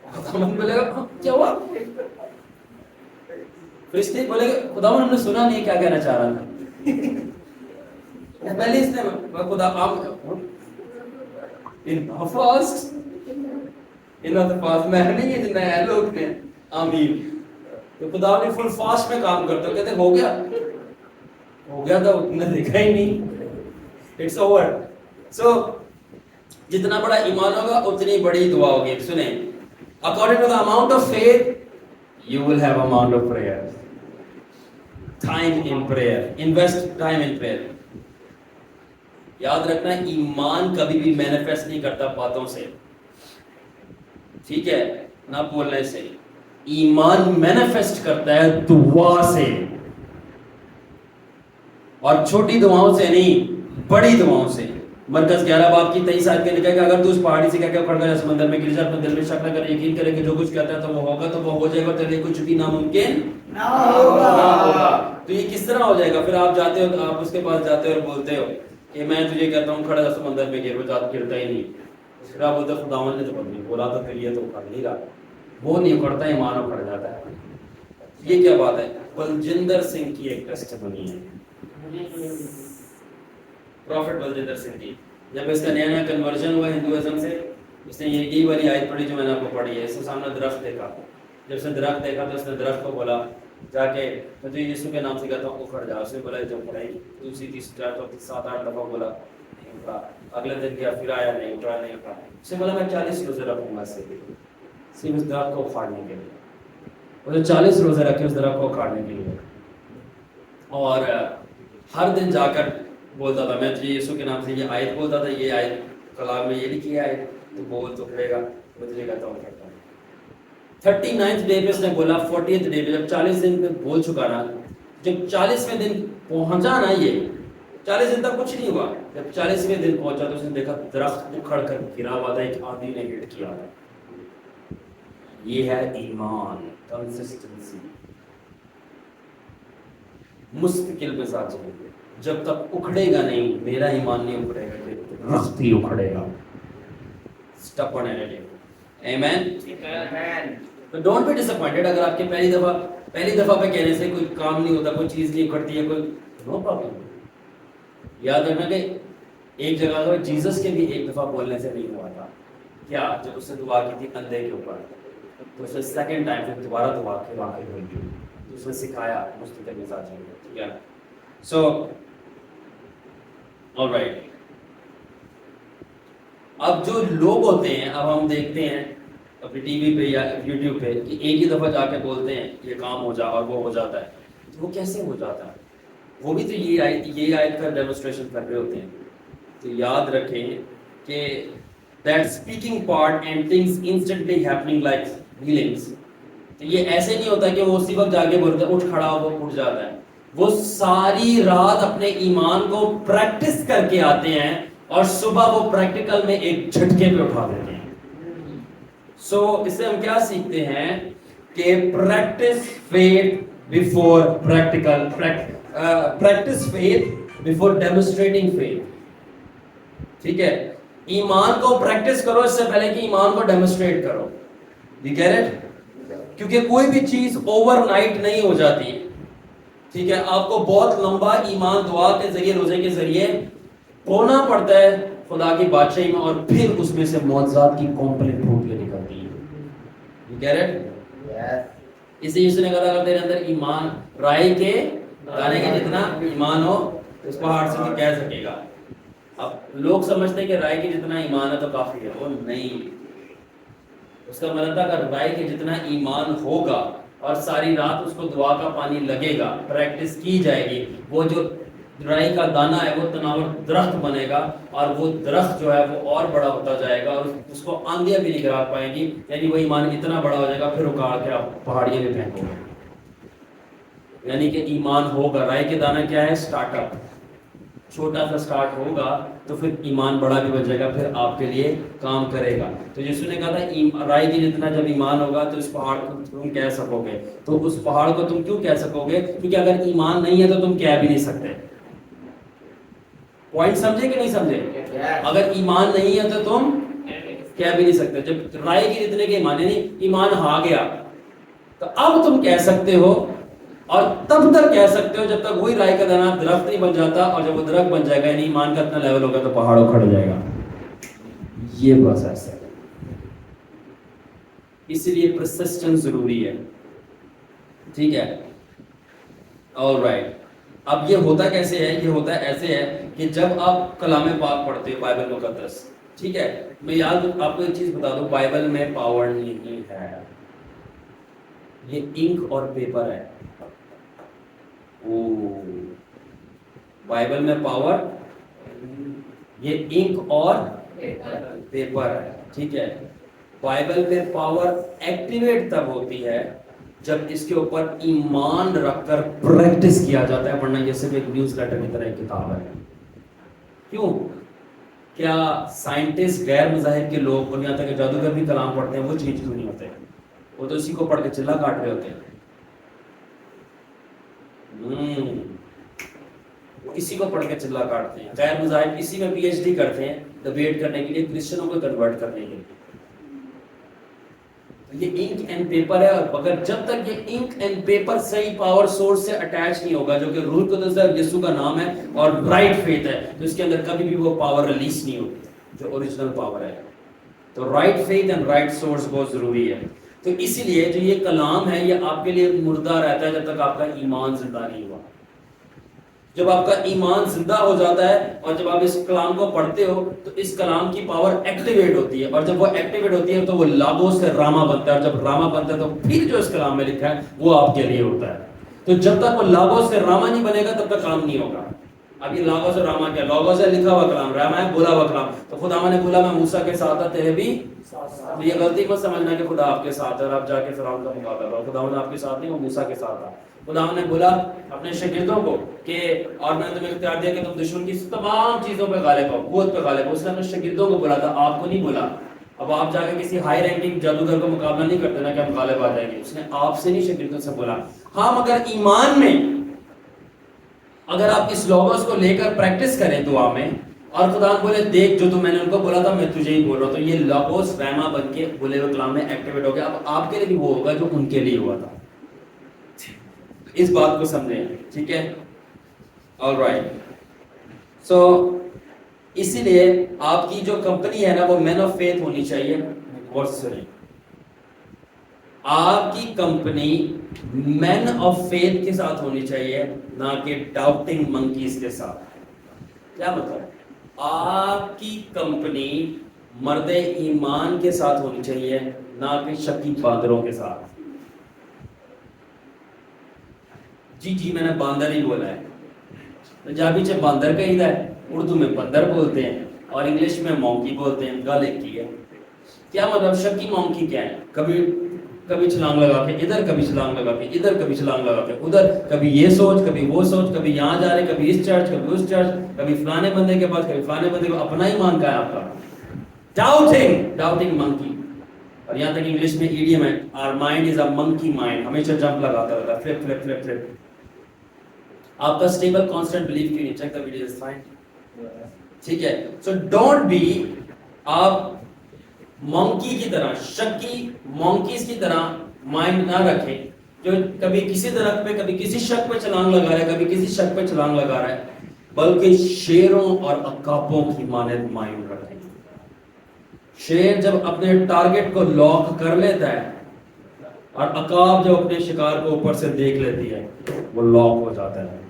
خداوند بولے گا کیا ہوا, فرشتے بولے گا خداوند ہم نے سنا نہیں کیا کہنا چاہ رہا تھا. پہلے اس نے خدا میں نہیں ہے جتنا ہے لوگ نے, آمین. تو خدا نے فل فاسٹ میں کام کرتا ہے، کہتے ہو گیا تھا اتنا دیکھا ہی نہیں، اٹس اوور. سو جتنا بڑا ایمان ہوگا اتنی بڑی دعا ہوگی. سنیں، according to the amount of faith you will have amount of prayer. Time in prayer, invest time in prayer. یاد رکھنا ایمان کبھی بھی مینیفیسٹ نہیں کرتا باتوں سے، ٹھیک ہے، نہ بولنے سے. ایمان مینیفیسٹ کرتا ہے دعا سے، اور چھوٹی دعاؤں سے نہیں، بڑی دعاؤں سے. مرکز 11 باب کی 23 آیت کے لکھا ہے کہ اگر تو اس پہاڑی سے کہہ کے پڑ گیا سمندر میں گر جا، اپنے دل میں شک نہ کرے، یقین کرے کہ جو کچھ کہتا ہے تو وہ ہوگا، تو وہ ہو جائے گا. تیرے لیے کچھ بھی ناممکن نہ ہوگا. تو یہ کس طرح ہو جائے گا؟ پھر آپ جاتے ہو، آپ اس کے پاس جاتے ہو اور بولتے ہو کہ میں تجھے کہتا ہوں کھڑا سمندر میں گر، وہ گرتا ہی نہیں. پھر آپ بولتے خداوند نے تو بولا تو پھر یہ تو اکھڑ نہیں رہا. وہ نہیں اکھڑتا، ایمان اکھڑ جاتا ہے. یہ کیا بات ہے؟ بلجندر سنگھ کی ایک ٹیسٹمنی ہے، پروفٹ بلجندر سنگھ کی. جب اس کا نیا کنورژن ہوا ہندوازم سے، اس نے یہی والی آیت پڑھی جو میں نے آپ کو پڑھی ہے. اس کے سامنے درخت دیکھا، جب اس نے درخت دیکھا تو اس نے درخت کو بولا جا کے میں تجھے یسوع کے نام سے کہتا ہوں اکھڑ جا. اس نے بولا جب پڑھائی دوسری تیسری 7-8 دفعہ بولا نہیں اکھڑا. اگلے دن کیا پھر آیا نہیں اکھڑا، نہیں اکھڑا. اس نے بولا میں 40 روزے رکھوں گا صرف اس درخت کو اکھاڑنے کے لیے. وہ جو 40 روزے رکھے اس درخت کو اکھاڑنے کے لیے، اور ہر دن جا کر بولتا تھا میں تجھے یسوع کے نام سے یہ آیت بولتا تھا، یہ آیت کلام میں یہ لکھی ہے آیت، تو بول تو پڑے گا. وہ تجھے کہتا ہوں کرتا ہوں. 39 ڈے پہ اس نے بولا. 40 ڈے پہ جب 40 دن پہ بول چکا نا، جب 40ویں دن پہنچا نا، یہ 40 دن تک کچھ نہیں ہوا. جب 40ویں دن پہنچا تو اس نے دیکھا درخت اکھڑ کر گرا ہوا تھا، ایک آدمی نے ہٹ کیا. یہ ہے ایمان، کنسسٹنسی، مستقل مزاج ہے. جب تک اکھڑے گا نہیں، میرا ایمان نہیں اکھڑے گا، درخت ہی اکھڑے گا. stubborn attitude. Amen. تو ڈونٹ بی ڈس اپوائنٹڈ اگر آپ کے پہلی دفعہ پہ کہنے سے کوئی کام نہیں ہوتا، کوئی چیز نہیں اکھڑتی ہے، کوئی نو پرابلم. یاد رکھنا کہ ایک جگہ پر جیسس کے بھی ایک دفعہ بولنے سے نہیں ہوا تھا. کیا؟ جب اس نے دعا کی تھی اندھے کے اوپر، تو اس نے سیکنڈ ٹائم پھر دوبارہ دعا کی، واقع ہوئی، تو اس نے سکھایا مستقل مزاج ہے. ٹھیک ہے. سو آلرائٹ، اب جو لوگ ہوتے ہیں، اب ہم دیکھتے ہیں اپنی ٹی وی پہ یا یوٹیوب پہ کہ ایک ہی دفعہ جا کے بولتے ہیں یہ کام ہو جا اور وہ ہو جاتا ہے. تو وہ کیسے ہو جاتا ہے؟ وہ بھی تو یہ آیت کا ڈیمونسٹریشن کر رہے ہوتے ہیں. تو یاد رکھیں کہ that speaking part and things instantly happening like healings. تو یہ ایسے نہیں ہوتا کہ وہ اسی وقت جا کے بولتے اٹھ کھڑا ہو، وہ اٹھ جاتا ہے. وہ ساری رات اپنے ایمان کو پریکٹس کر کے آتے ہیں اور صبح وہ پریکٹیکل میں ایک جھٹکے پہ اٹھا دیتے ہیں. سو اس سے ہم کیا سیکھتے ہیں کہ practice faith before practical, practice faith before demonstrating faith. ٹھیک ہے، ایمان کو پریکٹس کرو اس سے پہلے کہ ایمان کو ڈیمونسٹریٹ کرو. You get it? کیونکہ کوئی بھی چیز اوور نائٹ نہیں ہو جاتی. ٹھیک ہے، آپ کو بہت لمبا ایمان دعا کے ذریعے، روزے کے ذریعے ہونا پڑتا ہے خدا کی بادشاہی میں، اور پھر اس میں سے معجزات کی کمپلیٹ پھوٹیاں نکلتی ہیں. You get it? اسی لیے اس نے کہا تیرے اندر ایمان رائی کے دانے کے جتنا ایمان ہو اس پہاڑ سے تو کہہ سکے گا. اب لوگ سمجھتے ہیں کہ رائے کے جتنا ایمان ہے تو کافی ہے. وہ نہیں. اس کا مطلب تھا کہ رائے کے جتنا ایمان ہوگا اور ساری رات اس کو دعا کا پانی لگے گا، پریکٹس کی جائے گی، وہ جو رائی کا دانہ ہے وہ تناور درخت بنے گا، اور وہ درخت جو ہے وہ اور بڑا ہوتا جائے گا، اور اس کو آندھیاں بھی نہیں گرا پائیں گی. یعنی وہ ایمان اتنا بڑا ہو جائے گا پھر اکاڑ کے آپ پہاڑیاں میں پھینکو گے. یعنی کہ ایمان ہوگا. رائی کے دانہ کیا ہے؟ Start up. چھوٹا سا سٹارٹ ہوگا تو پھر ایمان بڑا بھی بن جائے گا، پھر آپ کے لیے کام کرے گا. تو یسوع نے کہا تھا رائی کی جتنا جب ایمان ہوگا تو اس پہاڑ کو تم کہہ سکو گے. تو اس پہاڑ کو تم کیوں کہہ سکو گے؟ کیونکہ اگر ایمان نہیں ہے تو تم کہہ بھی نہیں سکتے. پوائنٹ سمجھے کہ نہیں سمجھے؟ اگر ایمان نہیں ہے تو تم کہہ بھی نہیں سکتے. جب رائی کی جتنے کے ایمان، یعنی ایمان آ گیا تو اب تم کہہ سکتے ہو، اور تب تک کہہ سکتے ہو جب تک وہی رائے کا دانہ درخت نہیں بن جاتا. اور جب وہ درخت بن جائے گا یعنی ایمان کا اتنا لیول ہوگا تو پہاڑ اکھڑ جائے گا. یہ پروسیس ہے. اسی لیے پرسسٹنس ضروری ہے. ٹھیک ہے, آل رائٹ. اب یہ ہوتا کیسے ہے؟ یہ ہوتا ایسے ہے کہ جب آپ کلام پاک پڑھتے ہو, بائبل مقدس, ٹھیک ہے, میں یاد آپ کو ایک چیز بتا دوں, بائبل میں پاور نہیں ہے, یہ انک اور پیپر ہے. بائبل میں پاور یہ انک اور پیپر ہے, ٹھیک ہے. بائبل میں پاور ایکٹیویٹ تب ہوتی ہے جب اس کے اوپر ایمان رکھ کر پریکٹس کیا جاتا ہے, ورنہ یہ صرف ایک نیوز لیٹر کی طرح ایک کتاب ہے. کیوں؟ کیا سائنٹسٹ, غیر مذاہب کے لوگ اور یہاں تک کہ جادوگر بھی کلام پڑھتے ہیں, وہ چینج کیوں نہیں ہوتے؟ وہ تو اسی کو پڑھ کے چلا کاٹ رہے ہوتے ہیں. اسی کو پڑھ کے چلا کاٹتے ہیں. غیر مذاہب اسی میں پی ایچ ڈی کرتے ہیں ڈبیٹ کرنے کے لیے, کرسچنوں کو کنورٹ کرنے کے لیے. تو یہ انک اینڈ پیپر ہے, اور مگر جب تک یہ انک اینڈ پیپر صحیح پاور سورس سے اٹیچ نہیں ہوگا, جو کہ روح القدس ہے, یسوع کا نام ہے, اور رائٹ فیتھ ہے, تو اس کے اندر کبھی بھی وہ پاور ریلیز نہیں ہوتی جو اوریجنل پاور ہے. تو right faith and right source بہت ضروری ہے. تو اسی لیے جو یہ کلام ہے یہ آپ کے لیے مردہ رہتا ہے جب تک آپ کا ایمان زندہ نہیں ہوا. جب آپ کا ایمان زندہ ہو جاتا ہے اور جب آپ اس کلام کو پڑھتے ہو تو اس کلام کی پاور ایکٹیویٹ ہوتی ہے, اور جب وہ ایکٹیویٹ ہوتی ہے تو وہ لاگوس سے راما بنتا ہے, اور جب راما بنتا ہے تو پھر جو اس کلام میں لکھا ہے وہ آپ کے لیے ہوتا ہے. تو جب تک وہ لاگوس سے راما نہیں بنے گا تب تک کام نہیں ہوگا. اب یہ لاگوس اور راما کیا؟ لاگوس ہے لکھا ہوا کلام, راما ہے بولا ہوا کلام. تو خدا نے بولا میں موسیٰ کے ساتھ تھا, تیرے بھی. تو یہ غلطی مت سمجھنا کہ خدا آپ کے ساتھ ہے اور آپ جا کے فرعون کا مقابلہ کرو. خدا نے آپ کے ساتھ نہیں, وہ موسیٰ کے ساتھ تھا. خدا نے بولا اپنے شاگردوں کو کہ اور میں نے تمہیں اختیار دیا کہ تم دشمن کی تمام چیزوں پہ غالب ہو, قوت پہ غالب ہو. اس نے اپنے شاگردوں کو بولا تھا, آپ کو نہیں بولا. اب آپ جا کے کسی ہائی رینکنگ جادوگر کو مقابلہ نہیں کرتے نا کہ ہم غالب آ جائیں گے. اس نے آپ سے نہیں, شاگردوں سے بولا. ہاں مگر ایمان میں اگر آپ اس لوگوس کو لے کر پریکٹس کریں دعا میں, اور خدا بولے دیکھ جو تو میں نے ان کو بولا تھا میں تجھے ہی بول رہا ہوں, تو یہ لوگوس رحمہ بن کے بولے ہوئے کلام میں ایکٹیویٹ ہو گیا. اب آپ کے لیے بھی وہ ہوگا جو ان کے لیے ہوا تھا. اس بات کو سمجھیں, ٹھیک ہے, آل رائٹ. سو اسی لیے آپ کی جو کمپنی ہے نا وہ مین آف فیتھ ہونی چاہیے. غور سے سنیں, آپ کی کمپنی مین آف فیتھ کے ساتھ ہونی چاہیے, نہ کہ ڈاؤٹنگ منکیز کے ساتھ. کیا مطلب؟ آپ کی کمپنی مرد ایمان کے ساتھ ہونی چاہیے, نہ کہ شکی باندروں کے ساتھ. جی میں نے باندر ہی بولا ہے. پنجابی سے باندر کہی ہے, اردو میں بندر بولتے ہیں, اور انگلش میں مونکی بولتے ہیں. گل ایک ہی ہے. کیا مطلب؟ شکی مونکی کیا ہے؟ کبھی چھلانگ لگا کے ادھر, کبھی چھلانگ لگا کے ادھر, کبھی چھلانگ لگا کے ادھر, کبھی یہ سوچ کبھی وہ سوچ, کبھی یہاں جا رہے کبھی اس چرچ کبھی اس چرچ, کبھی فلانے بندے کے پاس کبھی فلانے بندے کو. اپنا ہی مان کا ہے آپ کا. ڈاؤٹنگ منکی. اور یہاں تک انگلش میں ایڈیم ہے, our mind is a monkey mind, ہمیشہ جمپ لگاتا رہتا ہے, فلپ. آپ کا اسٹیبل کانسٹنٹ بلیف کیوں نہیں؟ Check the video is fine. ٹھیک ہے, سو ڈونٹ بی, آپ مونکی کی طرح, شکی مونکیز کی طرح مائنڈ نہ رکھیں جو کبھی کسی درخت پہ, کبھی کسی شک پہ چھلانگ لگا رہا ہے, کبھی کسی شک پہ چھلانگ لگا رہا ہے, بلکہ شیروں اور عقابوں کی مانند مائنڈ رکھیں. شیر جب اپنے ٹارگٹ کو لاک کر لیتا ہے, اور عقاب جب اپنے شکار کو اوپر سے دیکھ لیتی ہے, وہ لاک ہو جاتا ہے,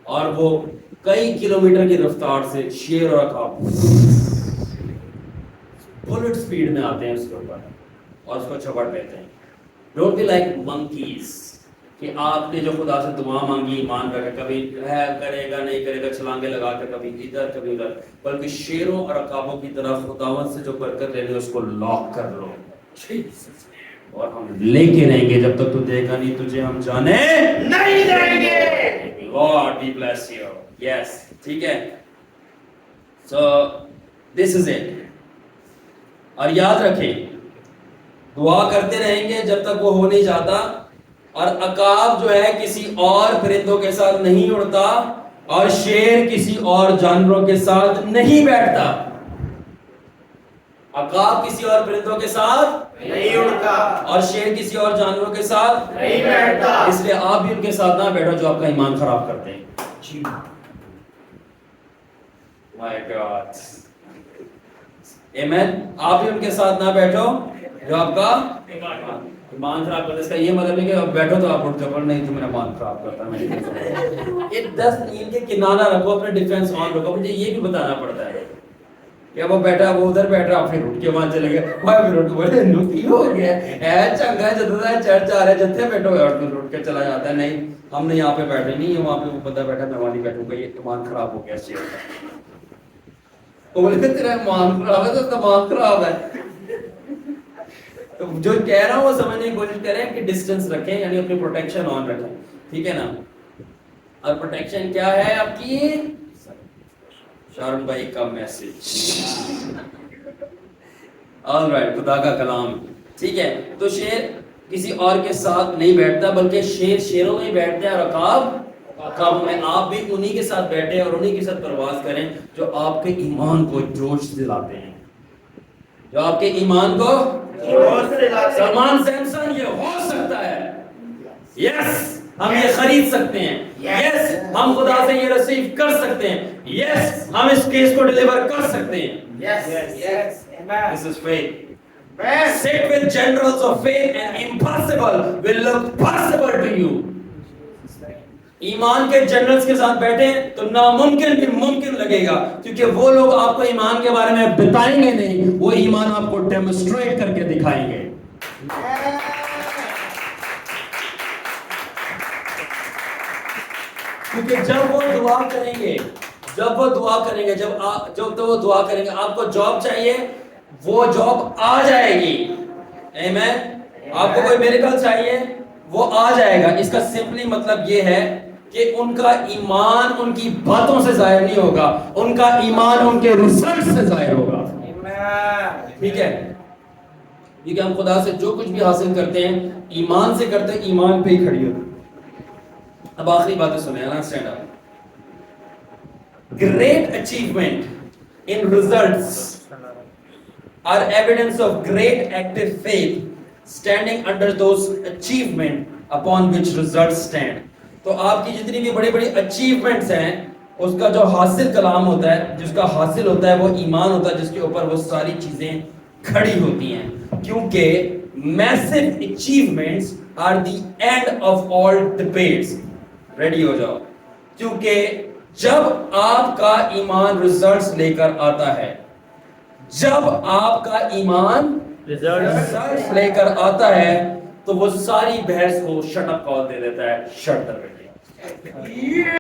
اور وہ کئی کلومیٹر کی رفتار سے شیر اور عقاب بلٹ سپیڈ میں آتے ہیں اس کے اوپر اور اس کو چپڑ لیتے ہیں. ڈونٹ بی لائک منکیز, کہ آپ نے جو خدا سے دعا مانگی ایمان رکھے, کبھی ہے کرے گا نہیں کرے گا چھلانگے لگا کر کبھی ادھر کبھی ادھر, بلکہ شیروں اور عقابوں کی طرف خداوند سے جو برکت لے لے اس کو لاک کر لو, اور ہم لے کے رہیں گے جب تک تو دے گا نہیں تجھے ہم جانے نہیں دیں گے. Lord be bless you. Yes, ٹھیک ہے. So this is it. اور یاد رکھیں, دعا کرتے رہیں گے جب تک وہ ہو نہیں جاتا. اور عقاب جو ہے کسی اور پرندوں کے ساتھ نہیں اڑتا, اور شیر کسی اور جانوروں کے ساتھ نہیں بیٹھتا. عقاب کسی اور پرندوں کے ساتھ نہیں اڑتا, اور شیر کسی اور جانوروں کے ساتھ نہیں بیٹھتا. اس لیے آپ بھی ان کے ساتھ نہ بیٹھو جو آپ کا ایمان خراب کرتے ہیں. My God. Amen. آپ بھی ان کے ساتھ نہ بیٹھو جو آپ کا, ایمان خراب کرتا ہے، اس کا یہ مطلب ہے کہ اب بیٹھو تو آپ اٹھ جاؤ، نہیں تو میرا ایمان خراب کرتا ہے، میں نہیں کر سکتا۔ یہ 10 نیل کے کنارہ رکھو، اپنے ڈیفینس آن رکھو، مجھے یہ بھی بتانا پڑتا ہے کہ وہ بیٹھا، وہ ادھر بیٹھا، پھر اٹھ کے وہاں چلے گئے، وہ پھر اٹھ کے بولے نکی ہو گیا ہے، چنگا ہے جدھر ہے چرچ آ رہا ہے، جتھے بیٹھو ہے، اٹھ کے چلا جاتا ہے، نہیں ہم نے یہاں پہ بیٹھے نہیں، وہاں پہ وہ بندہ بیٹھا، میں وہاں نہیں بیٹھوں گا، یہ ایمان خراب ہو گیا اس چیز کا۔ وہ بولے تیرا ایمان خراب ہے تو دماغ خراب ہے۔ تو جو کہہ رہا ہوں وہ سمجھنے کی کوشش کریں کہ ڈسٹینس رکھیں، یعنی اپنی پروٹیکشن آن رکھیں، ٹھیک ہے نا؟ اور پروٹیکشن کیا ہے آپ کی؟ شارن بھائی کا میسج، آل رائٹ، خدا کا کلام، ٹھیک ہے؟ تو شیر کسی اور کے ساتھ نہیں بیٹھتا، بلکہ شیر شیروں میں ہی بیٹھتا ہے، اور عقاب عقاب میں۔ آپ بھی انہی کے ساتھ بیٹھیں اور انہی کے ساتھ پرواز کریں جو آپ کے ایمان کو جوش دلاتے ہیں، جو آپ کے ایمان کو سلمان سیمسن یہ ہو سکتا ہے، یس ہم یہ خرید سکتے ہیں، یس ہم خدا سے یہ ریسیو کر سکتے ہیں، یس ہم اس کیس کو ڈیلیور کر سکتے ہیں۔ This is faith. Sit with generals of faith and impossible will look possible to you. ایمان کے جنرلز کے ساتھ بیٹھیں تو ناممکن بھی ممکن لگے گا، کیونکہ وہ لوگ آپ کو ایمان کے بارے میں بتائیں گے نہیں، وہ ایمان آپ کو ڈیمونسٹریٹ کر کے دکھائیں گے۔ کیونکہ جب وہ دعا کریں گے، جب وہ دعا کریں گے، جب وہ دعا کریں گے، آپ کو جاب چاہیے، وہ جاب آ جائے گی، آمین۔ آپ کو کوئی میریکل چاہیے، وہ آ جائے گا۔ اس کا سمپلی مطلب یہ ہے کہ ان کا ایمان ان کی باتوں سے ظاہر نہیں ہوگا، ان کا ایمان ان کے ریزلٹ سے ظاہر ہوگا، ٹھیک ہے؟ کیونکہ ہم خدا سے جو کچھ بھی حاصل کرتے ہیں ایمان سے کرتے ہیں، ایمان پہ ہی کھڑی ہوتی۔ اب آخری باتیں سنیں، stand up. Great achievement in results are evidence of great active faith standing under those achievement upon which results stand. تو آپ کی جتنی بھی بڑی بڑی achievements ہیں، اس کا جو حاصل کلام ہوتا ہے، جس کا حاصل ہوتا ہے، وہ ایمان ہوتا ہے، جس کے اوپر وہ ساری چیزیں کھڑی ہوتی ہیں۔ کیونکہ massive achievements are the end of all debates. Ready ہو جاؤ، کیونکہ جب آپ کا ایمان ریزلٹس لے کر آتا ہے، جب آپ کا ایمان ریزلٹس لے کر آتا ہے تو وہ ساری بحث کو شٹ اپ کال دے دیتا ہے، شٹ اپ۔